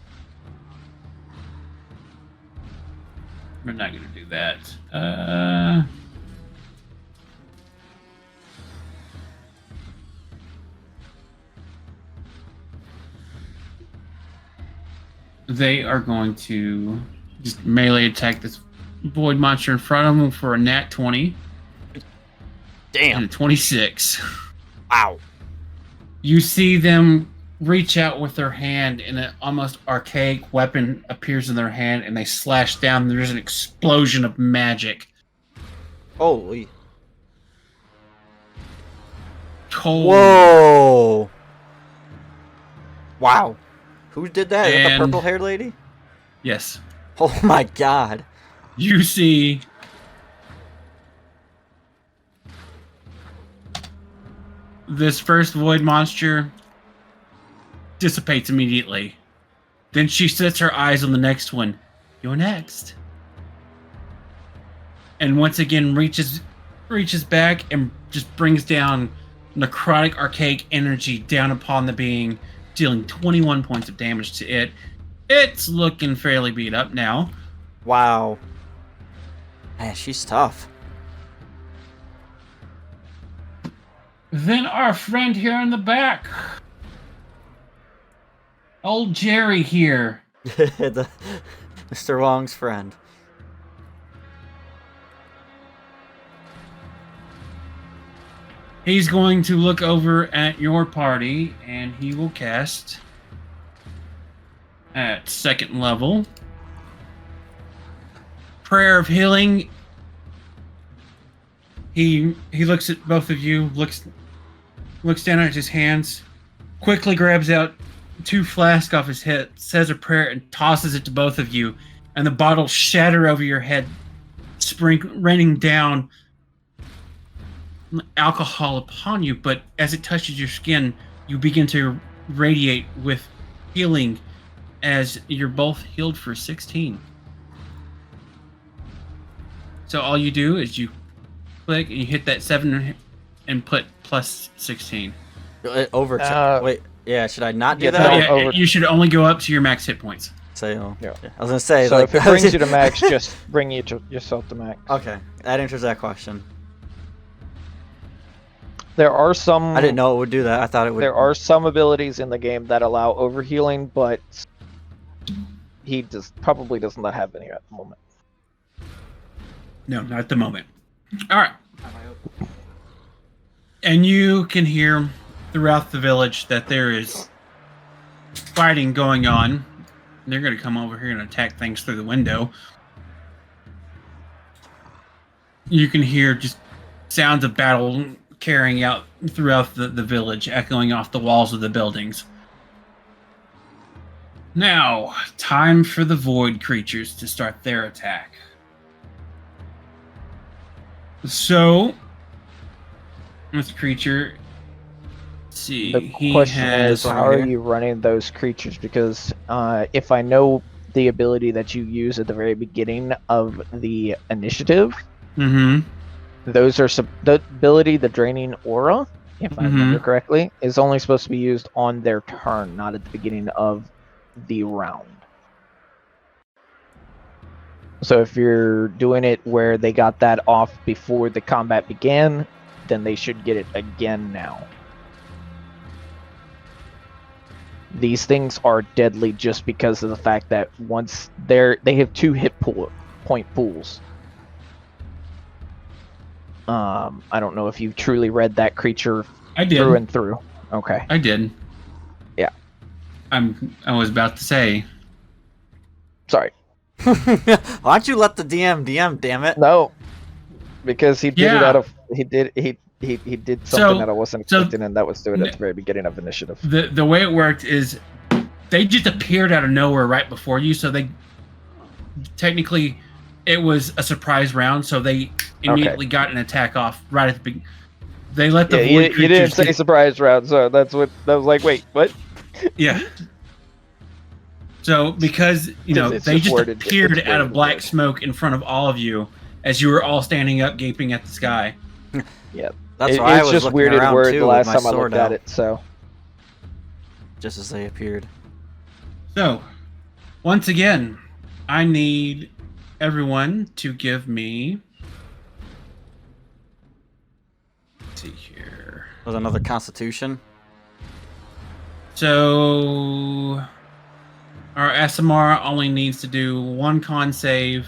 We're not going to do that. they are going to just melee attack this void monster in front of them for a nat 20 and Damn. a 26. Wow. You see them reach out with their hand, and an almost archaic weapon appears in their hand, and they slash down. There's an explosion of magic. Holy. Cold. Whoa. Wow. Who did that? Is that the And- purple-haired lady? Yes. Oh my god. You see this first void monster dissipates immediately. Then she sets her eyes on the next one. You're next. And once again reaches back and just brings down necrotic archaic energy down upon the being, dealing 21 points of damage to it. It's looking fairly beat up now. Wow. Man, she's tough. Then our friend here in the back. Old Jerry here. Mr. Wong's friend. He's going to look over at your party, and he will cast at second level Prayer of Healing. He looks at both of you, looks down at his hands, quickly grabs out 2 flasks off his head, says a prayer, and tosses it to both of you, and the bottles shatter over your head, raining down alcohol upon you. But as it touches your skin, you begin to radiate with healing, as you're both healed for 16. So all you do is you click and you hit that 7 and put plus 16. Wait, yeah, should I not do yeah, that? no. You should only go up to your max hit points. So, Yeah. I was gonna say, So like, if it brings you to max, just bring yourself to max. Okay, that answers that question. There are some. I didn't know it would do that. I thought it would. There are some abilities in the game that allow overhealing, but he probably does not have any at the moment. No, not at the moment. All right. And you can hear throughout the village that there is fighting going on. They're going to come over here and attack things through the window. You can hear just sounds of battle carrying out throughout the village, echoing off the walls of the buildings. Now, time for the void creatures to start their attack. So, this creature, let's see, The he question has... is, how are you running those creatures? Because if I know the ability that you use at the very beginning of the initiative, Mm-hmm. those are the ability, the draining aura, if I remember correctly, is only supposed to be used on their turn, not at the beginning of the round. So if you're doing it where they got that off before the combat began, then they should get it again now. These things are deadly just because of the fact that once they have 2 point pools. I don't know if you've truly read that creature I did. through and through. Okay. I did. Yeah. I was about to say. Sorry. Why don't you let the DM, damn it? No. Because he did it Yeah. out of he did something that I wasn't expecting, and that was do it at the very beginning of initiative. The way it worked is they just appeared out of nowhere right before you, so they technically it was a surprise round, so they immediately got an attack off right at the beginning. They let the void you didn't creatures say surprise round, so that was like, wait, what? Yeah. So because It's they just worded- appeared it's out of worded black weird. smoke in front of all of you as you were all standing up gaping at the sky. Yeah. That's why I It's was just looking weirded around word too the with last my time I sword looked out, at it, so just as they appeared. So, once again, I need everyone to give me. Let's see here. Was another Constitution? So, Our Asamara only needs to do 1 con save.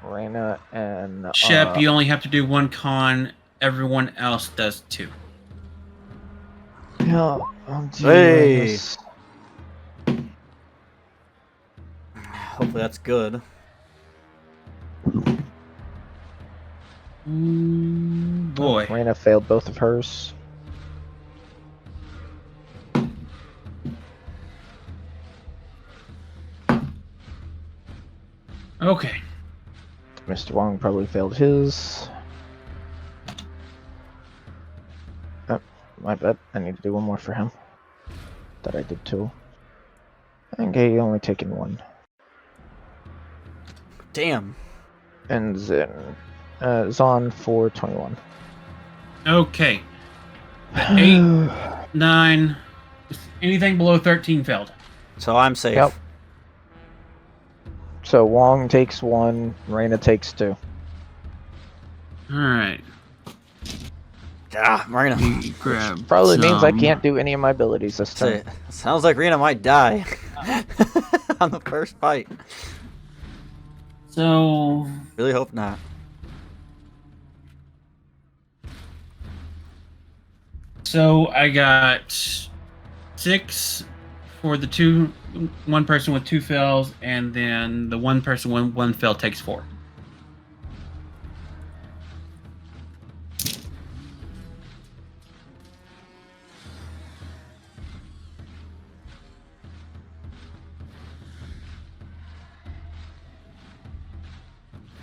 Reyna and Shep, you only have to do 1 con. Everyone else does 2. Yeah, Hey. Hopefully that's good. Boy. Reyna failed both of hers. Okay. Mr. Wong probably failed his. Oh, my bad. I need to do 1 more for him. Thought I did 2. Okay, you only taken 1. Damn. And Zon for 21. Okay. The 8, 9, anything below 13 failed. So I'm safe. Yep. So Wong takes 1, Reyna takes 2. Alright. Ah, Marina. Grab Probably means I some. can't do any of my abilities this time. Sounds like Rena might die on the first fight. So, Really hope not. I got 6 for the 1 person with 2 fails, and then the 1 person with 1 fail takes 4.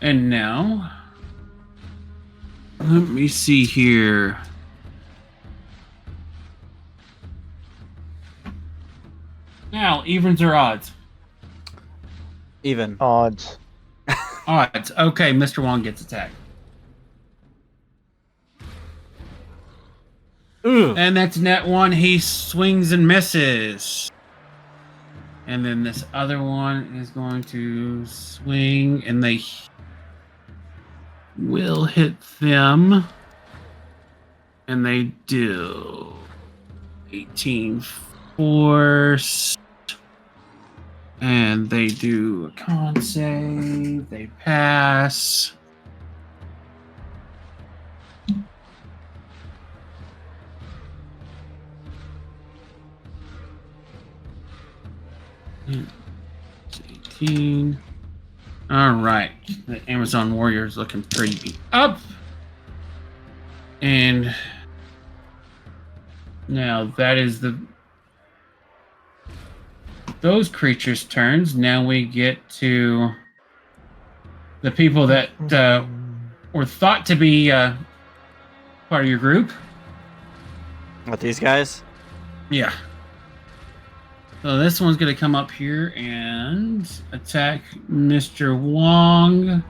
And now, let me see here. Now, evens or odds? Even. Odds. Odds. Okay, Mr. Wong gets attacked. Ugh. And that's net 1. He swings and misses. And then this other one is going to swing, and they will hit them. And they do 18 force. And they do a con save. They pass. It's 18. All right. The Amazon Warrior is looking pretty beat up. And now that is those creatures' turns. Now we get to the people that were thought to be part of your group. What, these guys? Yeah. So this one's going to come up here and attack Mr. Wong.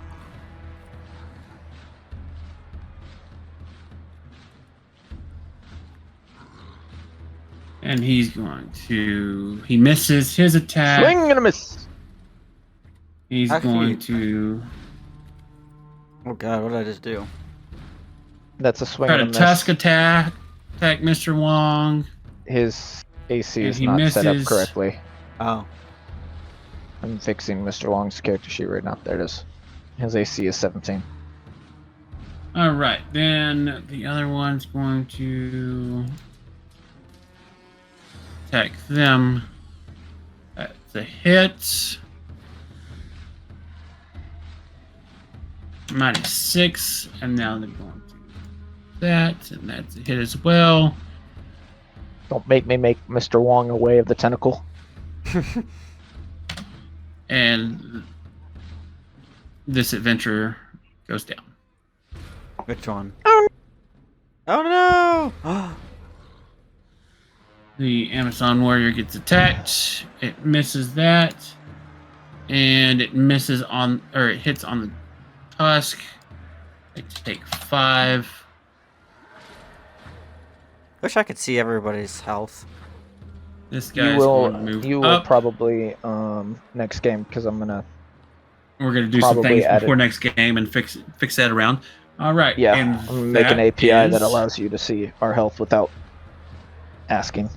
And he's going to... He misses his attack. Swing and a miss. He's going to... Oh god, what did I just do? That's a swing try and to a miss. tusk attack Mr. Wong. His AC And is he not set up misses. correctly. Oh. I'm fixing Mr. Wong's character sheet right now. There it is. His AC is 17. All right, then the other one's going to attack them. That's a hit. -6, and now they're going to do that, and that's a hit as well. Don't make me make Mr. Wong away of the tentacle. And this adventure goes down. Which one? Oh no! The Amazon Warrior gets attacked. It misses that. And it misses on, or it hits on the tusk. They take 5. Wish I could see everybody's health. This guy's You will. going to move You will up. probably next game because I'm gonna. We're going to do some probably things add before it. next game and fix that around. All right. Yeah, and I'm gonna make an that API that is- allows you to see our health without asking.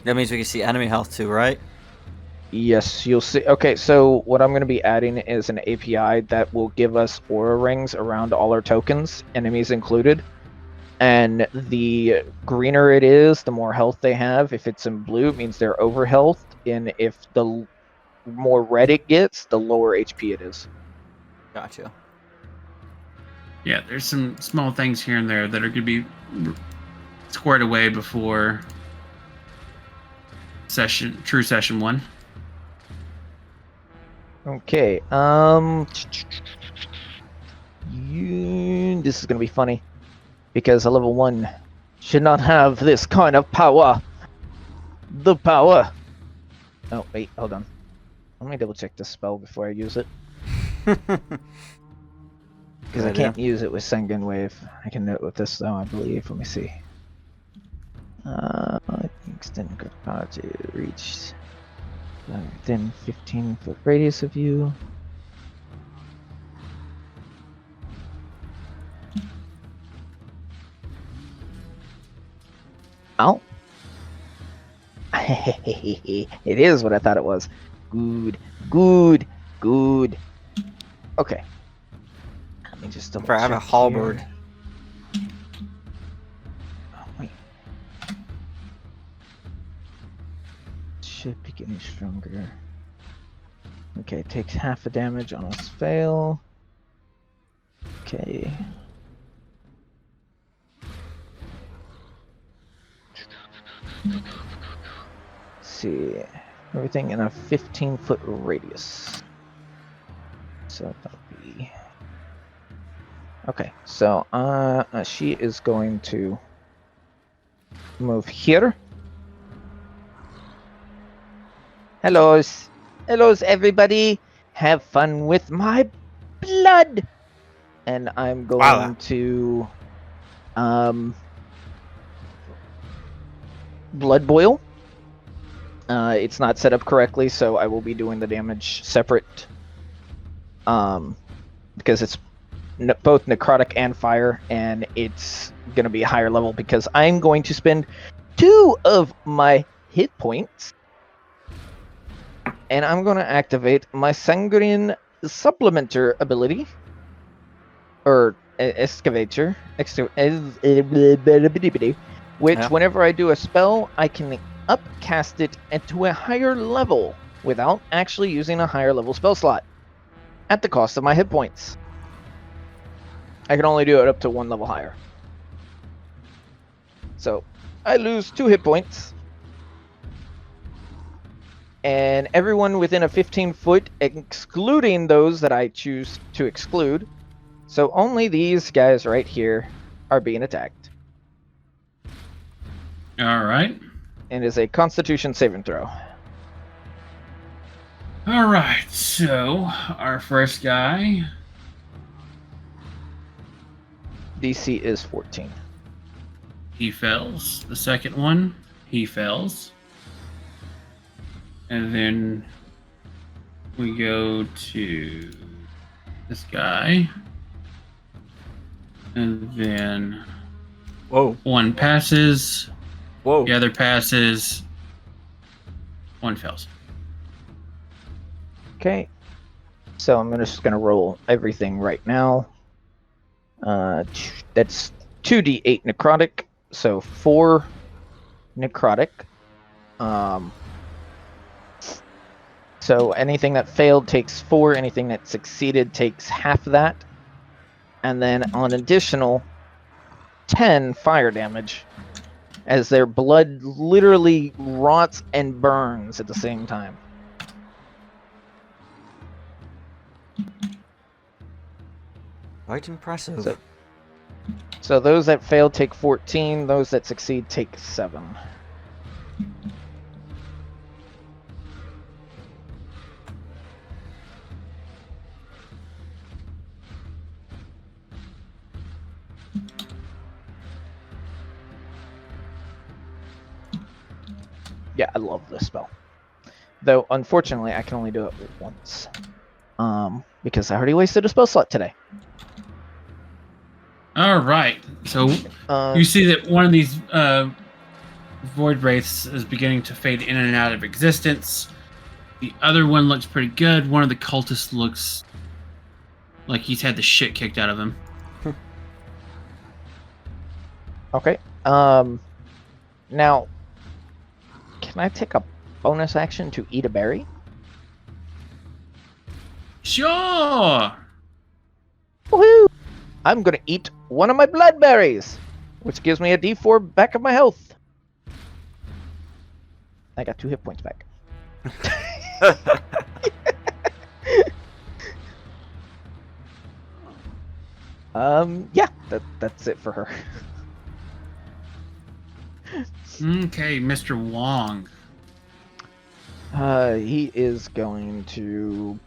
That means we can see enemy health too, right? Yes, you'll see. Okay, so what I'm going to be adding is an API that will give us aura rings around all our tokens, enemies included. And the greener it is, the more health they have. If it's in blue, it means they're over health. And if the more red it gets, the lower HP it is. Gotcha. Yeah, there's some small things here and there that are going to be squared away before true session 1. Okay, this is gonna be funny because a level 1 should not have this kind of power. The power. Oh wait, hold on. Let me double check this spell before I use it because I can't use it with Sanguine Wave. I can do it with this though, I believe. Let me see. Extend good power to reach within 15-foot radius of you. Oh. It is what I thought it was. Good. Okay. Let me just double check. I have a halberd. Here. Oh, wait. Should be getting stronger. Okay, it takes half a damage on a fail. Okay. Let's see. Everything in a 15-foot radius. So that'll be... Okay, so she is going to move here. Hellos everybody. Have fun with my blood. And I'm going to blood boil. It's not set up correctly, so I will be doing the damage separate. Because it's both necrotic and fire, and it's going to be a higher level because I'm going to spend 2 of my hit points, and I'm going to activate my Sanguine Supplementer ability, or Excavator, which whenever I do a spell, I can upcast it into a higher level without actually using a higher level spell slot at the cost of my hit points. I can only do it up to 1 level higher. So I lose 2 hit points. And everyone within a 15-foot, excluding those that I choose to exclude. So only these guys right here are being attacked. All right. And is a Constitution saving throw. All right. So our first guy... DC is 14. He fails. The second one, he fails. And then we go to this guy. And then one passes. Whoa. The other passes. One fails. Okay. So I'm just going to roll everything right now. That's 2d8 necrotic, so 4 necrotic. So anything that failed takes 4, anything that succeeded takes half that. And then an additional 10 fire damage, as their blood literally rots and burns at the same time. Quite impressive. So those that fail take 14, those that succeed take 7. Yeah, I love this spell. Though, unfortunately, I can only do it once. Because I already wasted a spell slot today. All right. So you see that one of these Void Wraiths is beginning to fade in and out of existence. The other one looks pretty good. One of the cultists looks like he's had the shit kicked out of him. Okay. Now, can I take a bonus action to eat a berry? Sure! Woohoo! I'm gonna eat one of my blood berries, which gives me a D4 back of my health. I got 2 hit points back. Yeah, that's it for her. Okay, Mr. Wong. He is going to.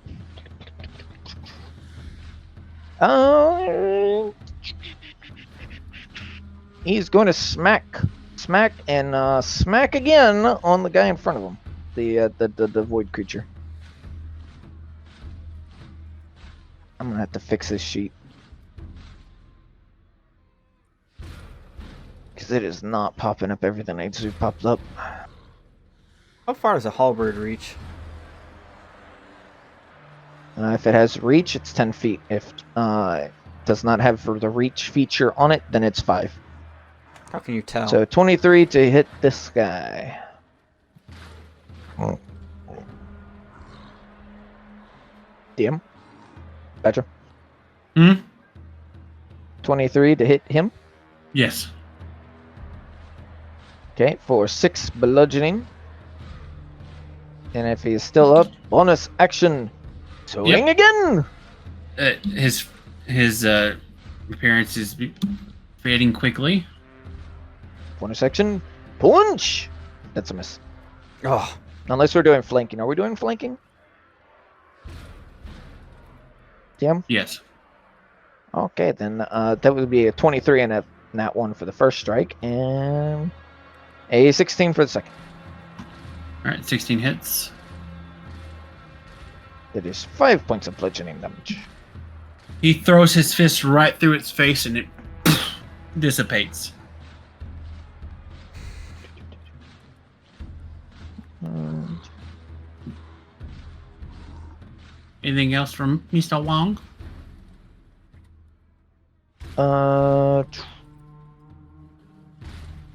He's going to smack, and smack again on the guy in front of him, the void creature. I'm gonna have to fix this sheet because it is not popping up everything needs to be popped up. How far does a halberd reach? If it has reach, it's 10 feet. If it does not have the reach feature on it, then it's 5. How can you tell? So 23 to hit this guy. DM? Badger? 23 to hit him. Yes. Okay, for 6 bludgeoning. And if he's still up, bonus action. Swing again! His appearance is fading quickly. Bonus action. Punch! That's a miss. Oh, Unless we're doing flanking. Are we doing flanking? DM? Yes. Okay, then that would be a 23 and a nat 1 for the first strike, and a 16 for the second. All right, 16 hits. That is 5 points of bludgeoning damage. He throws his fist right through its face and it dissipates. Anything else from Mr. Wong?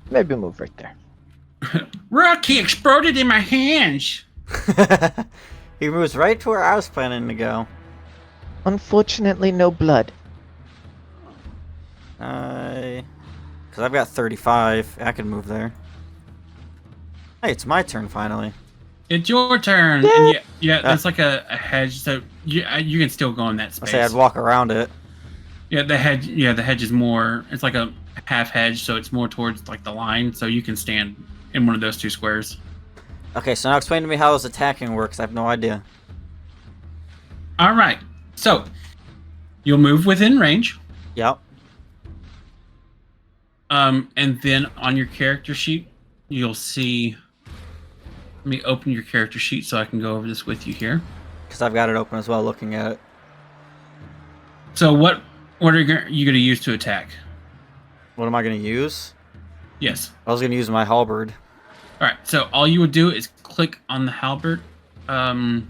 Maybe move right there. Rocky exploded in my hands. he moves right to where I was planning to go. Unfortunately, no blood. Because I've got 35. I can move there. Hey, it's my turn finally. It's your turn. Yeah. And yeah, there's like a hedge, so you can still go in that I space. say I'd walk around it. Yeah, the hedge. Yeah, the hedge is more. It's like a half hedge, so it's more towards like the line. So you can stand in one of those 2 squares. Okay, so now explain to me how this attacking works. I have no idea. All right. So you'll move within range. Yep. And then on your character sheet, you'll see. Let me open your character sheet so I can go over this with you here. Because I've got it open as well, looking at it. So what are you going to use to attack? What am I going to use? Yes. I was going to use my halberd. All right. So all you would do is click on the halberd. I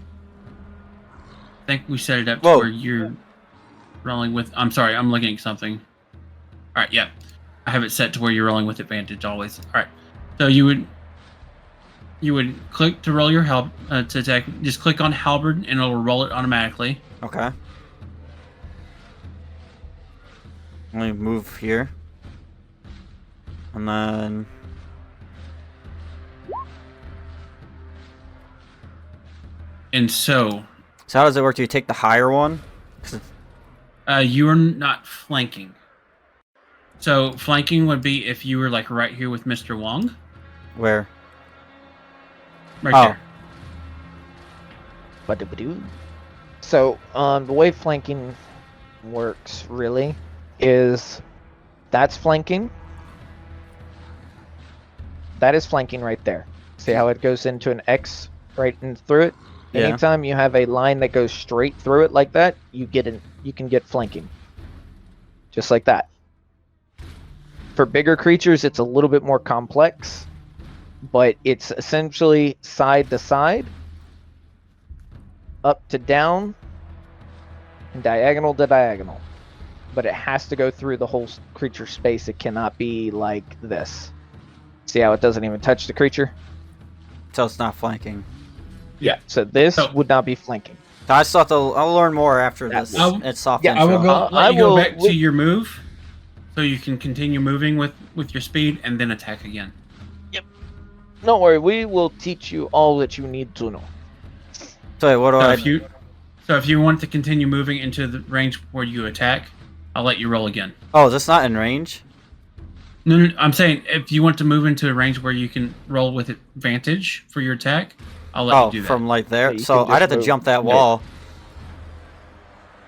think we set it up to Whoa. where you're rolling with. I'm sorry. I'm looking at something. All right. Yeah. I have it set to where you're rolling with advantage always. All right. So you would click to roll your to attack. Just click on halberd and it'll roll it automatically. Okay. Let me move here. And then... And so So how does it work? Do you take the higher one? you are not flanking. So flanking would be if you were like right here with Mr. Wong. Where? Right Oh. there. Ba-da-ba-doo. So, the way flanking works really is that's flanking. That is flanking right there. See how it goes into an X right in through it? Yeah. Anytime you have a line that goes straight through it like that, you can get flanking. Just like that. For bigger creatures, it's a little bit more complex. but it's essentially side to side, up to down, and diagonal to diagonal. But it has to go through the whole creature space. It cannot be like this. See how it doesn't even touch the creature? So it's not flanking. Yeah. So this So- would not be flanking. I still have to. I'll learn more after That this. will- It's soft yeah, intro. I will go. I Let you go will- back to your move, so you can continue moving with your speed and then attack again. Don't worry, we will teach you all that you need to know. So wait, what do I? So if you want to continue moving into the range where you attack, I'll let you roll again. Oh, is this not in range? No, I'm saying if you want to move into a range where you can roll with advantage for your attack, I'll let Oh, you do that. from like there. Yeah, you So can just I'd have to move. jump that Yeah. wall.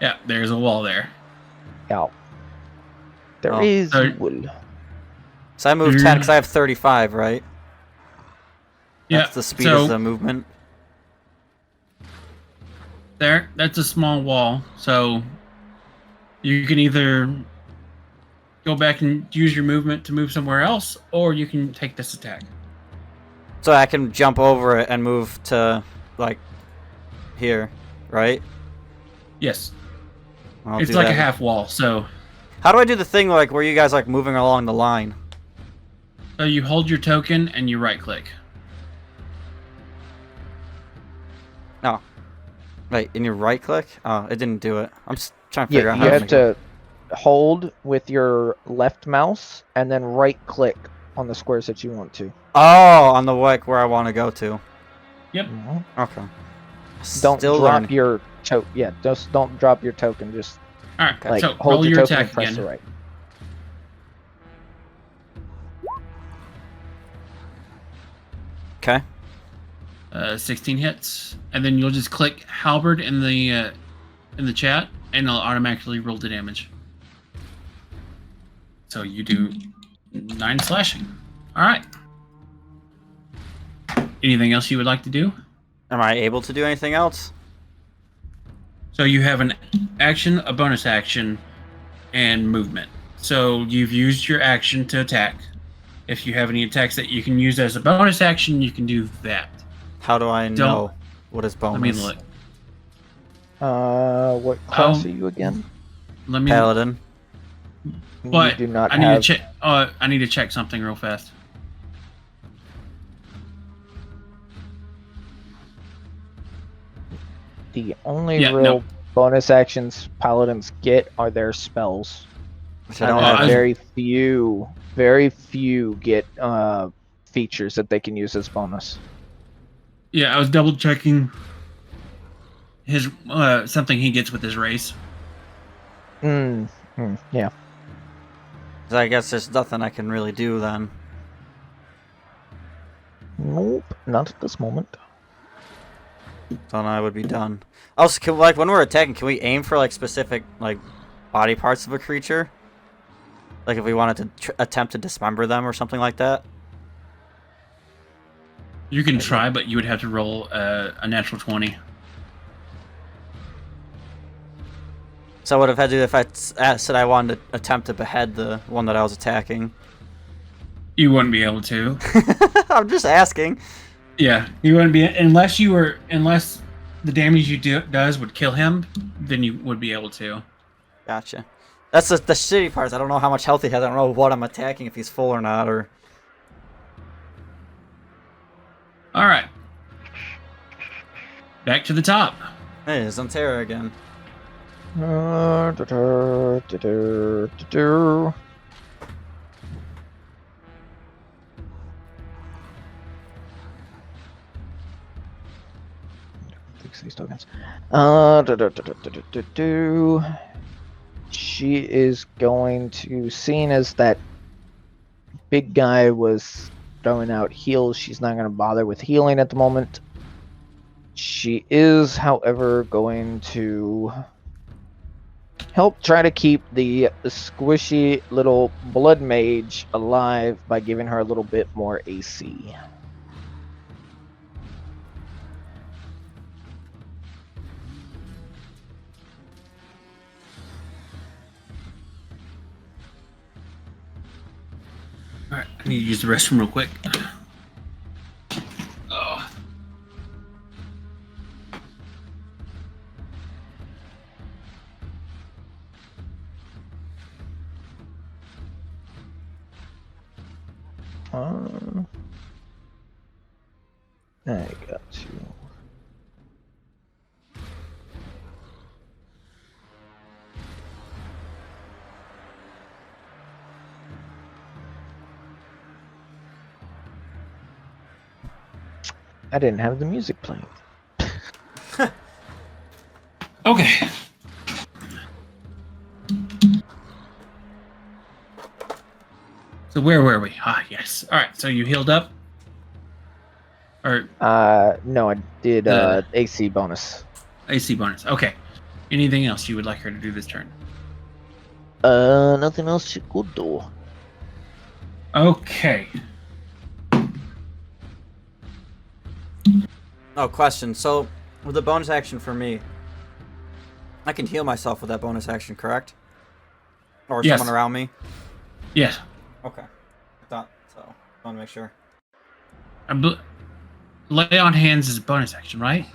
Yeah, there's a wall there. Yeah. There Oh. is So- wool. So I moved 10 because I have 35, right? Yeah, That's the speed so of the movement. that's a small wall, so you can either go back and use your movement to move somewhere else, or you can take this attack. So I can jump over it and move to, like, here, right? Yes, I'll it's do like that. a half wall, so How do I do the thing, like, where you guys, like, moving along the line? you hold your token and you right click. No. Wait, and you right click? Oh, it didn't do it. I'm just trying to figure Yeah, out you how to have make it. to hold with your left mouse and then right click on the squares that you want to. Oh, on the like where I want to go to. Yep. Okay. Don't Still drop learning. your token. Yeah, just don't drop your token. Just All right, like so hold roll your your token and attack press again. the right. Okay. 16 hits, and then you'll just click halberd in the chat, and it'll automatically roll the damage. So you do 9 slashing. All right. Anything else you would like to do? Am I able to do anything else? So you have an action, a bonus action, and movement. So you've used your action to attack. If you have any attacks that you can use as a bonus action, you can do that. How do I know what is bonus? Let me look. What class are you again? Let me. Paladin. But you do not I need have. to check. I need to check something real fast. The only Yeah, real no. bonus actions paladins get are their spells. Which I don't know. have. I- Very few get features that they can use as bonus. Yeah, I was double checking his something he gets with his race. Yeah. So I guess there's nothing I can really do then. Nope, not at this moment. Then I would be done. Also, can, like when we're attacking, can we aim for like specific like body parts of a creature? Like if we wanted to attempt to dismember them or something like that. You can try, but you would have to roll a natural 20. So I would have had to if I said I wanted to attempt to behead the one that I was attacking. You wouldn't be able to. I'm just asking. Yeah, you wouldn't be unless the damage you do does would kill him. Then you would be able to. Gotcha. That's the shitty part. I don't know how much health he has. I don't know what I'm attacking, if he's full or not, or... All right. Back to the top. Hey, it's on Terra again. Fix these tokens. She is going to, seeing as that big guy was throwing out heals, she's not going to bother with healing at the moment. She is, however, going to help try to keep the squishy little blood mage alive by giving her a little bit more AC. All right, I need to use the restroom real quick. you. I got you. I didn't have the music playing. Okay. So where were we? Ah, yes. All right. So you healed up? Or No, I did AC bonus. AC bonus. Okay. Anything else you would like her to do this turn? Nothing else she could do. Okay. Oh, question. So, with the bonus action for me, I can heal myself with that bonus action, correct? Or Yes. someone around me? Yes. Okay. I thought so. I want to make sure. Lay on hands is a bonus action, right?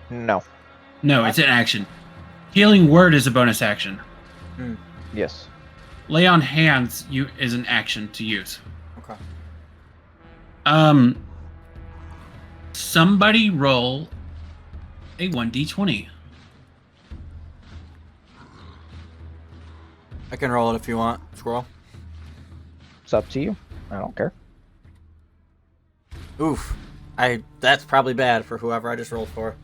No. No, it's an action. Healing word is a bonus action. Yes. Lay on hands is an action to use. Okay. Somebody roll a 1d20. I can roll it if you want, Squirrel. It's up to you. I don't care. Oof. That's probably bad for whoever I just rolled for.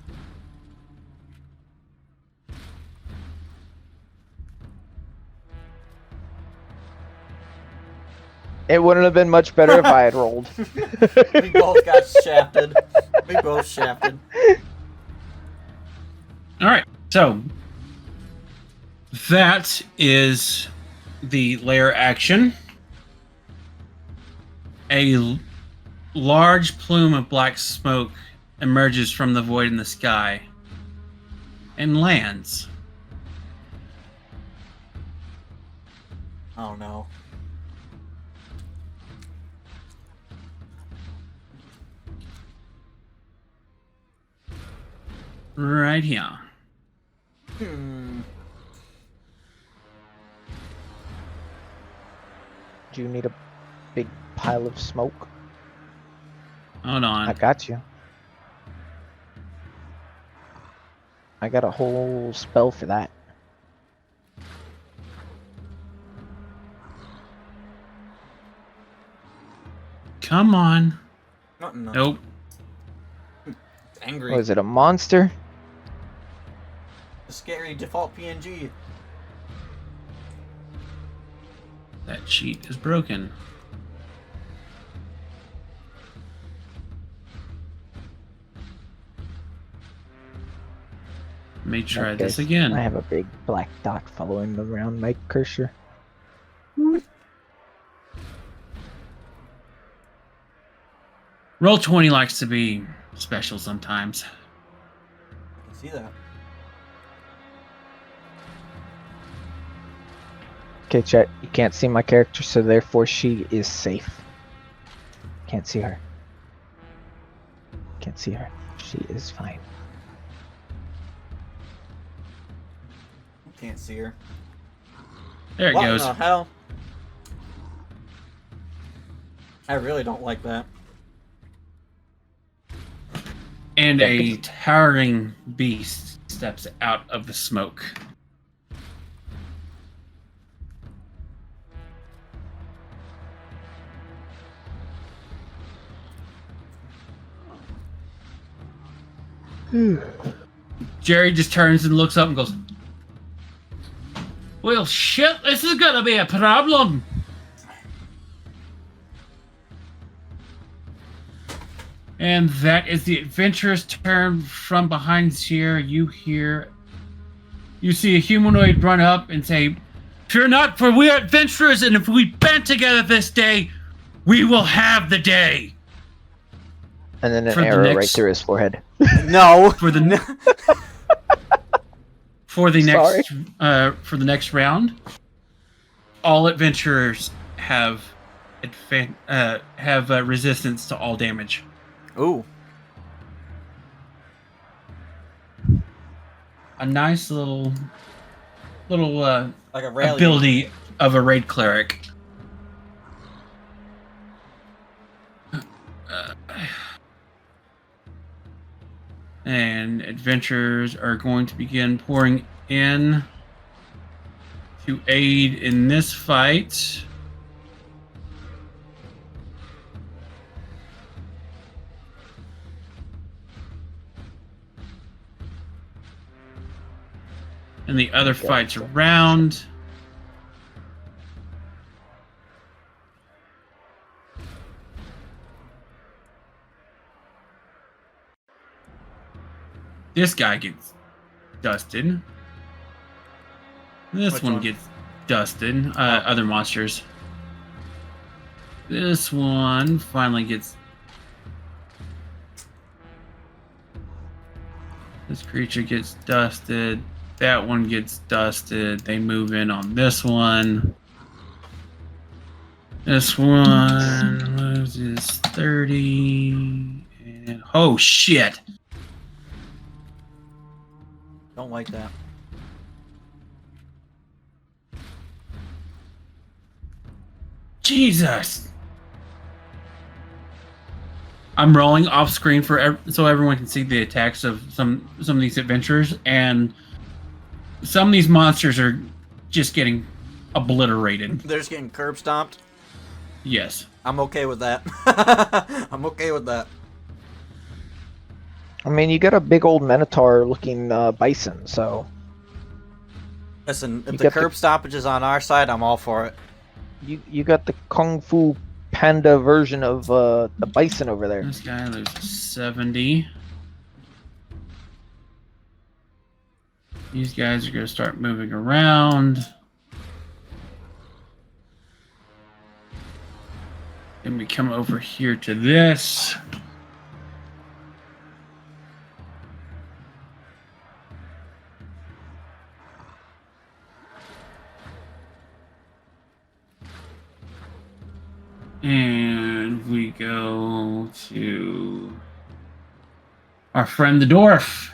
It wouldn't have been much better if I had rolled. We both got shafted. We both shafted. All right. So that is the lair action. A large plume of black smoke emerges from the void in the sky and lands. Oh no. Right here. Hmm. Do you need a big pile of smoke? Hold on. I got you. I got a whole spell for that. Come on. No. Nope. Angry. What is it, a monster? A scary default PNG. That sheet is broken. Let me try Okay, this again. I have a big black dot following around my cursor. Roll20 likes to be special sometimes. I can see that. Okay, chat. You can't see my character, so therefore she is safe. Can't see her. Can't see her. She is fine. Can't see her. There it What goes. in the hell? I really don't like that. And Yeah, a towering beast steps out of the smoke. Jerry just turns and looks up and goes, "Well, shit, this is gonna be a problem." And that is the adventurous turn. From behind here. You see a humanoid run up and say, "Fear not, for we are adventurers, and if we band together this day, we will have the day." And then an For the arrow right next- through his forehead. No. For the next round, all adventurers have resistance to all damage. Ooh. A nice little Like a rally. ability of a raid cleric. And adventurers are going to begin pouring in to aid in this fight. And the other fights around. This guy gets dusted. This Which one one? gets dusted. Other monsters. This one finally gets... This creature gets dusted. That one gets dusted. They move in on this one. This one loses 30. And oh shit! Don't like that. Jesus! I'm rolling off screen for so everyone can see the attacks of some of these adventurers, and some of these monsters are just getting obliterated. They're just getting curb stomped. Yes. I'm okay with that. I'm okay with that. I mean, you got a big old Minotaur-looking bison, so Listen, if You the got curb stoppage is on our side, I'm all for it. you got the Kung Fu Panda version of the bison over there. This guy loses 70. These guys are going to start moving around. Then we come over here to this. And we go to our friend the dwarf.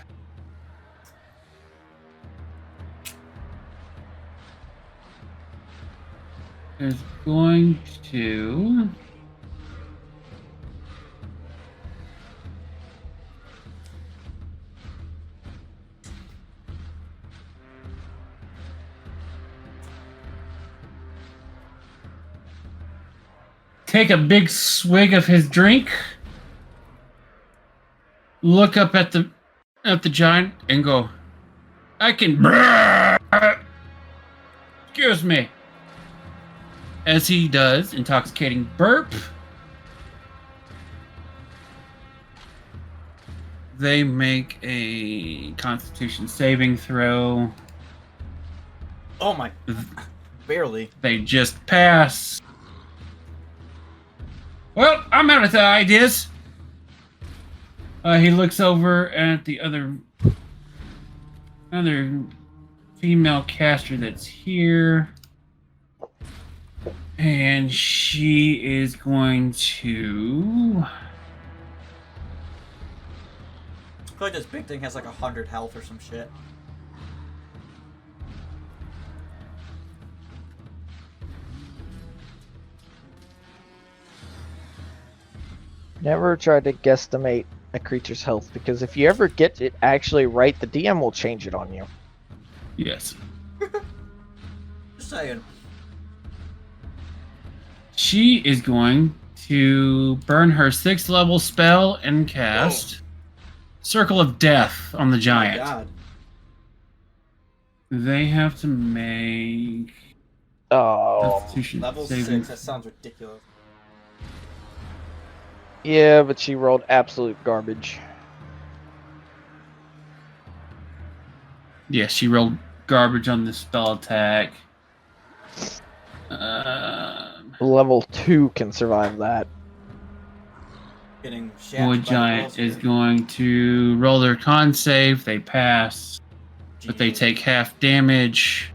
Is going to take a big swig of his drink, look up at the giant and go, I can... Excuse me. As he does, intoxicating burp. They make a Constitution saving throw. Oh my... Barely. They just pass. Well, I'm out of ideas. He looks over at the other female caster that's here. And she is going to... I feel like this big thing has like 100 health or some shit. Never try to guesstimate a creature's health, because if you ever get it actually right, the DM will change it on you. Yes. Just saying. She is going to burn her 6th level spell and cast Circle of Death on the giant. Oh my God. They have to make Oh, Constitution Level saving. 6, that sounds ridiculous. yeah, but she rolled absolute garbage. Yeah, she rolled garbage on the spell attack. Level 2 can survive that. Getting shafted Boy by the Giant girls is here. going to roll their con save. They pass, but they Jeez. take half damage.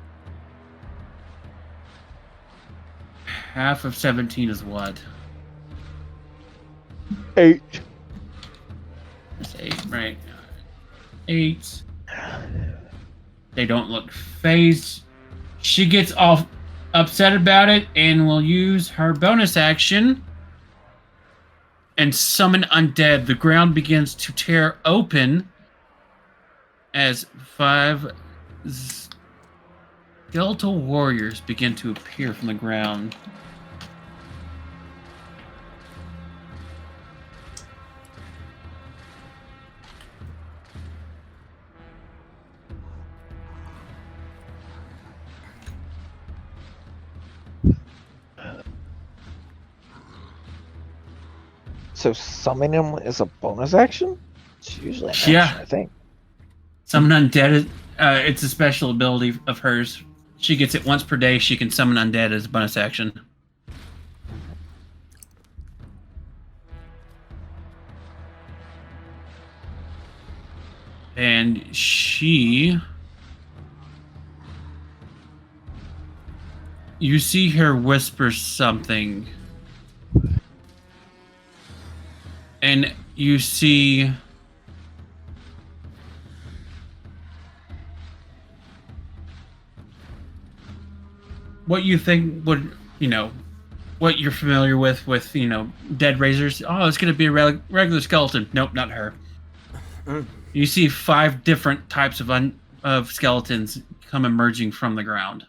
Half of 17 is what? 8. That's 8, right? 8. They don't look phased. She gets all upset about it and will use her bonus action and summon undead. The ground begins to tear open as 5 skeletal warriors begin to appear from the ground. So summoning him is a bonus action? It's usually an action, Yeah. I think. Summon undead. It's a special ability of hers. She gets it once per day. She can summon undead as a bonus action. And she... You see her whisper something. And you see... what you think would, what you're familiar with, dead razors. Oh, it's going to be a regular skeleton. Nope, not her. You see 5 different types of skeletons come emerging from the ground.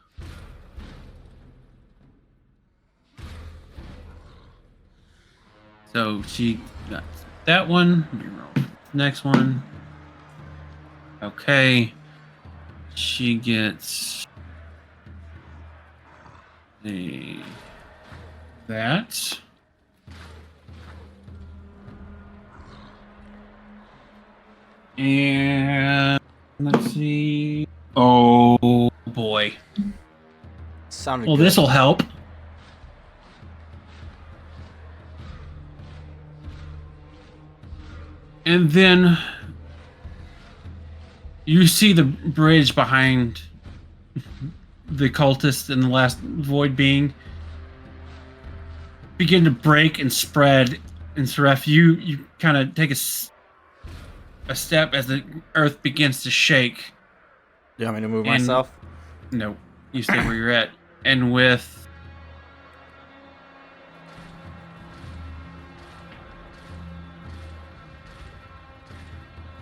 So she got that one. Let me roll. Next one. Okay. She gets that. And let's see. Oh boy. Sounded Well, good. this will help. And then you see the bridge behind the cultist and the last void being begin to break and spread. And Seraph, you kind of take a step as the earth begins to shake. You want me to move And- myself? No, you stay where you're at. And with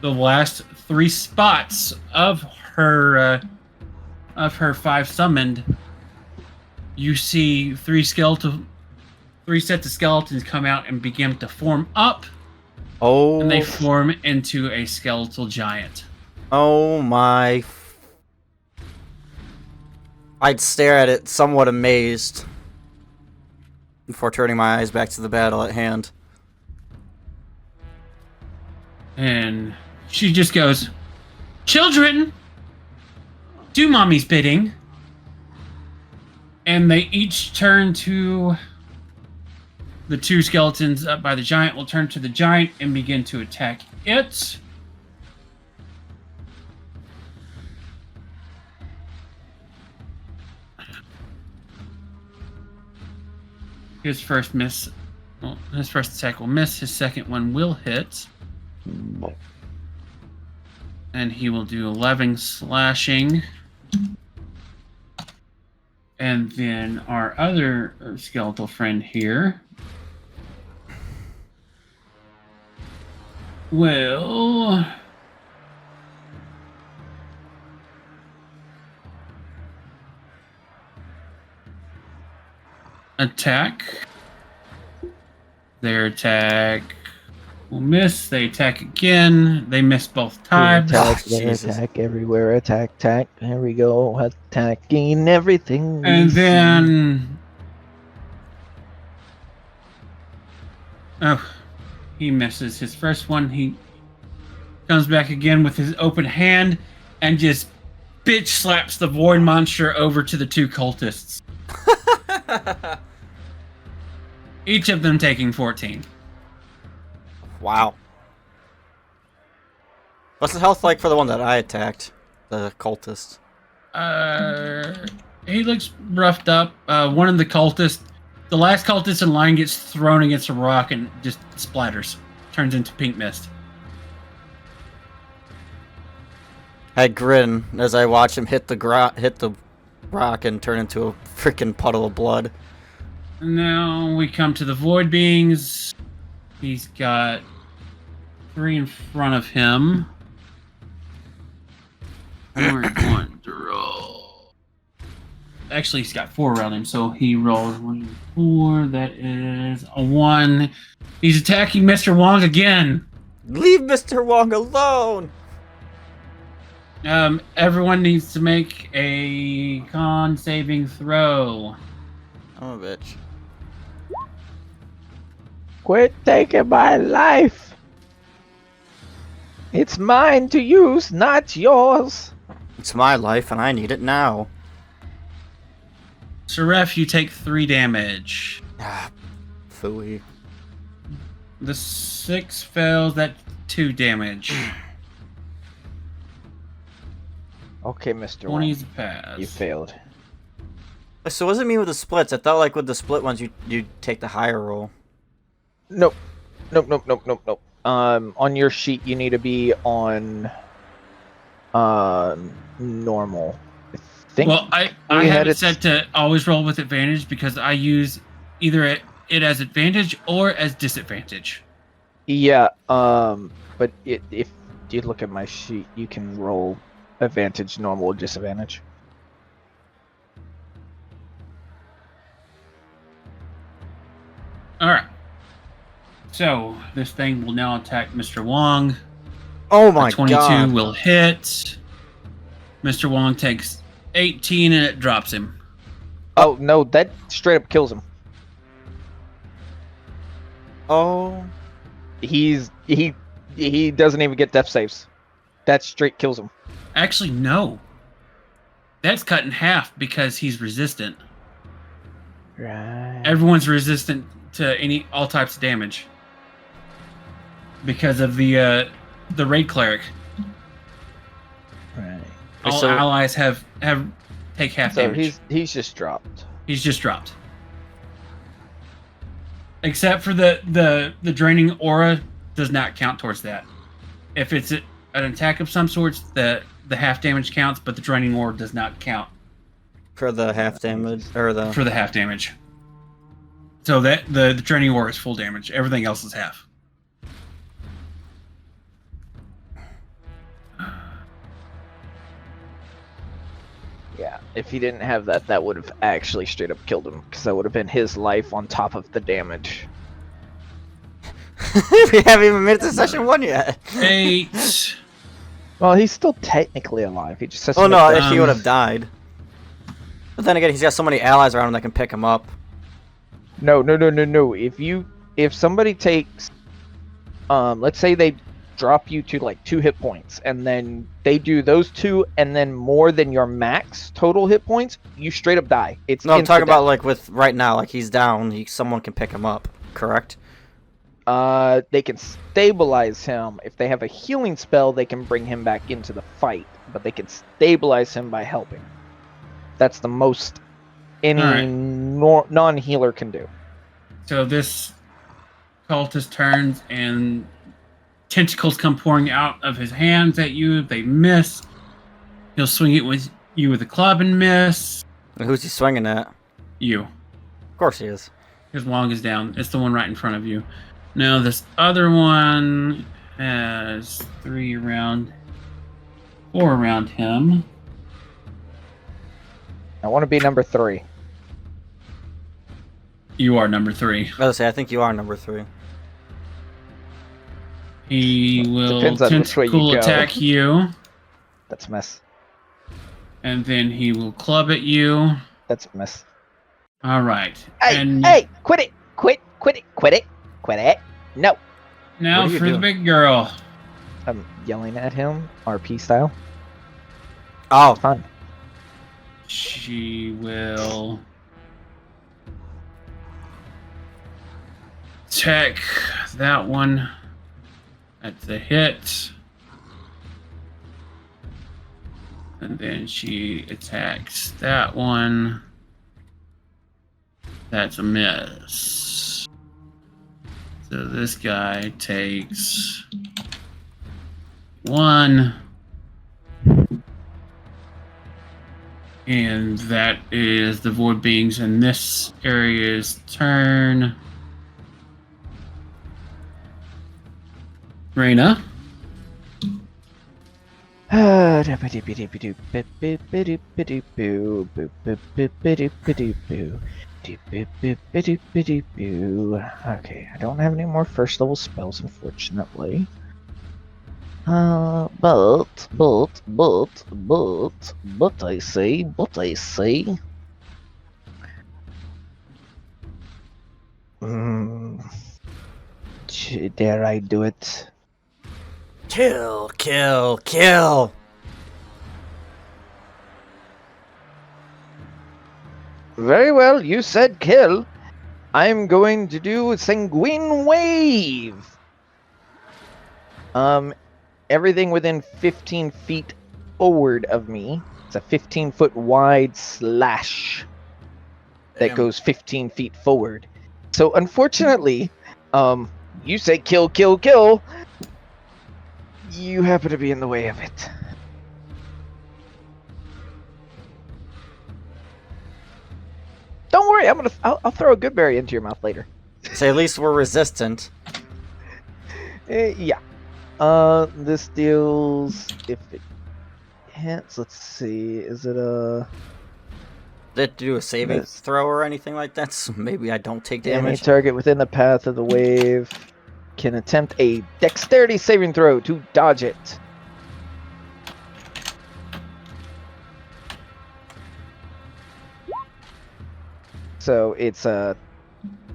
the last 3 spots of her 5 summoned, you see 3 sets of skeletons come out and begin to form up, Oh. and they form into a skeletal giant. Oh my. I'd stare at it, somewhat amazed, before turning my eyes back to the battle at hand. And she just goes, "Children, do mommy's bidding." And they each turn to the 2 skeletons up by the giant will turn to the giant and begin to attack it. His first attack will miss. His second one will hit. And he will do 11 slashing. And then our other skeletal friend here will attack. Their attack will miss. They attack again. They miss both times. Attack, Oh, then Jesus. attack everywhere. Attack. Here we go. Attacking everything. we And see. then... Oh, he misses his first one. He comes back again with his open hand and just bitch slaps the void monster over to the 2 cultists. Each of them taking 14. Wow. What's the health like for the one that I attacked? The cultist. He looks roughed up. One of the cultists, the last cultist in line, gets thrown against a rock and just splatters, turns into pink mist. I grin as I watch him hit the rock and turn into a freaking puddle of blood. Now we come to the void beings. He's got 3 in front of him. We're going to roll. Actually, he's got 4 around him, so he rolls 1, 4. That is a 1. He's attacking Mr. Wong again. Leave Mr. Wong alone! Everyone needs to make a con saving throw. I'm a bitch. Quit taking my life. It's mine to use, not yours. It's my life and I need it now. Seraph, you take 3 damage. Ah, phooey. The 6 fails, that's 2 damage. Okay, Mr. 20 Wong, is a pass. you failed. So what does it mean with the splits? I thought like with the split ones you take the higher roll. Nope. Nope. On your sheet, you need to be on normal. I think. Well, I have it set to always roll with advantage because I use either it as advantage or as disadvantage. Yeah. But if you look at my sheet, you can roll advantage, normal, disadvantage. All right. So this thing will now attack Mr. Wong. Oh my 22 god. will hit. Mr. Wong takes 18 and it drops him. Oh no, that straight up kills him. Oh. He doesn't even get death saves. That straight kills him. Actually, no. That's cut in half because he's resistant. Right. Everyone's resistant to all types of damage because of the raid cleric. Right. All So- allies have take half So damage. he's just dropped. He's just dropped. Except for the draining aura does not count towards that. If it's an attack of some sorts, the half damage counts, but the draining aura does not count For the half damage or the for the half damage. So that the draining aura is full damage. Everything else is half. Yeah. If he didn't have that, that would have actually straight up killed him, because that would have been his life on top of the damage. we haven't even made it to session 1 yet. 8. Well, he's still technically alive. He just has to Oh make no, the- if he would have died. But then again, he's got so many allies around him that can pick him up. No. If somebody takes, let's say they drop you to like 2 hit points, and then they do those 2, and then more than your max total hit points, you straight up die. It's No, I'm talking insta-death. about like with right now, like he's down, someone can pick him up, correct? They can stabilize him. If they have a healing spell, they can bring him back into the fight, but they can stabilize him by helping. That's the most any Alright. non-healer can do. So this cultist turns and tentacles come pouring out of his hands at you. They miss. He'll swing it with you with a club and miss. And who's he swinging at? You. Of course he is. His Wong is down. It's the one right in front of you. Now this other one has 4 around him. I want to be number 3. You are number 3. I was gonna say, I think you are number 3. He will Depends on which way you tentacle go. attack you, That's a miss. and then he will club at you. That's a miss. All right. Hey, and hey, quit it. Quit it. No. now What are you for the doing? big girl. I'm yelling at him, RP style. Oh, Fun. She will attack that one. That's a hit. And then she attacks that one. That's a miss. So this guy takes 1. And that is the Void Beings in this area's turn. Reyna. Okay, I don't have any more first level spells, unfortunately. But I say. Dare I do it? Kill, kill, kill! Very well, you said kill. I'm going to do Sanguine Wave. Everything within 15 feet forward of me. It's a 15-foot wide slash that Damn. goes 15 feet forward. So unfortunately, you say kill, kill, kill. You happen to be in the way of it. Don't worry, I'll throw a good berry into your mouth later. So at least we're resistant. Yeah. This deals if it hits. Let's see. Is it a Did it do a saving Yes. throw or anything like that? So maybe I don't take any damage. target within the path of the wave can attempt a dexterity saving throw to dodge it. So it's a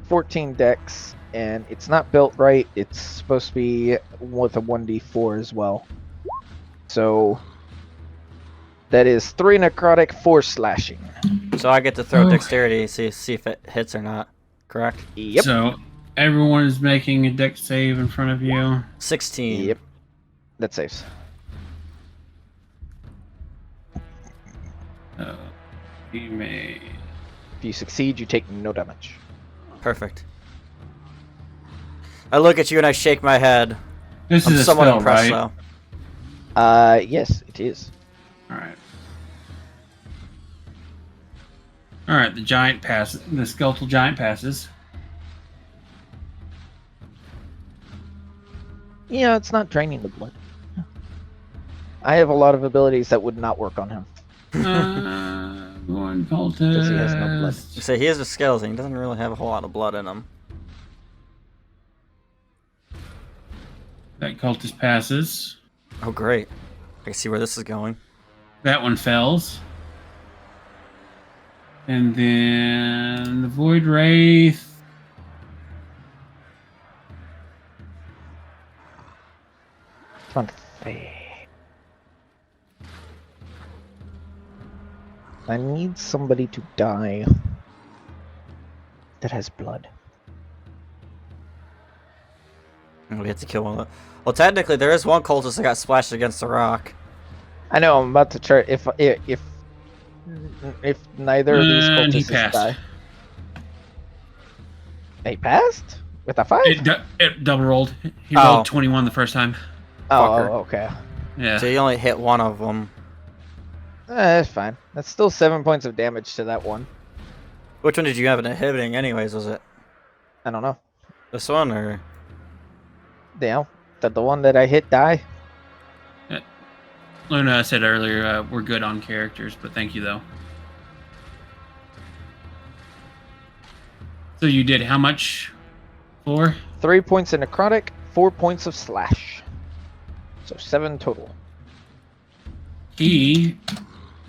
14 dex, and it's not built right. It's supposed to be with a 1d4 as well. So that is 3 necrotic, 4 slashing. So I get to throw Oh. dexterity, see if it hits or not. Correct? Yep. So everyone is making a dex save in front of you. 16. Yep. That saves. He may. If you succeed, you take no damage. Perfect. I look at you and I shake my head. This I'm is a somewhat spell, impressed, right? though. Yes, it is. All right. All right. The giant passes. The skeletal giant passes. Yeah, it's not draining the blood. I have a lot of abilities that would not work on him. One cultist. Because he has no blood. So he is a skeleton. He doesn't really have a whole lot of blood in him. That cultist passes. Oh, great. I can see where this is going. That one fails. And then the Void Wraith. Come on, Faye. I need somebody to die that has blood. We have to kill one of them. Well, technically, there is one cultist that got splashed against the rock. I know. I'm about to try. If neither of these And he cultists passed. die, he passed with a 5. It double rolled. He Oh. rolled 21 the first time. fucker. Okay. Yeah. So you only hit one of them. That's fine. That's still 7 points of damage to that one. Which one did you have an inhibiting anyways? Was it I don't know. this one or? Damn. Did the one that I hit die? Luna, I said earlier, we're good on characters, but thank you though. So you did how much? 4? 3 points of necrotic, 4 points of slash. So 7 total. He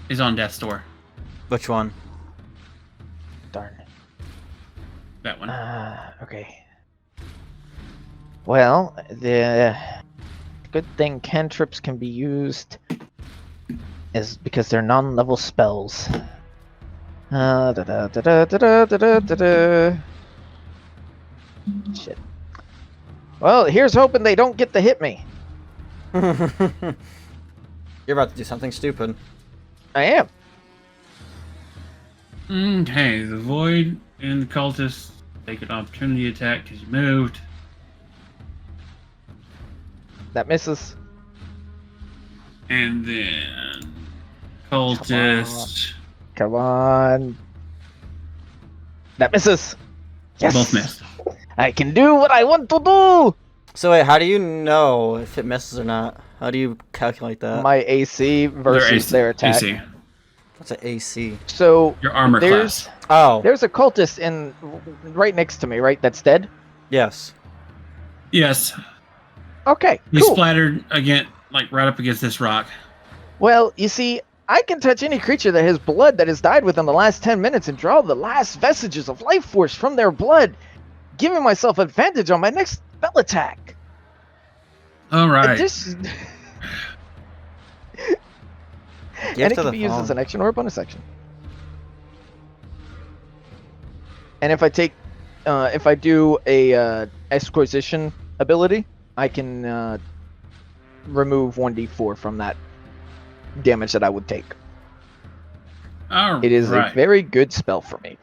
is on death's door. Which one? Darn. That one. Okay. Well, the good thing cantrips can be used is because they're non-level spells. Shit. Well, here's hoping they don't get to hit me. You're about to do something stupid. I am. Okay, the Void and the cultist take an opportunity attack because you moved. That misses. And then cultist. Come on. That misses. Yes. Both missed. I can do what I want to do. So wait, how do you know if it misses or not? How do you calculate that? My AC versus their attack. AC. What's an AC? So Your armor there's class. Oh, there's a cultist in right next to me, right? That's dead. yes. Yes. Okay, He's cool. splattered again, like right up against this rock. Well, you see, I can touch any creature that has blood that has died within the last 10 minutes and draw the last vestiges of life force from their blood, giving myself advantage on my next spell attack. All right. And Gift it of can the be used as phone. an action or a bonus action. And if I do a exquisition ability, I can remove 1d4 from that damage that I would take. All It is a right. very good spell for me.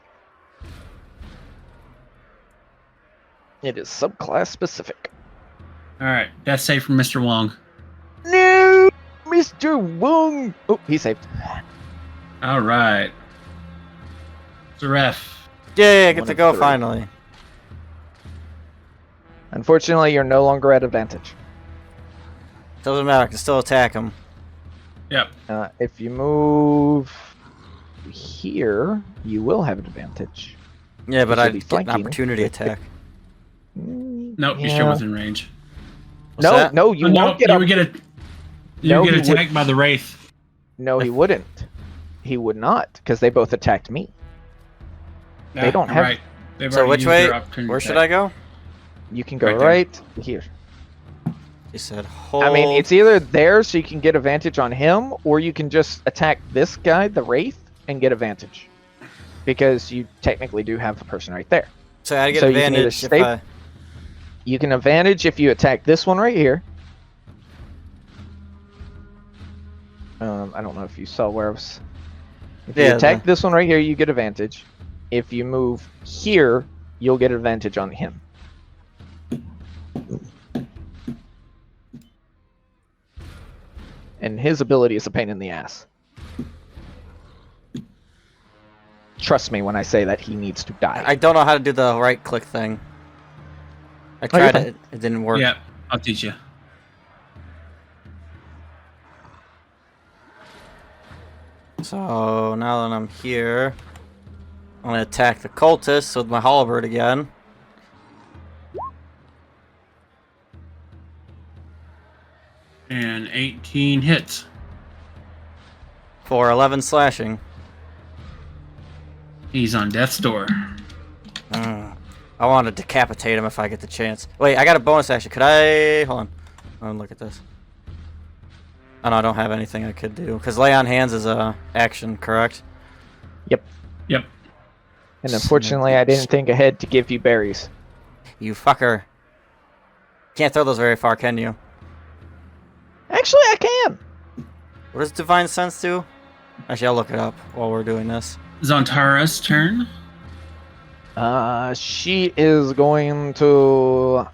It is subclass specific. All right. That's safe from Mr. Wong. No, Mr. Wong. Oh, he saved. All right. Zaref. Yeah, I get One to of go three. finally. Unfortunately, you're no longer at advantage. Doesn't matter. I can still attack him. Yep. If you move here, you will have an advantage. Yeah, but This I will be get an flanking. opportunity attack. Nope. You're Yeah. still within range. What's that? No, you Oh, no, won't get you up. would get a. You No, would he get would- attacked by the wraith. No, he wouldn't. He would not, because they both attacked me. They don't have- Right. They've So already which used way? their opportunity Where should attack. I go? You can go Right there. right here. He said hold. I mean, it's either there so you can get advantage on him, or you can just attack this guy, the Wraith, and get advantage. Because you technically do have a person right there. So I get so you can either advantage if stay- I. You can advantage if you attack this one right here. I don't know if you saw where I was. If you Yeah, attack this one right here, you get advantage. If you move here, you'll get advantage on him. And his ability is a pain in the ass. Trust me when I say that he needs to die. I don't know how to do the right click thing. I Oh, you're tried it. It didn't work. Yep. I'll teach you. So now that I'm here, I'm gonna attack the cultists with my halberd again. And 18 hits. For 11 slashing. He's on death's door. I want to decapitate him if I get the chance. Wait, I got a bonus action. Could I... Hold on. Let me look at this. Oh, no, I don't have anything I could do. Because lay on hands is a action, correct? Yep. And unfortunately, I didn't think ahead to give you berries. You fucker. Can't throw those very far, can you? Actually, I can. What does Divine Sense do? Actually, I'll look it up while we're doing this. Zontara's turn. She is going to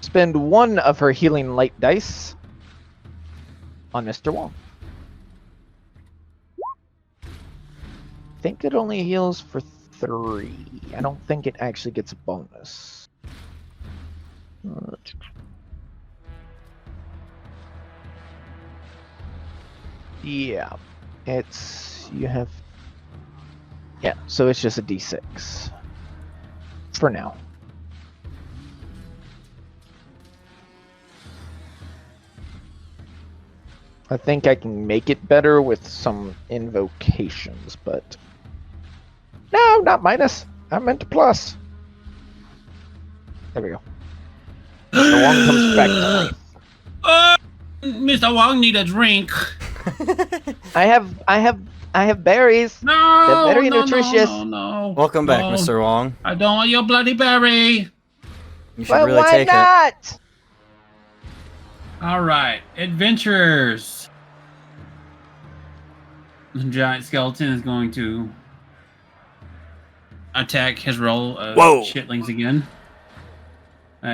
spend one of her healing light dice on Mr. Wong. I think it only heals for 3. I don't think it actually gets a bonus. Yeah, it's you have. Yeah, so it's just a d6 for now. I think I can make it better with some invocations, but no, not minus. I meant plus. There we go. Mr. Wong comes back to life. Mr. Wong need a drink. I have berries. No, They're very no, nutritious. No. Welcome back, No. Mr. Wong. I don't want your bloody berry. You should Well, really why take it. not? All right, adventurers. The giant skeleton is going to attack his roll of Whoa. shitlings again.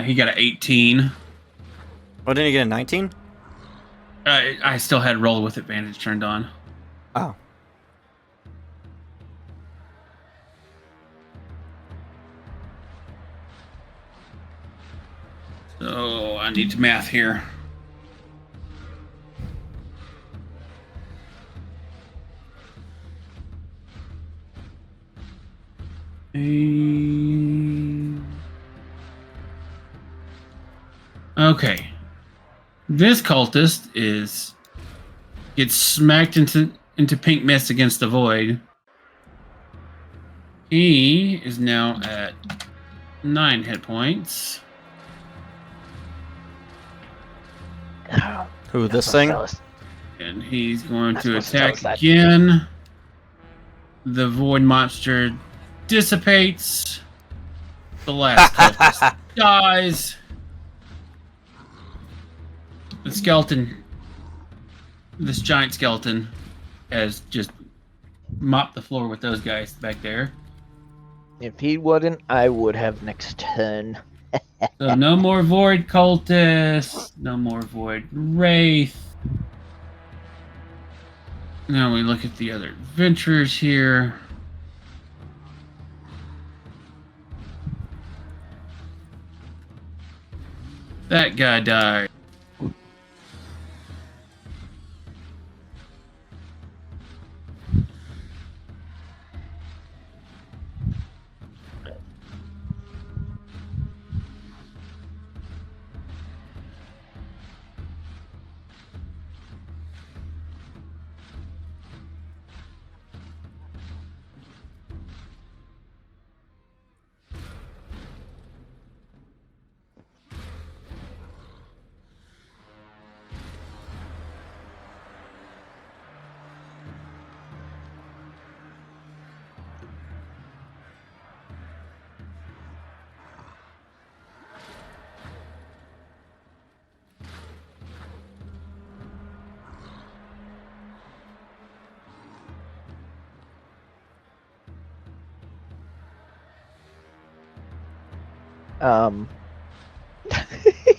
He got an 18. Oh, didn't you get a 19? I still had roll with advantage turned on. Oh. So I need to math here. Okay. This cultist gets smacked into pink mist against the void. He is now at 9 hit points. Who, this thing? And he's going That's to supposed to tell attack us that. again. The void monster dissipates. The last cultist dies. The skeleton, this giant skeleton, has just mopped the floor with those guys back there. If he wouldn't, I would have next turn. So no more void cultists, no more void wraith. Now we look at the other adventurers here. That guy died.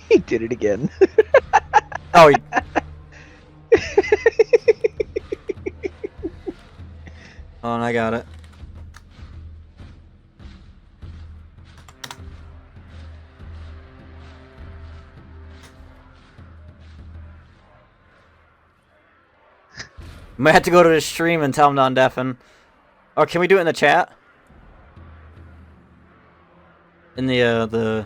He did it again. Oh, he... Oh, and I got it. Might have to go to his stream and tell him to undeafen. Or can we do it in the chat? In the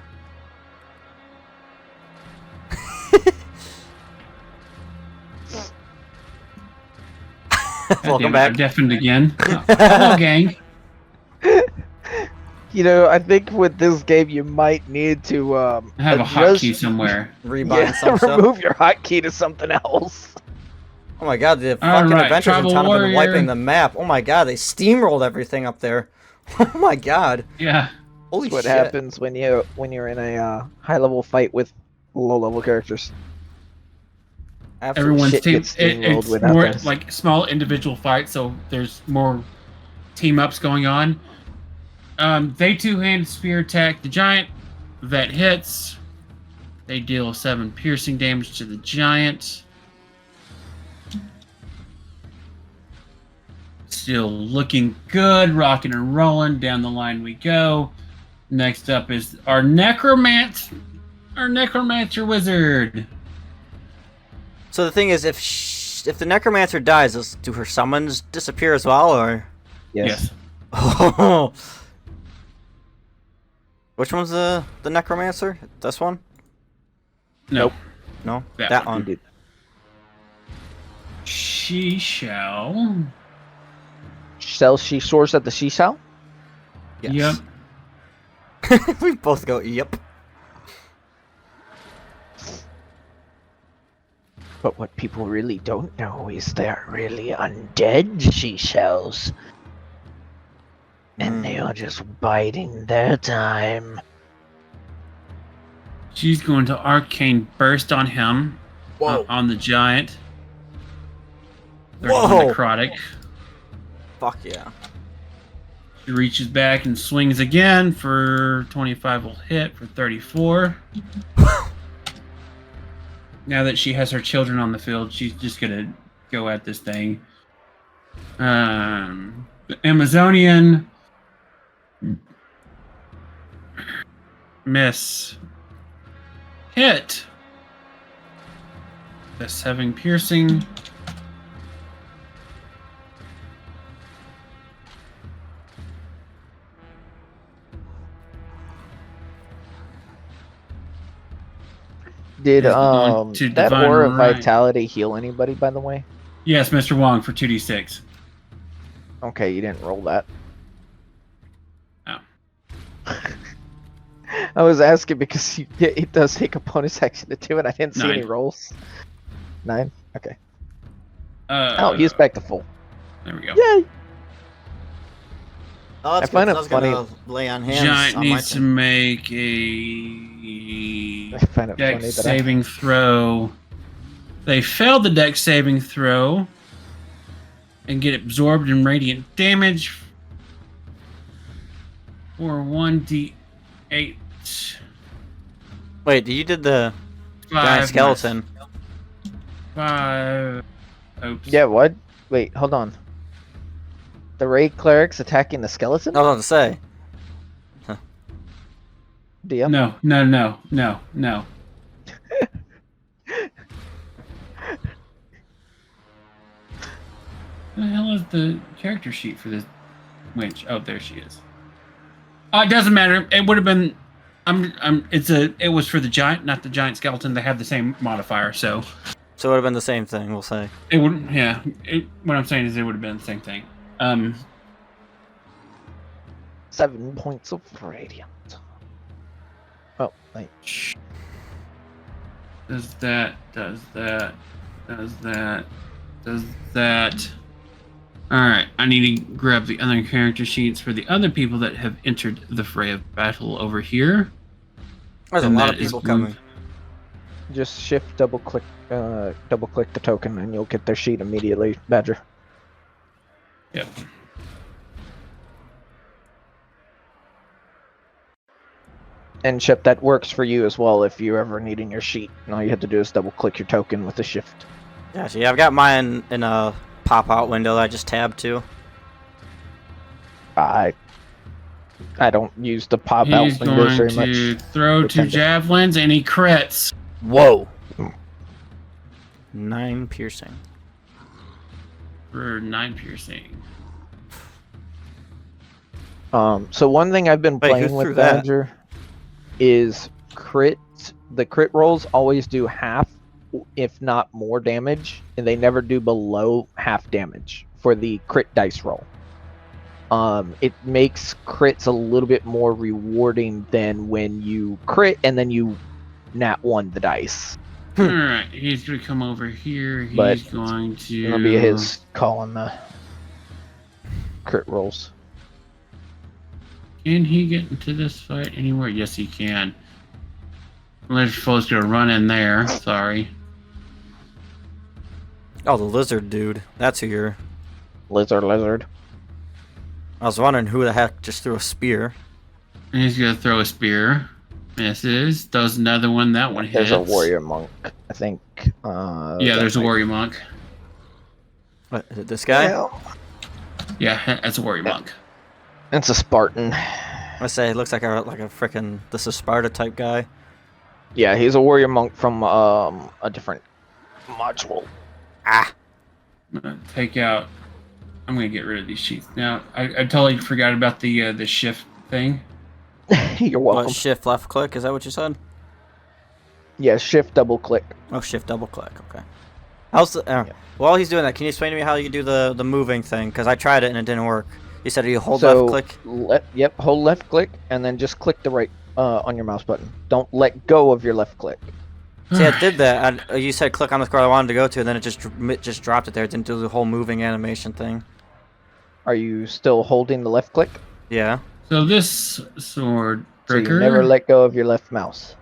Welcome back. I'm deafened again. Oh, hello, gang. You know, I think with this game you might need to I have a address- hotkey somewhere. Rebind some stuff. remove your hotkey to something else. Oh my god, the All fucking right, adventures in Tribal town have been Warrior. wiping the map. Oh my god, they steamrolled everything up there. Oh my god. Yeah. Holy That's what shit. happens when you're in a high level fight with low level characters. Absolute Everyone's shit team. gets steamrolled It's with more nothing. like small individual fights, so there's more team ups going on. They two-handed spear attack the giant. That hits. They deal 7 piercing damage to the giant. Still looking good, rocking and rolling. Down the line we go. Next up is our necromancer wizard. So the thing is, if the necromancer dies, do her summons disappear as well, or? Yes. Oh. Which one's the necromancer? This one? Nope. No, That that You one. did. She shall. Sells she soars at the seashell? Yes. Yep. We both go, yep. But what people really don't know is they're really undead seashells. And they are just biding their time. She's going to arcane burst on him. Whoa. On the giant. There's Whoa. necrotic. Fuck yeah. She reaches back and swings again for 25 will hit for 34. Now that she has her children on the field, she's just gonna go at this thing. The Amazonian miss hit. The 7 piercing. Did Is going to that Divine aura of Right. vitality heal anybody, by the way? Yes, Mr. Wong for 2d6. Okay, you didn't roll that. Oh. I was asking because it does take a bonus action to do it. I didn't see any 9. rolls. 9? Okay. Oh, he's back to full. There we go. Yay! Oh, that's I find good, it 'cause funny- I was gonna lay on hands Giant on my needs to turn. make a I find it funny dex that saving throw. They failed the dex saving throw and get absorbed in radiant damage for 1d8. Wait, you did the 5 giant skeleton. 5. Oops. Yeah, what? Wait, hold on. The raid clerics attacking the skeleton? I was about to say. DM? No. What the hell is the character sheet for this winch? Oh, there she is. It doesn't matter. It would have been. It was for the giant, not the giant skeleton. They have the same modifier, so So it would have been the same thing, we'll say. it would. Yeah. What I'm saying is, it would have been the same thing. 7 points of radiant. Oh, wait. Does that. Alright, I need to grab the other character sheets for the other people that have entered the fray of battle over here. There's a And lot that of is people going- coming. Just shift double click the token and you'll get their sheet immediately, Badger. Yep. And Shep, that works for you as well if you're ever needing your sheet. And all you have to do is double click your token with the shift. Gotcha. Yeah, I've got mine in a pop-out window that I just tabbed to. I don't use the pop out He's windows going very to much. throw 2 Pretend to- javelins and he crits. Whoa! 9 piercing. For 9 piercing. So one thing I've been Wait, who playing with threw that? Badger is crit. The crit rolls always do half, if not more damage, and they never do below half damage for the crit dice roll. It makes crits a little bit more rewarding than when you crit and then you nat 1 the dice. Alright, he's going to come over here. He's But going to. It'll be his call on the crit rolls. Can he get into this fight anywhere? Yes, he can. Unless supposed to run in there. Sorry. Oh, the lizard dude. That's who you're... Lizard. I was wondering who the heck just threw a spear. And he's going to throw a spear. Misses. Does another one. That one hits. There's a warrior monk, I think. Yeah, there's a warrior monk. What, is it this guy? Yeah, that's a warrior monk. It's a Spartan. I say it looks like a frickin' this is Sparta type guy. Yeah, he's a warrior monk from a different module. Ah, I'm gonna take out. I'm gonna get rid of these sheets now. I totally forgot about the shift thing. You're welcome. what, shift left click? Is that what you said? Yeah, shift double click. Oh, shift double click. Okay. How's the? While he's doing that, can you explain to me how you do the moving thing? Because I tried it and it didn't work. You said you hold left click. Yep, hold left click and then just click the right on your mouse button. Don't let go of your left click. See, I did that. You said click on the scroll I wanted to go to, and then it just dropped it there. It didn't do the whole moving animation thing. Are you still holding the left click? Yeah. So this sword So you breaker. never let go of your left mouse.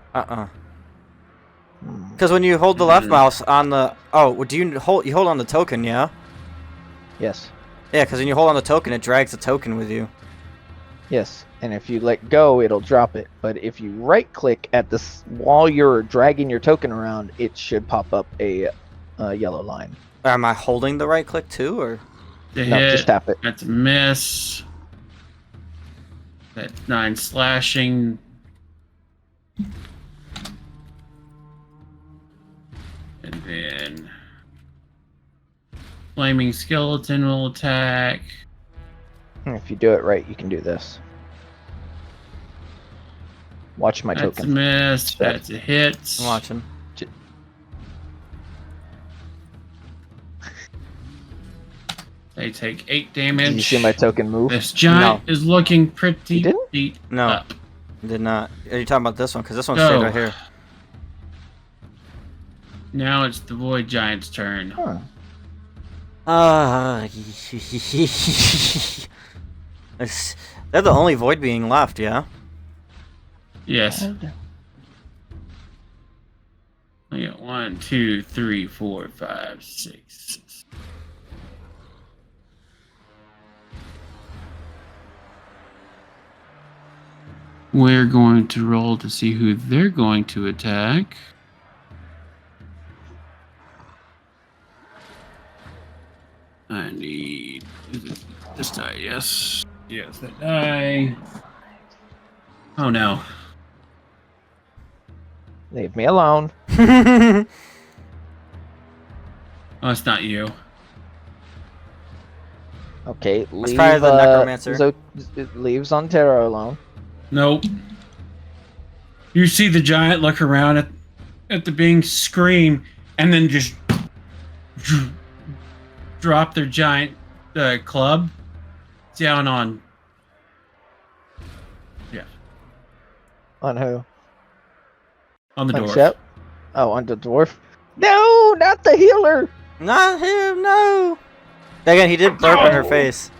Because when you hold the left mouse on the do you hold on the token? Yeah. Yes. Yeah, because when you hold on the token, it drags the token with you. Yes. And if you let go, it'll drop it. But if you right click at this while you're dragging your token around, it should pop up a yellow line. Am I holding the right click too, or? The No, hit. just tap it. That's a miss. That's 9 slashing. And then Flaming Skeleton will attack. If you do it right, you can do this. Watch my That's token. a miss. That's a hit. I'm watching. They take 8 damage. Did you see my token move? This giant is looking pretty You didn't? beat No. up. Did not. Are you talking about this one? Because this one's No. straight right here. Now it's the Void Giant's turn. Huh. They're the only void being left, yeah? Yes. I got 1, 2, 3, 4, 5, 6. We're going to roll to see who they're going to attack. I need this die, yes. Yes, that die. Oh no. Leave me alone. Oh, it's not you. Okay, leave, try the necromancer. Leave Zontero alone. Nope. You see the giant look around at the being, scream, and then just drop their giant club down on. Yeah. On who? On the On dwarf. Shep? Oh, on the dwarf. No, not the healer. Not him, no! Again, he did burp in her face.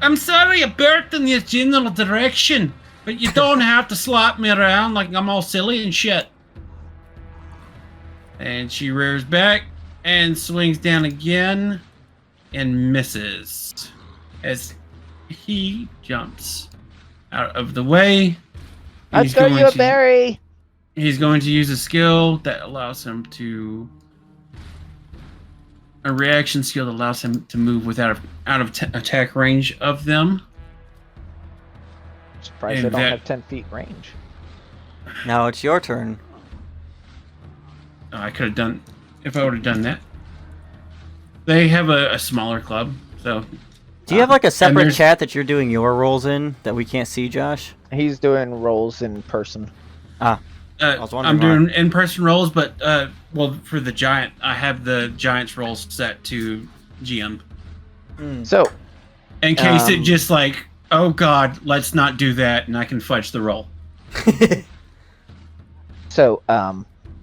I'm sorry I burped in your general direction, but you don't have to slap me around like I'm all silly and shit. And she rears back and swings down again and misses as he jumps out of the way. I'll throw you a berry. He's going to use a skill that allows him to... A reaction skill that allows him to move out of attack range of them. Surprised And I don't that- have 10 feet range. Now it's your turn. I could have done... If I would have done that. They have a smaller club, so... Do you have like a separate there's- chat that you're doing your rolls in that we can't see, Josh? He's doing rolls in person. was wondering I'm why. doing in-person rolls, but well, for the giant, I have the giant's rolls set to GM So, in case it just like, oh god, let's not do that, and I can fudge the roll.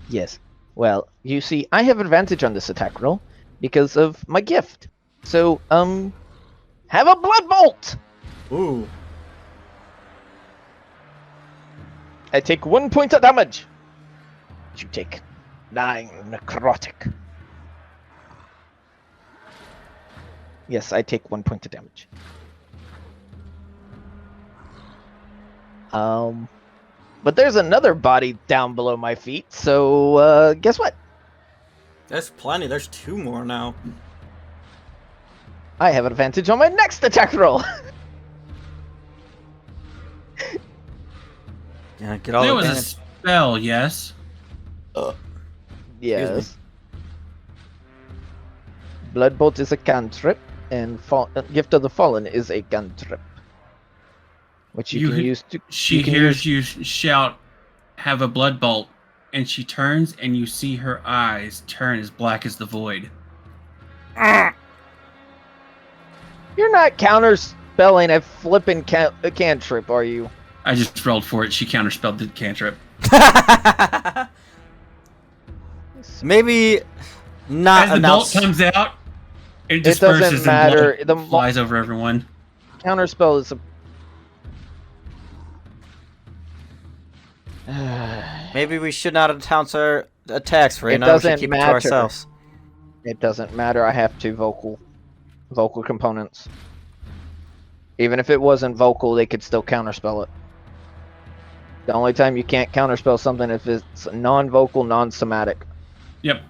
yes. Well, you see, I have advantage on this attack roll because of my gift. So, have a blood bolt. Ooh. I take 1 point of damage. You take 9 necrotic. Yes, I take 1 point of damage. But there's another body down below my feet, so guess what? There's plenty. There's 2 more now. I have advantage on my next attack roll. Yeah, get all There the was a damage. spell, yes. Yes. Blood bolt is a cantrip, and Gift of the Fallen is a cantrip, which you can use to. She hears you shout, "Have a blood bolt," and she turns, and you see her eyes turn as black as the void. You're not counterspelling a flippin' cantrip, are you? I just rolled for it. She counterspelled the cantrip. Maybe not As the enough. bolt comes out, it doesn't disperses matter. and The blood flies over everyone. Counterspell is a. Maybe we should not announce our attacks right It now. We should doesn't keep it to matter. ourselves. It doesn't matter. I have 2 vocal components. Even if it wasn't vocal, they could still counterspell it. The only time you can't counterspell something if it's non-vocal, non-somatic. Yep.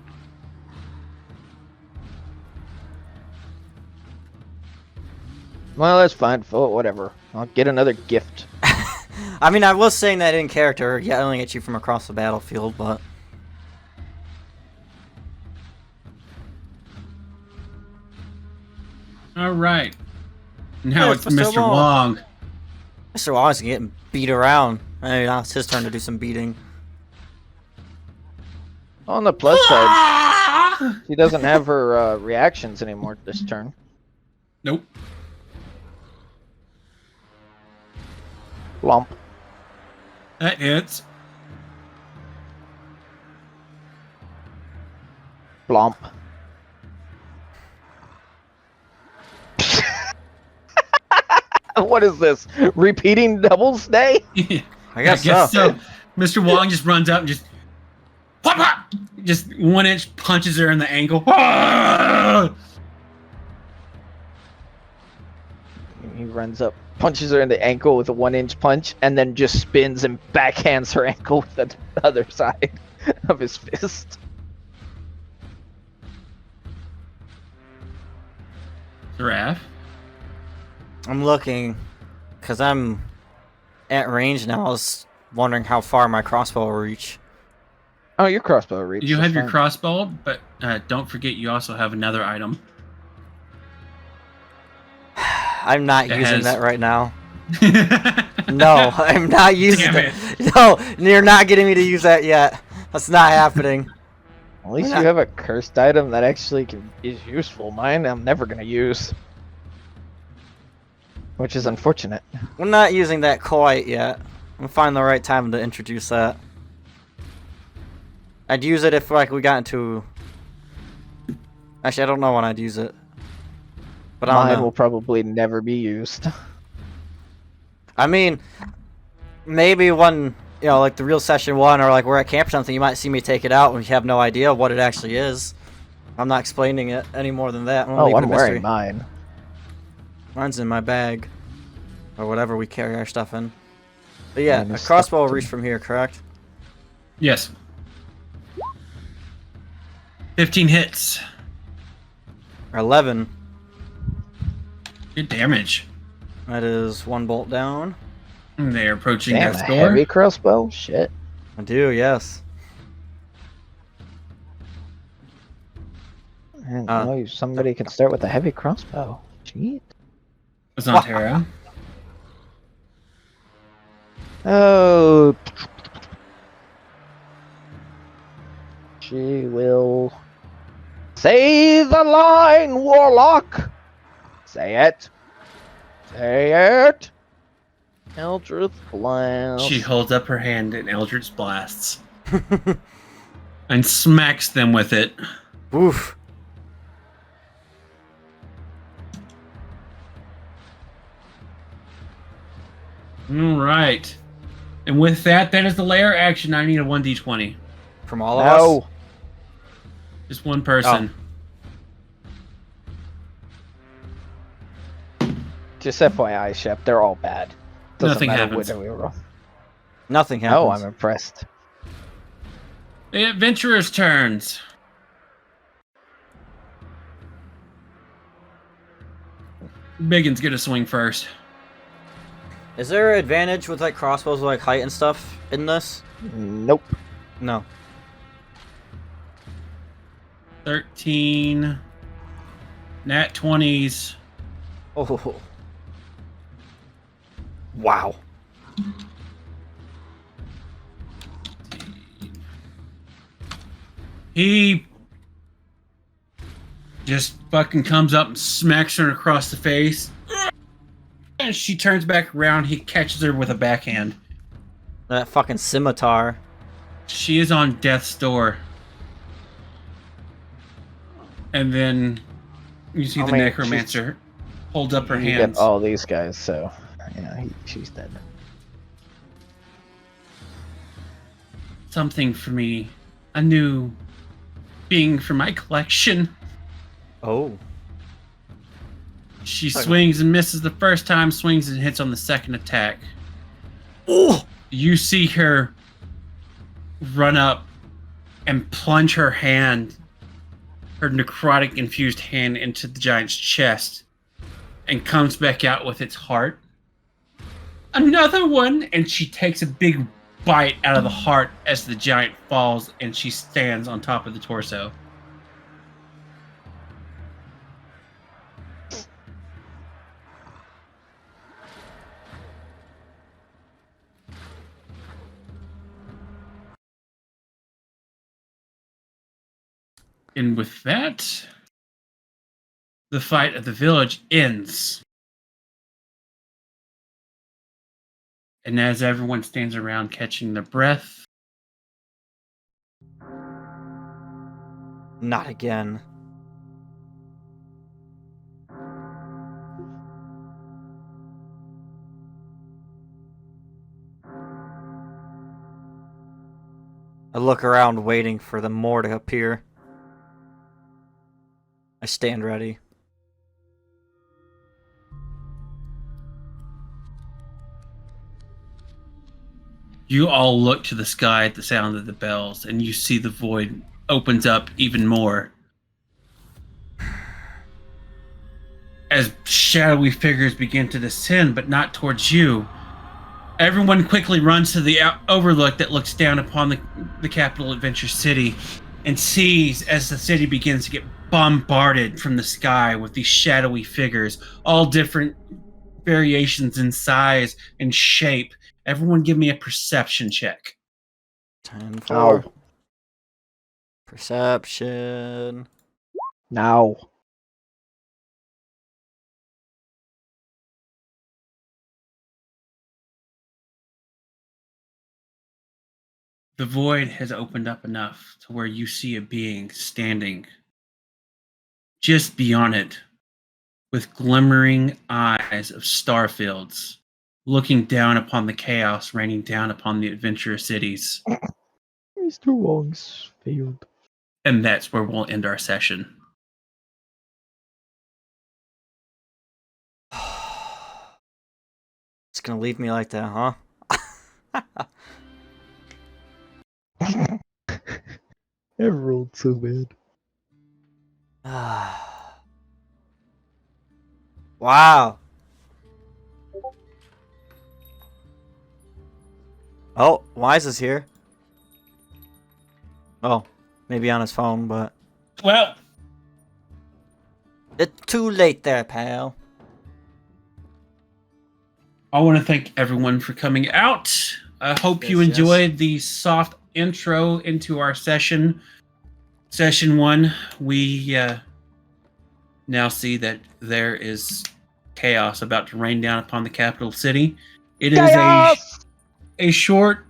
Well, that's fine. Whatever. I'll get another gift. I mean, I was saying that in character, yelling at you from across the battlefield, but... All right. Now Yeah, it's Mr. Wong. Wong. Mr. Wong's getting beat around. I mean, now it's his turn to do some beating. On the plus side, she doesn't have her reactions anymore this turn. Nope. Lump. That hits. Blomp. What is this? Repeating doubles day? I guess so. Mr. Wong just runs up and just... Pop, pop! Just 1 inch punches her in the ankle. He runs up, punches her in the ankle with a 1 inch punch, and then just spins and backhands her ankle with the other side of his fist. Giraffe. I'm looking, because I'm at range now. I was wondering how far my crossbow will reach. Oh, your crossbow reach. You that's have your fine. crossbow, but don't forget you also have another item. I'm not It using has- that right now. No, I'm not using Damn it. No, you're not getting me to use that yet. That's not happening. At least you have a cursed item that actually is useful. Mine, I'm never gonna use. Which is unfortunate. I'm not using that quite yet. I'm gonna find the right time to introduce that. I'd use it if like we got into... Actually, I don't know when I'd use it. But I don't Mine know. will probably never be used. I mean, maybe when, you know, like the real session 1 or like we're at camp or something, you might see me take it out and you have no idea what it actually is. I'm not explaining it any more than that. Oh, leave it a I'm mystery. wearing mine. Mine's in my bag. Or whatever we carry our stuff in. But yeah, Mine a is crossbow will stuffed reach in- from here, correct? Yes. 15 hits. Or 11. Good damage. That is 1 bolt down. And they're approaching Damn, death's a door. heavy crossbow? Shit. I do, yes. I didn't know somebody could start with a heavy crossbow. Jeez. It's on Terra. Oh. She will say the line, Warlock. Say it. Say it. Eldritch Blast. She holds up her hand and Eldritch blasts. And smacks them with it. Oof. Alright. And with that, that is the lair action. I need a 1d20. From all of us? No. Just one person. Just FYI, Shep, they're all bad. Doesn't Nothing matter happens. whether we roll. Nothing happens. Oh, I'm impressed. The adventurers' turns. Biggins get a swing first. Is there an advantage with like crossbows with like height and stuff in this? Nope. No. 13. Nat 20s. Oh. Wow. He just fucking comes up and smacks her across the face. And she turns back around. He catches her with a backhand. That fucking scimitar. She is on death's door. And then you see I the mean, necromancer hold up her You hands. get all these guys, so yeah, she's dead. Something for me. A new being for my collection. Oh. She swings and misses the first time, swings and hits on the second attack. Oh! You see her run up and plunge her hand, her necrotic infused hand, into the giant's chest and comes back out with its heart. Another one, and she takes a big bite out of the heart as the giant falls and she stands on top of the torso. And with that, the fight at the village ends. And as everyone stands around catching their breath, Not again. I look around waiting for the more to appear. I stand ready. you all look to the sky at the sound of the bells, and you see the void opens up even more. As shadowy figures begin to descend, but not towards you. Everyone quickly runs to the overlook that looks down upon the capital Adventure City and sees as the city begins to get bombarded from the sky with these shadowy figures, all different variations in size and shape. Everyone give me a perception check. 10 for Ow. perception. Now. The void has opened up enough to where you see a being standing just beyond it with glimmering eyes of star fields, looking down upon the chaos raining down upon the adventurous cities. Mr. Wong's failed. And that's where we'll end our session. It's gonna leave me like that, huh? I rolled so bad. Wow. Oh, Wise is here. Oh, maybe on his phone, but Well, it's too late there, pal. I want to thank everyone for coming out. I hope you Yes, enjoyed the soft intro into our session. Session 1, we now see that there is chaos about to rain down upon the capital city. It is Chaos! a short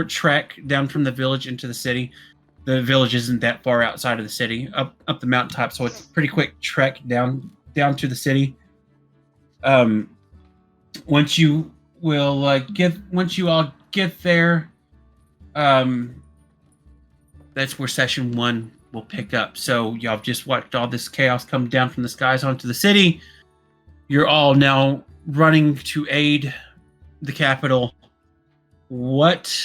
trek down from the village into the city. The village isn't that far outside of the city, up the mountaintop, so it's a pretty quick trek down to the city. Once you all get there, that's where session 1 will pick up. So y'all have just watched all this chaos come down from the skies onto the city. You're all now running to aid the capital. What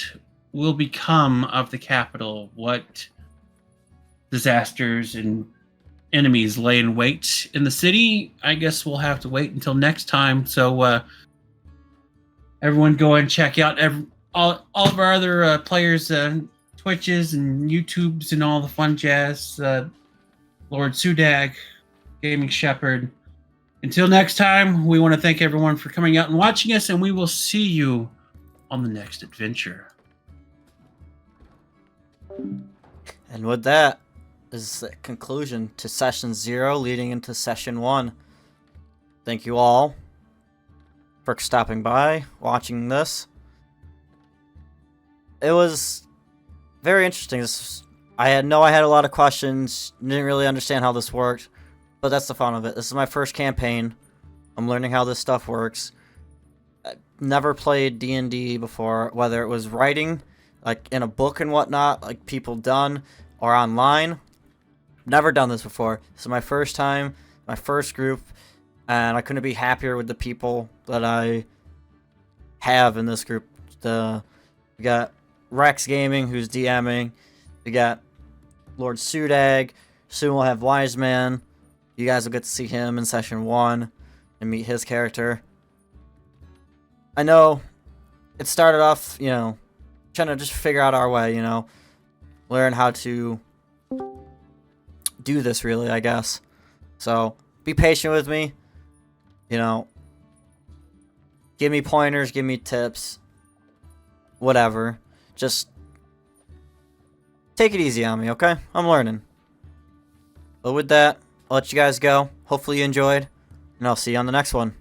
will become of the capital? What disasters and enemies lay in wait in the city? I guess we'll have to wait until next time. So everyone go and check out all of our other players' Twitches and YouTubes and all the fun jazz. Lord Sudag, Gaming Shepherd. Until next time, we want to thank everyone for coming out and watching us, and we will see you on the next adventure. And with that is the conclusion to session 0 leading into session 1. Thank you all for stopping by, watching this. It was very interesting. I had a lot of questions, didn't really understand how this worked, but that's the fun of it. This is my first campaign. I'm learning how this stuff works. I've never played D&D before, whether it was writing, like in a book and whatnot, like people done, or online. Never done this before. This is my first time, my first group, and I couldn't be happier with the people that I have in this group. We got Rex Gaming, who's DMing. We got Lord Sudag. Soon we'll have Wiseman. You guys will get to see him in session 1 and meet his character. I know it started off, you know, trying to just figure out our way, you know, learn how to do this, really, I guess. So be patient with me, you know, give me pointers, give me tips, whatever. Just take it easy on me, okay? I'm learning. But with that, I'll let you guys go. Hopefully you enjoyed, and I'll see you on the next one.